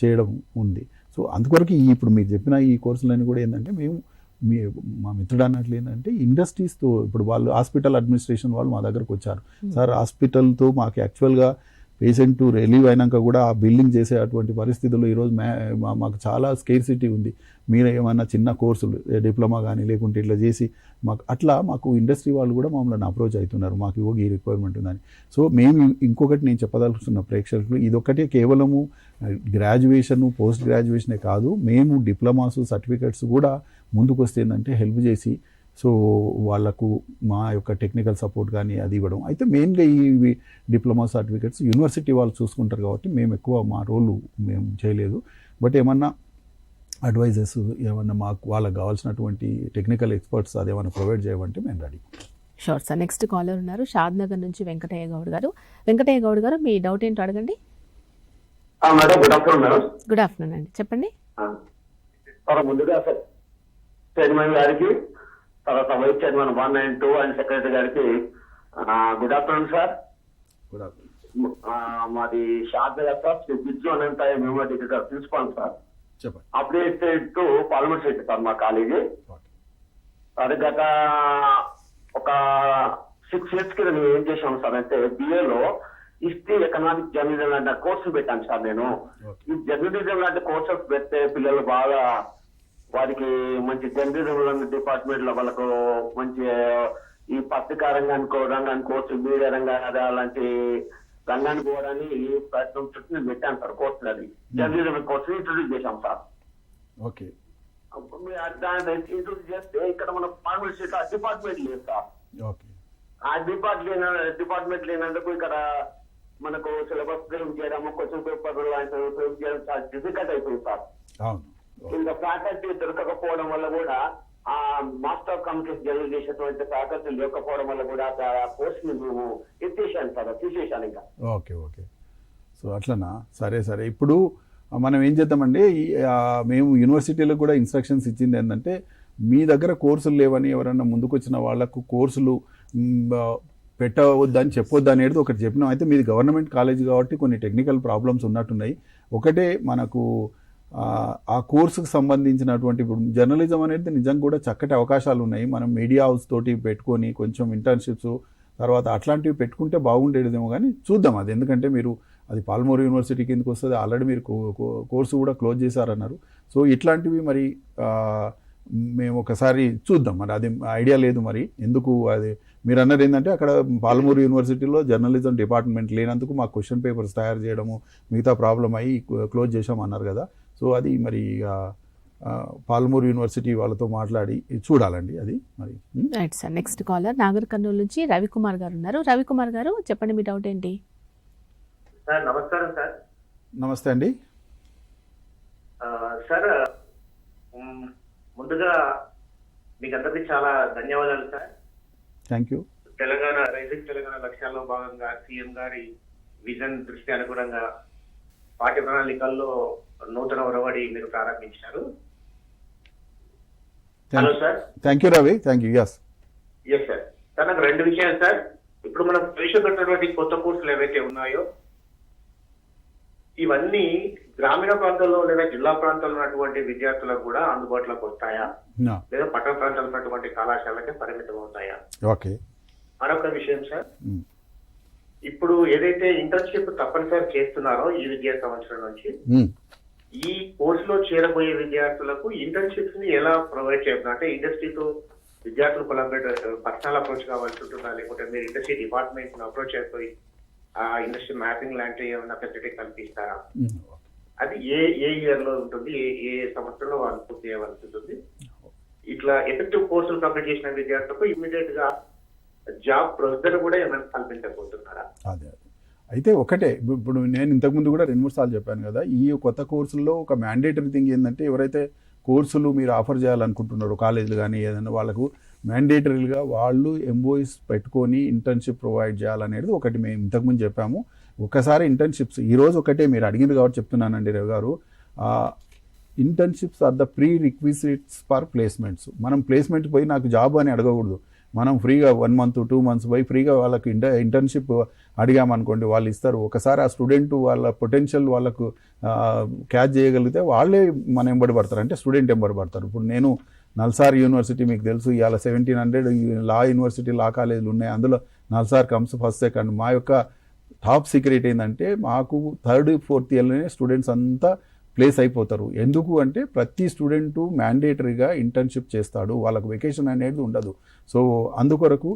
చేయడం ఉంది. సో అందుకొరకు ఇప్పుడు మీరు చెప్పిన ఈ కోర్సులన్నీ కూడా ఏంటంటే మా మిత్రుడు అన్నట్లు ఏంటంటే ఇండస్ట్రీస్తో, ఇప్పుడు వాళ్ళు హాస్పిటల్ అడ్మినిస్ట్రేషన్ వాళ్ళు మా దగ్గరకు వచ్చారు. సార్ హాస్పిటల్తో మాకు యాక్చువల్గా పేషెంట్ రిలీవ్ అయినాక కూడా ఆ బిల్డింగ్ చేసే అటువంటి పరిస్థితుల్లో ఈరోజు మాకు చాలా స్కేర్సిటీ ఉంది. మీరు ఏమన్నా చిన్న కోర్సులు డిప్లొమా కానీ లేకుంటే ఇట్లా చేసి మాకు ఇండస్ట్రీ వాళ్ళు కూడా మమ్మల్ని అప్రోచ్ అవుతున్నారు, మాకు ఈ రిక్వైర్మెంట్ ఉందని. సో మేము ఇంకొకటి నేను చెప్పదలుచుకున్న ప్రేక్షకులు, ఇదొక్కటే కేవలము గ్రాడ్యుయేషన్ పోస్ట్ గ్రాడ్యుయేషనే కాదు, మేము డిప్లొమాస్ సర్టిఫికెట్స్ కూడా ముందుకు వస్తే ఏంటంటే హెల్ప్ చేసి సో వాళ్ళకు మా యొక్క టెక్నికల్ సపోర్ట్ కానీ అది ఇవ్వడం. అయితే మెయిన్గా ఈ డిప్లొమా సర్టిఫికెట్స్ యూనివర్సిటీ వాళ్ళు చూసుకుంటారు కాబట్టి మేము ఎక్కువ మా రోలు మేము చేయలేదు. బట్ ఏమన్నా అడ్వైజెస్ ఏమన్నా మాకు వాళ్ళకి కావాల్సినటువంటి టెక్నికల్ ఎక్స్పర్ట్స్ అదేమన్నా ప్రొవైడ్ చేయమంటే మేము రెడీ. Sure sir. నెక్స్ట్ కాలర్ ఉన్నారు షాద్ నగర్ నుంచి వెంకటయ్య గౌడ్ గారు. వెంకటయ్య గౌడ్ గారు మీ డౌట్ ఏంటో అడగండి. Madam good afternoon madam. Good afternoon అండి, చెప్పండి. ముందుగా సార్ చైర్మన్ గారికి, తర్వాత vice chairman 1 and 2 and secretary గారికి గుడ్ ఆఫ్టర్నూన్ సార్. మాది షాద్ నగర్ సార్, బిజ్జు అనంత మెమో degree sir, principal sir. Updated to parliament set sir మా కాలేజీ. అది గత ఒక 6 years కింద మేము ఏం చేసాము సార్ అంటే బిఏలో హిస్టరీ ఎకనామిక్ జర్నలిజం లాంటి కోర్సులు పెట్టాను సార్. నేను ఈ జర్నలిజం లాంటి కోర్సెస్ పెడితే పిల్లలు బాగా వారికి మంచి జర్నలిజం డిపార్ట్మెంట్ లో వాళ్ళకు మంచి ఈ పత్రికా రంగానికి కోర్సు, మీడియా రంగాన్ని అలాంటి రంగానికి పోవడానికి ప్రయత్నం చుట్టూ నేను పెట్టాను సార్ కోర్సులు. అది జర్నలిజం కోర్సు ఇంట్రొడ్యూస్ చేశాం సార్. ఓకే, దాన్ని ఇంట్రొడ్యూస్ చేస్తే ఇక్కడ మన పార్లమెంట్ స్టేట్ డిపార్ట్మెంట్ లేదు సార్. ఆ డిపార్ట్మెంట్ లేనందుకు ఇక్కడ మనకు సిలబస్ ఫ్రేమ్ చేయడము, క్వశ్చన్ పేపర్ లాంటి ఫ్రేమ్ చేయడం చాలా డిఫికల్ట్ అయిపోయింది సార్. ఇంకా ఫ్యాకల్టీ దొరకకపోవడం వల్ల కూడా ఆ మాస్టర్ ఆఫ్ కమ్యూనికేషన్ జనరల్ చేసేటువంటి ఫ్యాకల్టీ లేకపోవడం వల్ల కూడా ఆ కోర్స్ మేము ఎత్తేసాను సార్, తీసేసాను ఇంకా. ఓకే ఓకే, సో అట్లనా, సరే సరే. ఇప్పుడు మనం ఏం చేద్దామండి, మేము యూనివర్సిటీలకు కూడా ఇన్స్ట్రక్షన్స్ ఇచ్చింది ఏంటంటే మీ దగ్గర కోర్సులు లేవని ఎవరన్నా ముందుకు వచ్చిన వాళ్ళకు కోర్సులు పెట్టవద్దని చెప్పొద్దు అనేది ఒకటి చెప్పినాం. అయితే మీది గవర్నమెంట్ కాలేజ్ కాబట్టి కొన్ని టెక్నికల్ ప్రాబ్లమ్స్ ఉన్నట్టున్నాయి. ఒకటే మనకు ఆ కోర్సుకు సంబంధించినటువంటి ఇప్పుడు జర్నలిజం అనేది నిజంగా కూడా చక్కటి అవకాశాలు ఉన్నాయి. మనం మీడియా హౌస్ తోటి పెట్టుకొని కొంచెం ఇంటర్న్షిప్స్ తర్వాత అట్లాంటివి పెట్టుకుంటే బాగుండేదేమో, కానీ చూద్దాం అది. ఎందుకంటే మీరు అది పాల్మోర్ యూనివర్సిటీ కిందకి వస్తుంది, ఆల్రెడీ మీరు కోర్సు కూడా క్లోజ్ చేశారన్నారు. సో ఇట్లాంటివి మరి మేము ఒకసారి చూద్దాం, మరి అది ఐడియా లేదు మరి ఎందుకు. అది మీరు అన్నది ఏంటంటే అక్కడ పాల్మూరు యూనివర్సిటీలో జర్నలిజం డిపార్ట్మెంట్ లేనందుకు మాకు క్వశ్చన్ పేపర్స్ తయారు చేయడము మిగతా ప్రాబ్లం అయ్యి క్లోజ్ చేసామన్నారు కదా. సో అది మరి పాల్మూరు యూనివర్సిటీ వాళ్ళతో మాట్లాడి చూడాలండి అది మరి. Right sir. Next caller Nagarkurnool నుంచి రవికుమార్ గారు ఉన్నారు. రవికుమార్ గారు చెప్పండి, మీ డౌట్ ఏంటి? సార్ నమస్కారం సార్. నమస్తే అండి. సార్ ముందుగా మీకు అందరికీ చాలా ధన్యవాదాలు sir. Thank you. Telangana rising Telangana లక్ష్యాల్లో భాగంగా సీఎం గారి విజన్ దృష్టి అనుగుణంగా పాఠ్య ప్రణాళికల్లో నూతన ఒరవడి మీరు ప్రారంభించారు. Hello sir. Thank you Ravi. Thank you. Yes sir. Sir నాకు 2 విషయాలు సార్. ఇప్పుడు మనం ప్రవేశపెట్టినటువంటి కొత్త కోర్సులు ఏవైతే ఉన్నాయో ఇవన్నీ గ్రామీణ ప్రాంతాల్లో లేదా జిల్లా ప్రాంతాల్లో ఉన్నటువంటి విద్యార్థులకు కూడా అందుబాటులోకి వస్తాయా, లేదా పట్టణ ప్రాంతాల్లో ఉన్నటువంటి కళాశాలకే పరిమితం అవుతాయా? ఓకే. మరొక విషయం సార్, ఇప్పుడు ఏదైతే ఇంటర్న్షిప్ తప్పనిసరి చేస్తున్నారో ఈ విద్యా సంవత్సరం నుంచి ఈ కోర్సులో చేరబోయే విద్యార్థులకు ఇంటర్న్షిప్స్ ని ఎలా ప్రొవైడ్ చేస్తున్నారు? అంటే ఇండస్ట్రీతో విద్యార్థులు పర్సనల్ అప్రోచ్ కావాల్సి ఉంటుందా, లేకుంటే మీరు ఇండస్ట్రీ డిపార్ట్మెంట్ అప్రోచ్ అయిపోయి ఆ ఇండస్ట్రీ మ్యాపింగ్ లాంటి ఏమైనా ఫెసిలిటీ కల్పిస్తారా? అది ఏ ఇయర్ లో ఉంటుంది, ఏ సంవత్సరంలో వాళ్ళు పూర్తి చేయవలసి ఉంటుంది? ఇట్లా ఎఫెక్టివ్ కోర్సులు కంప్లీట్ చేసిన విద్యార్థులకు ఇమ్మీడియట్ గా జాబ్ ప్రొసీజర్ కూడా ఏమైనా కల్పించబోతున్నారా? అదే అయితే ఒకటే, ఇప్పుడు నేను ఇంతకుముందు కూడా 2-3 సార్లు చెప్పాను కదా, ఈ కొత్త కోర్సుల్లో ఒక మ్యాండేటరీ థింగ్ ఏంటంటే ఎవరైతే కోర్సులు మీరు ఆఫర్ చేయాలనుకుంటున్నారో కాలేజీలు కానీ ఏదైనా వాళ్ళకు మ్యాండేటరీగా వాళ్ళు ఎంఓఈస్ పెట్టుకొని ఇంటర్న్షిప్ ప్రొవైడ్ చేయాలనేది ఒకటి మేము ఇంతకుముందు చెప్పాము. ఒకసారి ఇంటర్న్షిప్స్ ఈరోజు ఒకటే మీరు అడిగింది కాబట్టి చెప్తున్నానండి రవి గారు, internships are the prerequisites for placements. మనం ప్లేస్మెంట్ పోయి నాకు జాబ్ అని అడగకూడదు. మనం ఫ్రీగా 1 month 2 months పోయి ఫ్రీగా వాళ్ళకి ఇంటర్న్షిప్ అడిగామనుకోండి, వాళ్ళు ఇస్తారు. ఒకసారి ఆ స్టూడెంట్ వాళ్ళ పొటెన్షియల్ వాళ్ళకు క్యాచ్ చేయగలిగితే వాళ్ళే మన ఎంబడి పడతారు, అంటే స్టూడెంట్ ఎంబడి పడతారు. ఇప్పుడు నేను నల్సార్ యూనివర్సిటీ మీకు తెలుసు, ఇవాళ 1700 లా యూనివర్సిటీ లా కాలేజీలు ఉన్నాయి, అందులో నల్సార్ కమ్స్ ఫస్ట్ సెకండ్. మా యొక్క టాప్ సీక్రెట్ ఏంటంటే మాకు 3rd 4th ఇయర్లోనే స్టూడెంట్స్ అంతా ప్లేస్ అయిపోతారు. ఎందుకు అంటే ప్రతి స్టూడెంటు మ్యాండేటరీగా ఇంటర్న్షిప్ చేస్తాడు, వాళ్ళకు వెకేషన్ అనేది ఉండదు. సో అందుకొరకు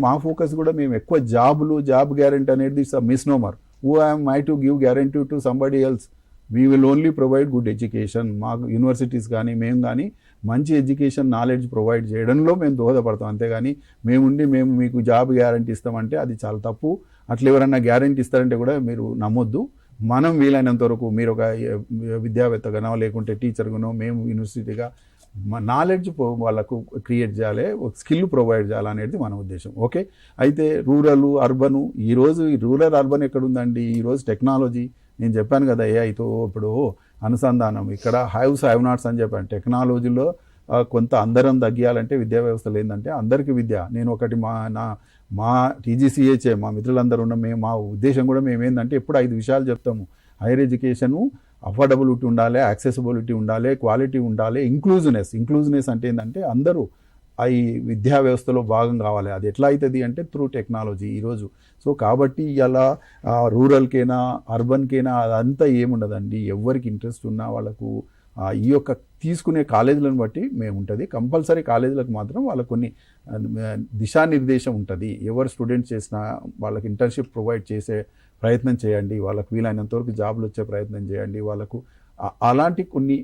మా ఫోకస్ కూడా మేము ఎక్కువ జాబ్ గ్యారెంటీ అనేది misnomer. Who I'm I to give guarantee to somebody else, we will only provide good education. మాకు యూనివర్సిటీస్ కానీ మేము కానీ మంచి ఎడ్యుకేషన్ నాలెడ్జ్ ప్రొవైడ్ చేయడంలో మేము దోహదపడతాం, అంతేగాని మేము మీకు జాబ్ గ్యారెంటీ ఇస్తామంటే అది చాలా తప్పు. అట్లా ఎవరన్నా గ్యారెంటీ ఇస్తారంటే కూడా మీరు నమ్మొద్దు. మనం వీలైనంత వరకు మీరు ఒక విద్యావేత్తగానో లేకుంటే టీచర్గానో మేము యూనివర్సిటీగా నాలెడ్జ్ వాళ్ళకు క్రియేట్ చేయాలి, స్కిల్ ప్రొవైడ్ చేయాలనేది మన ఉద్దేశం. ఓకే, అయితే రూరల్ అర్బను, ఈరోజు రూరల్ అర్బన్ ఎక్కడుందండి? ఈరోజు టెక్నాలజీ నేను చెప్పాను కదా, ఏఐతో ఇప్పుడు అనుసంధానం, ఇక్కడ హ్యావ్ నాట్స్ అని చెప్పాను. టెక్నాలజీలో కొంత అందరం తగ్గియాలంటే విద్యా వ్యవస్థలో ఏంటంటే అందరికీ విద్య. నేను ఒకటి మా టీజీసీహెచ్ఏ మా మిత్రులందరూ ఉన్న మా ఉద్దేశం కూడా మేము ఏంటంటే ఎప్పుడు 5 విషయాలు చెప్తాము. హైయర్ ఎడ్యుకేషను అఫోర్డబిలిటీ ఉండాలి, యాక్సెసిబిలిటీ ఉండాలి, క్వాలిటీ ఉండాలి, ఇంక్లూజివ్నెస్ అంటే ఏంటంటే అందరూ ఈ విద్యా వ్యవస్థలో భాగం కావాలి. అది ఎట్లా అవుతుంది అంటే త్రూ టెక్నాలజీ ఈరోజు. సో కాబట్టి ఇలా రూరల్కైనా అర్బన్కైనా అదంతా ఏముండదండి. ఎవరికి ఇంట్రెస్ట్ ఉన్నా వాళ్ళకు ఈ యొక్క తీసుకునే కాలేజీలను బట్టి మేము ఉంటుంది. కంపల్సరీ కాలేజీలకు మాత్రం వాళ్ళకు కొన్ని దిశానిర్దేశం ఉంటుంది. ఎవరు స్టూడెంట్స్ చేసినా వాళ్ళకి ఇంటర్న్షిప్ ప్రొవైడ్ చేసే ప్రయత్నం చేయండి, వాళ్ళకు వీలైనంత వరకు జాబ్లు వచ్చే ప్రయత్నం చేయండి. వాళ్ళకు అలాంటి కొన్ని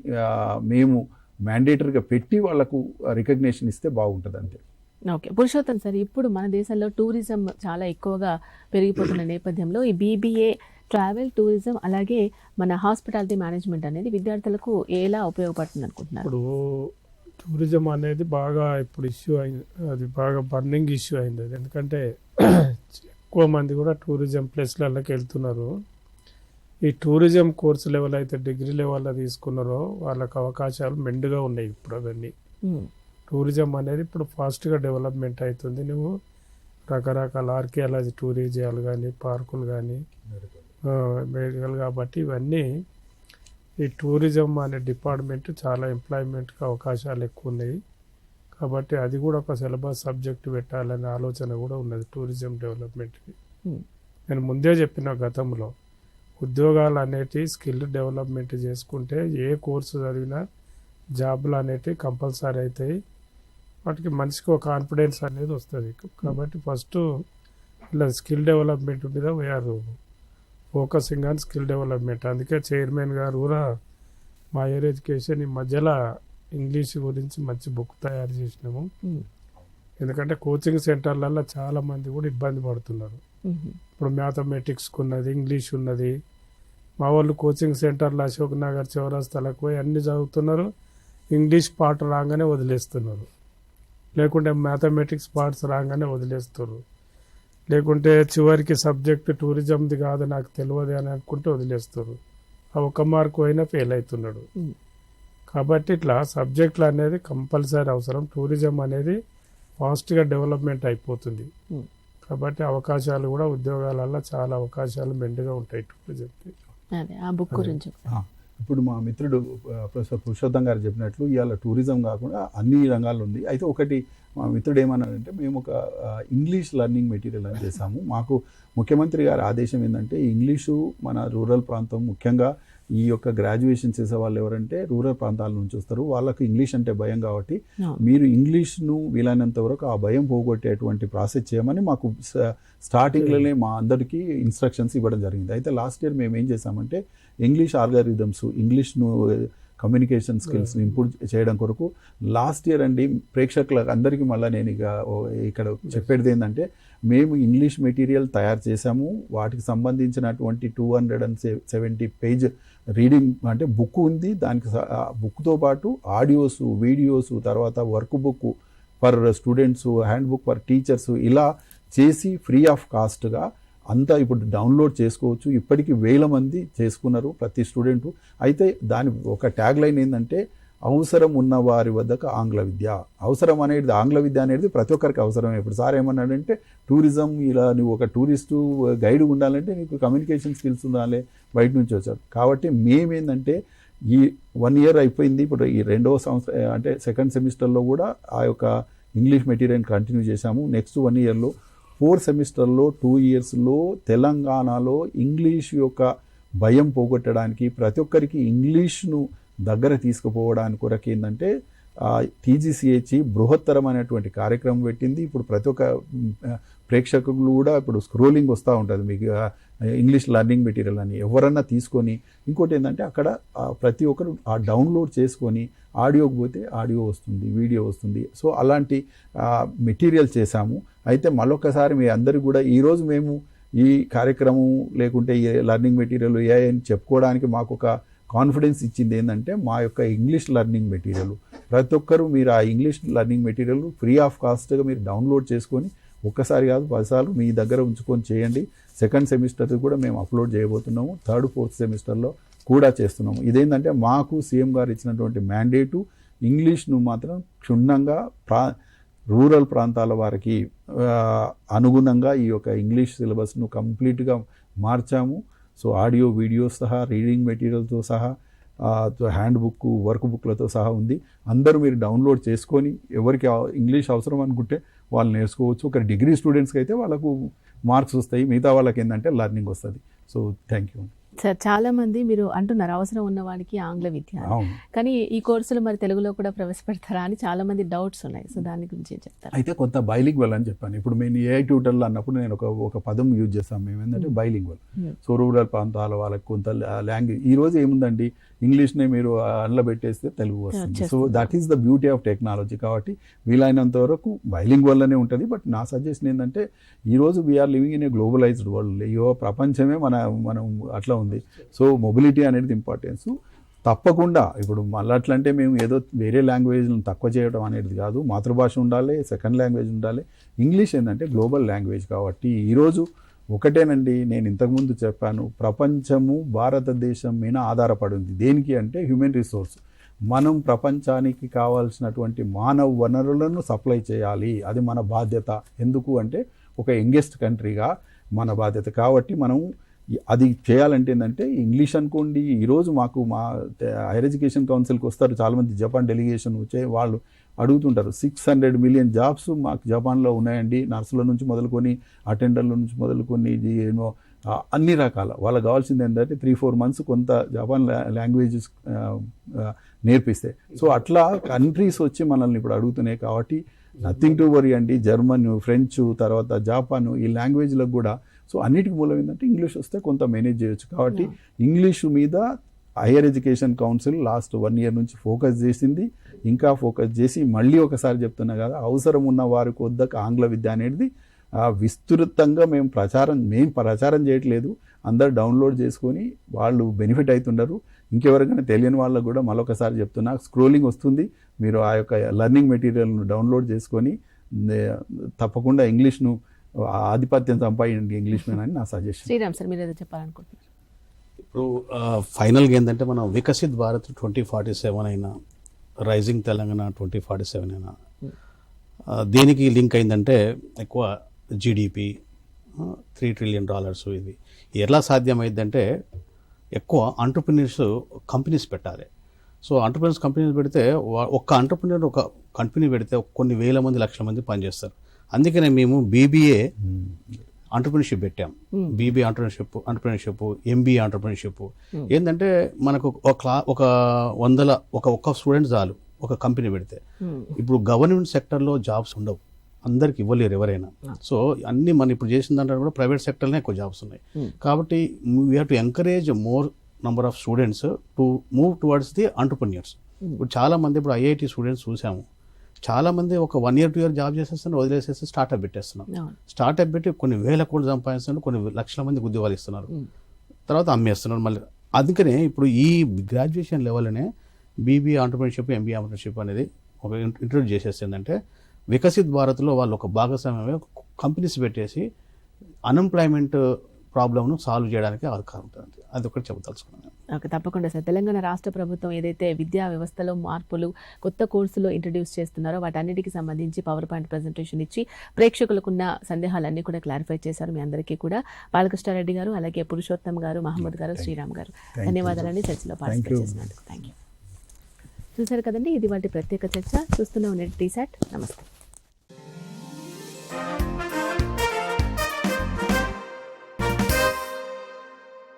మేము మ్యాండేటరీగా పెట్టి వాళ్ళకు రికగ్నిషన్ ఇస్తే బాగుంటుంది అంతే. ఓకే పురుషోత్తం సార్, ఇప్పుడు మన దేశంలో టూరిజం చాలా ఎక్కువగా పెరిగిపోతున్న నేపథ్యంలో ఈ బీబీఏ ట్రావెల్ టూరిజం అలాగే మన హాస్పిటాలిటీ మేనేజ్మెంట్ అనేది విద్యార్థులకు ఎలా ఉపయోగపడుతుంది అనుకుంటున్నారు? ఇప్పుడు టూరిజం అనేది బాగా ఇప్పుడు ఇష్యూ అయింది, అది బాగా బర్నింగ్ ఇష్యూ అయింది అది. ఎందుకంటే ఎక్కువ మంది కూడా టూరిజం ప్లేస్లకి వెళ్తున్నారు. ఈ టూరిజం కోర్సు లెవెల్ అయితే డిగ్రీ లెవెల్లో తీసుకున్నారో వాళ్ళకి అవకాశాలు మెండుగా ఉన్నాయి ఇప్పుడు. అవన్నీ టూరిజం అనేది ఇప్పుడు ఫాస్ట్గా డెవలప్మెంట్ అవుతుంది. నువ్వు రకరకాల ఆర్కియాలజీ టూరిజాలు కానీ పార్కులు కానీ మెడికల్, కాబట్టి ఇవన్నీ ఈ టూరిజం అనే డిపార్ట్మెంట్ చాలా ఎంప్లాయ్మెంట్కి అవకాశాలు ఎక్కువ ఉన్నాయి. కాబట్టి అది కూడా ఒక సిలబస్ సబ్జెక్ట్ పెట్టాలనే ఆలోచన కూడా ఉన్నది టూరిజం డెవలప్మెంట్కి. నేను ముందే చెప్పిన గతంలో ఉద్యోగాలు అనేటివి స్కిల్ డెవలప్మెంట్ చేసుకుంటే ఏ కోర్సు చదివినా జాబ్లు అనేటివి కంపల్సరీ అవుతాయి. వాటికి మనిషికి ఒక కాన్ఫిడెన్స్ అనేది వస్తుంది. కాబట్టి ఫస్ట్ ఇలా స్కిల్ డెవలప్మెంట్ మీద we're focusing on skill development. అందుకే చైర్మన్ గారు కూడా మా హైయర్ ఎడ్యుకేషన్ ఈ మధ్యలో ఇంగ్లీష్ గురించి మంచి బుక్ తయారు చేసినాము. ఎందుకంటే కోచింగ్ సెంటర్లలో చాలా మంది కూడా ఇబ్బంది పడుతున్నారు. ఇప్పుడు మ్యాథమెటిక్స్ ఉన్నది, ఇంగ్లీష్ ఉన్నది. మా వాళ్ళు కోచింగ్ సెంటర్లో అశోక్ నగర్ చౌరస్తాలకు పోయి అన్ని చదువుతున్నారు, ఇంగ్లీష్ పార్ట్ రాగానే వదిలేస్తున్నారు, లేకుంటే మ్యాథమెటిక్స్ పార్ట్స్ రాగానే వదిలేస్తున్నారు, లేకుంటే చివరికి సబ్జెక్ట్ టూరిజంది కాదు నాకు తెలియదు అని అనుకుంటే వదిలేస్తారు. ఆ 1 మార్కు అయినా ఫెయిల్ అవుతున్నాడు. కాబట్టి ఇట్లా సబ్జెక్టులు అనేది కంపల్సరీ అవసరం. టూరిజం అనేది ఫాస్ట్గా డెవలప్మెంట్ అయిపోతుంది. కాబట్టి అవకాశాలు కూడా ఉద్యోగాలలో చాలా అవకాశాలు మెండుగా ఉంటాయి టూరిజంకి. ఆ బుక్ గురించి ఇప్పుడు మా మిత్రుడు ప్రొఫెసర్ పురుషోత్తం గారు చెప్పినట్లు ఇవాళ టూరిజం కాకుండా అన్ని రంగాల్లో ఉంది. అయితే ఒకటి మా మిత్రుడు ఏమన్నారంటే మేము ఒక ఇంగ్లీష్ లెర్నింగ్ మెటీరియల్ అని చేసాము. మాకు ముఖ్యమంత్రి గారి ఆదేశం ఏంటంటే ఇంగ్లీషు మన రూరల్ ప్రాంతం, ముఖ్యంగా ఈ యొక్క గ్రాడ్యుయేషన్ చేసే వాళ్ళు ఎవరంటే రూరల్ ప్రాంతాల నుంచి వస్తారు, వాళ్ళకు ఇంగ్లీష్ అంటే భయం. కాబట్టి మీరు ఇంగ్లీష్ను వీలైనంత వరకు ఆ భయం పోగొట్టేటువంటి ప్రాసెస్ చేయమని మాకు స్టార్టింగ్లోనే మా అందరికీ ఇన్స్ట్రక్షన్స్ ఇవ్వడం జరిగింది. అయితే లాస్ట్ ఇయర్ మేము ఏం చేసామంటే ఇంగ్లీష్ ఆల్గారిథమ్స్, ఇంగ్లీష్ను కమ్యూనికేషన్ స్కిల్స్ని ఇంప్రూవ్ చేయడం కొరకు లాస్ట్ ఇయర్ అండి ప్రేక్షకులకు అందరికీ మళ్ళీ నేను ఇక్కడ చెప్పేది ఏంటంటే మేము ఇంగ్లీష్ మెటీరియల్ తయారు చేసాము. వాటికి సంబంధించినటువంటి 270 పేజ్ రీడింగ్ అంటే బుక్ ఉంది. దానికి బుక్తో పాటు ఆడియోస్, వీడియోస్, తర్వాత work book, for students, hand book for teachers, ఇలా చేసి ఫ్రీ ఆఫ్ కాస్ట్గా అంతా ఇప్పుడు డౌన్లోడ్ చేసుకోవచ్చు. ఇప్పటికీ 1000 మంది చేసుకున్నారు ప్రతి స్టూడెంటు. అయితే దాని ఒక ట్యాగ్ లైన్ ఏంటంటే అవసరం ఉన్న వారి వద్దకు ఆంగ్ల విద్య. అవసరం అనేది ఆంగ్ల విద్య అనేది ప్రతి ఒక్కరికి అవసరమే. ఇప్పుడు సార్ ఏమన్నాడంటే టూరిజం, ఇలా నువ్వు ఒక టూరిస్టు గైడ్ ఉండాలంటే నీకు కమ్యూనికేషన్ స్కిల్స్ ఉండాలి, బయట నుంచి వచ్చారు. కాబట్టి మేమేందంటే ఈ 1 year అయిపోయింది, ఇప్పుడు ఈ 2వ సంవత్సరం అంటే సెకండ్ సెమిస్టర్లో కూడా ఆ యొక్క ఇంగ్లీష్ మెటీరియల్ కంటిన్యూ చేశాము. నెక్స్ట్ 1 yearలో 4 సెమిస్టర్లో 2 yearsలో తెలంగాణలో ఇంగ్లీష్ యొక్క భయం పోగొట్టడానికి, ప్రతి ఒక్కరికి ఇంగ్లీష్ను దగ్గర తీసుకుపోవడానికి కొరకు ఏంటంటే TGCH బృహత్తరమైనటువంటి కార్యక్రమం పెట్టింది. ఇప్పుడు ప్రతి ఒక్క ప్రేక్షకులు కూడా ఇప్పుడు స్క్రోలింగ్ వస్తూ ఉంటుంది మీకు ఇంగ్లీష్ లెర్నింగ్ మెటీరియల్ అని ఎవరన్నా తీసుకొని. ఇంకోటి ఏంటంటే అక్కడ ప్రతి ఒక్కరు డౌన్లోడ్ చేసుకొని ఆడియోకి పోతే ఆడియో వస్తుంది, వీడియో వస్తుంది. సో అలాంటి మెటీరియల్ చేశాము. అయితే మరొకసారి మీ అందరికీ కూడా ఈరోజు మేము ఈ కార్యక్రమం లేకుంటే ఈ లెర్నింగ్ మెటీరియల్ ఏ అని చెప్పుకోవడానికి మాకు ఒక కాన్ఫిడెన్స్ ఇచ్చింది ఏంటంటే మా యొక్క ఇంగ్లీష్ లెర్నింగ్ మెటీరియల్. ప్రతి ఒక్కరూ మీరు ఆ English learning material free of కాస్ట్గా మీరు డౌన్లోడ్ చేసుకొని ఒక్కసారి కాదు 10 సార్లు మీ దగ్గర ఉంచుకొని చేయండి. సెకండ్ సెమిస్టర్ కూడా మేము అప్లోడ్ చేయబోతున్నాము. 3rd 4th సెమిస్టర్లో కూడా చేస్తున్నాము. ఇదేంటంటే మాకు సీఎం గారు ఇచ్చినటువంటి మ్యాండేటు ఇంగ్లీష్ను మాత్రం క్షుణ్ణంగా రూరల్ ప్రాంతాల వారికి అనుగుణంగా ఈ యొక్క ఇంగ్లీష్ సిలబస్ను కంప్లీట్గా మార్చాము. సో ఆడియో, వీడియోస్ సహా, రీడింగ్ మెటీరియల్తో సహా, హ్యాండ్ బుక్, వర్క్ బుక్లతో సహా ఉంది. అందరూ మీరు డౌన్లోడ్ చేసుకొని ఎవరికి ఇంగ్లీష్ అవసరం అనుకుంటే వాళ్ళు నేర్చుకోవచ్చు. ఒక డిగ్రీ స్టూడెంట్స్కి అయితే వాళ్ళకు మార్క్స్ వస్తాయి, మిగతా వాళ్ళకి ఏంటంటే లెర్నింగ్ వస్తుంది. So thank you. సార్, చాలా మంది మీరు అంటున్నారు అవసరం ఉన్నవాడికి ఆంగ్ల విద్య, కానీ ఈ కోర్సులు మరి తెలుగులో కూడా ప్రవేశపెడతారా అని చాలా మంది డౌట్స్ ఉన్నాయి. సో దాని గురించి ఏం చెప్తారు? అయితే కొంత బైలింగ్వల్ అని చెప్పాను. ఇప్పుడు మేము AI ట్యూటర్లు అన్నప్పుడు నేను ఒక పదం యూజ్ చేస్తాం మేము, ఏంటంటే బైలింగ్వల్. సో రూరల్ ప్రాంతాల వాళ్ళకి కొంత లాంగ్వేజ్, ఈ రోజు ఏముందండి ఇంగ్లీష్నే మీరు అందులో పెట్టేస్తే తెలుగు వస్తుంది. So that is the beauty of technology. కాబట్టి వీలైనంత వరకు బైలింగ్వల్ అనే ఉంటుంది. బట్ నా సజెషన్ ఏంటంటే ఈరోజు we're living in a globalized world. ప్రపంచమే మనం అట్లా ఉంది. సో మొబిలిటీ అనేది ఇంపార్టెన్స్. తప్పకుండా ఇప్పుడు మళ్ళీ అట్లంటే మేము ఏదో వేరే లాంగ్వేజ్లను తక్కువ చేయడం అనేది కాదు. మాతృభాష ఉండాలి, సెకండ్ లాంగ్వేజ్ ఉండాలి. ఇంగ్లీష్ ఏంటంటే గ్లోబల్ లాంగ్వేజ్. కాబట్టి ఈరోజు ఒకటేనండి, నేను ఇంతకుముందు చెప్పాను, ప్రపంచము భారతదేశం మీద ఆధారపడి ఉంది. దేనికి అంటే హ్యూమన్ రిసోర్స్. మనం ప్రపంచానికి కావాల్సినటువంటి మానవ వనరులను సప్లై చేయాలి. అది మన బాధ్యత. ఎందుకు అంటే ఒక యంగెస్ట్ కంట్రీగా మన బాధ్యత. కాబట్టి మనం అది చేయాలంటే ఏంటంటే ఇంగ్లీష్ అనుకోండి. ఈరోజు మా హైయర్ ఎడ్యుకేషన్ కౌన్సిల్కి వస్తారు చాలామంది జపాన్ డెలిగేషన్ వచ్చే వాళ్ళు అడుగుతుంటారు 600 million జాబ్స్ మాకు జపాన్లో ఉన్నాయండి. నర్సుల నుంచి మొదలుకొని, అటెండర్ల నుంచి మొదలుకొని, అన్ని రకాల వాళ్ళకి కావాల్సింది ఏంటంటే 3-4 months కొంత జపాన్ లాంగ్వేజెస్ నేర్పిస్తే. సో అట్లా కంట్రీస్ వచ్చి మనల్ని ఇప్పుడు అడుగుతున్నాయి. కాబట్టి నథింగ్ టు వరీ అండి. జర్మన్, ఫ్రెంచ్, తర్వాత జపాన్, ఈ లాంగ్వేజ్లకు కూడా సో అన్నిటికీ మూలం ఏంటంటే ఇంగ్లీష్ వస్తే కొంత మేనేజ్ చేయొచ్చు. కాబట్టి ఇంగ్లీషు మీద hire education council last 1 year నుంచి ఫోకస్ చేసింది. ఇంకా ఫోకస్ చేసి మళ్ళీ ఒకసారి చెప్తున్నా కదా, అవసరం ఉన్న వారికి వద్దకు ఆంగ్ల విద్య అనేది విస్తృతంగా మేము ప్రచారం చేయట్లేదు. అందరు డౌన్లోడ్ చేసుకొని వాళ్ళు బెనిఫిట్ అవుతుండరు. ఇంకెవరికైనా తెలియని వాళ్ళకు కూడా మరొకసారి చెప్తున్నా, స్క్రోలింగ్ వస్తుంది, మీరు ఆ యొక్క లెర్నింగ్ మెటీరియల్ను డౌన్లోడ్ చేసుకొని తప్పకుండా ఇంగ్లీష్ను ఆధిపత్యం సంపాదించండి ఇంగ్లీష్ మీద అని నా సజెషన్. శ్రీరామ్ సార్, మీరు ఏదో చెప్పాలనుకుంటున్నారు? ఇప్పుడు ఫైనల్గా ఏంటంటే మనం వికసిత్ భారత్ 2047 అయినా, రైజింగ్ తెలంగాణ 2047 అయినా దేనికి లింక్ అయిందంటే ఎక్కువ GDP $3 trillion. ఇది ఎలా సాధ్యమైందంటే ఎక్కువ ఎంటర్‌ప్రెన్యూర్స్ కంపెనీస్ పెట్టాలి. సో ఎంటర్‌ప్రెన్యూర్స్ కంపెనీస్ పెడితే ఒక్క ఎంటర్‌ప్రెన్యూర్ ఒక కంపెనీ పెడితే కొన్ని వేల మంది, లక్షల మంది పనిచేస్తారు. అందుకనే మేము BBA ఎంటర్‌ప్రెన్యూర్షిప్ పెట్టాం. BBA entrepreneurship, MBA entrepreneurship. ఏంటంటే మనకు ఒక్క స్టూడెంట్ చాలు ఒక కంపెనీ పెడితే. ఇప్పుడు గవర్నమెంట్ సెక్టర్లో జాబ్స్ ఉండవు, అందరికి ఇవ్వలేరు ఎవరైనా. సో అన్ని మనం ఇప్పుడు చేసిన దాంట్లో కూడా ప్రైవేట్ సెక్టర్లోనే ఎక్కువ జాబ్స్ ఉన్నాయి. కాబట్టి we have to encourage more number of students to move towards the entrepreneurs. ఇప్పుడు చాలా మంది ఇప్పుడు IIT స్టూడెంట్స్ చూసాము, చాలా మంది ఒక 1 year 2 year జాబ్ చేసేస్తున్నారు, వదిలేసేసి స్టార్ట్అప్ పెట్టేస్తున్నారు. స్టార్ట్అప్ పెట్టి కొన్ని వేల కోట్లు సంపాదిస్తున్నారు, కొన్ని లక్షల మందికి ఉద్యోగాలు ఇస్తున్నారు, తర్వాత అమ్మేస్తున్నారు మళ్ళీ. అందుకనే ఇప్పుడు ఈ గ్రాడ్యుయేషన్ లెవెల్లోనే BBA ఎంటర్‌ప్రెన్యూర్షిప్, MBA ఎంటర్‌ప్రెన్యూర్షిప్ అనేది ఒక ఇంట్రొడ్యూస్ చేసేసిందంటే వికసిత్ భారత్లో వాళ్ళు ఒక భాగస్వామ్యమే కంపెనీస్ పెట్టేసి అన్ఎంప్లాయ్మెంట్ ప్రాబ్లమ్ను సాల్వ్ చేయడానికి ఆస్కారం ఉంటుంది. అది ఒకటి చెప్పదలుచుకున్నాను. ఓకే, తప్పకుండా సార్. తెలంగాణ రాష్ట్ర ప్రభుత్వం ఏదైతే విద్యా వ్యవస్థలో మార్పులు, కొత్త కోర్సులు ఇంట్రడ్యూస్ చేస్తున్నారో వాటన్నిటికీ సంబంధించి పవర్ పాయింట్ ప్రజెంటేషన్ ఇచ్చి ప్రేక్షకులకున్న సందేహాలన్నీ కూడా క్లారిఫై చేశారు. మీ అందరికీ కూడా బాలకృష్ణారెడ్డి గారు, అలాగే పురుషోత్తం గారు, మహమ్మద్ గారు, శ్రీరామ్ గారు ధన్యవాదాలని చర్చలో పార్టిసిపేట్ చేసినందుకు. Thank you. చూశారు కదండి, ఇది వాటి ప్రత్యేక చర్చ. చూస్తూనే ఉండండి టీసాట్. నమస్తే.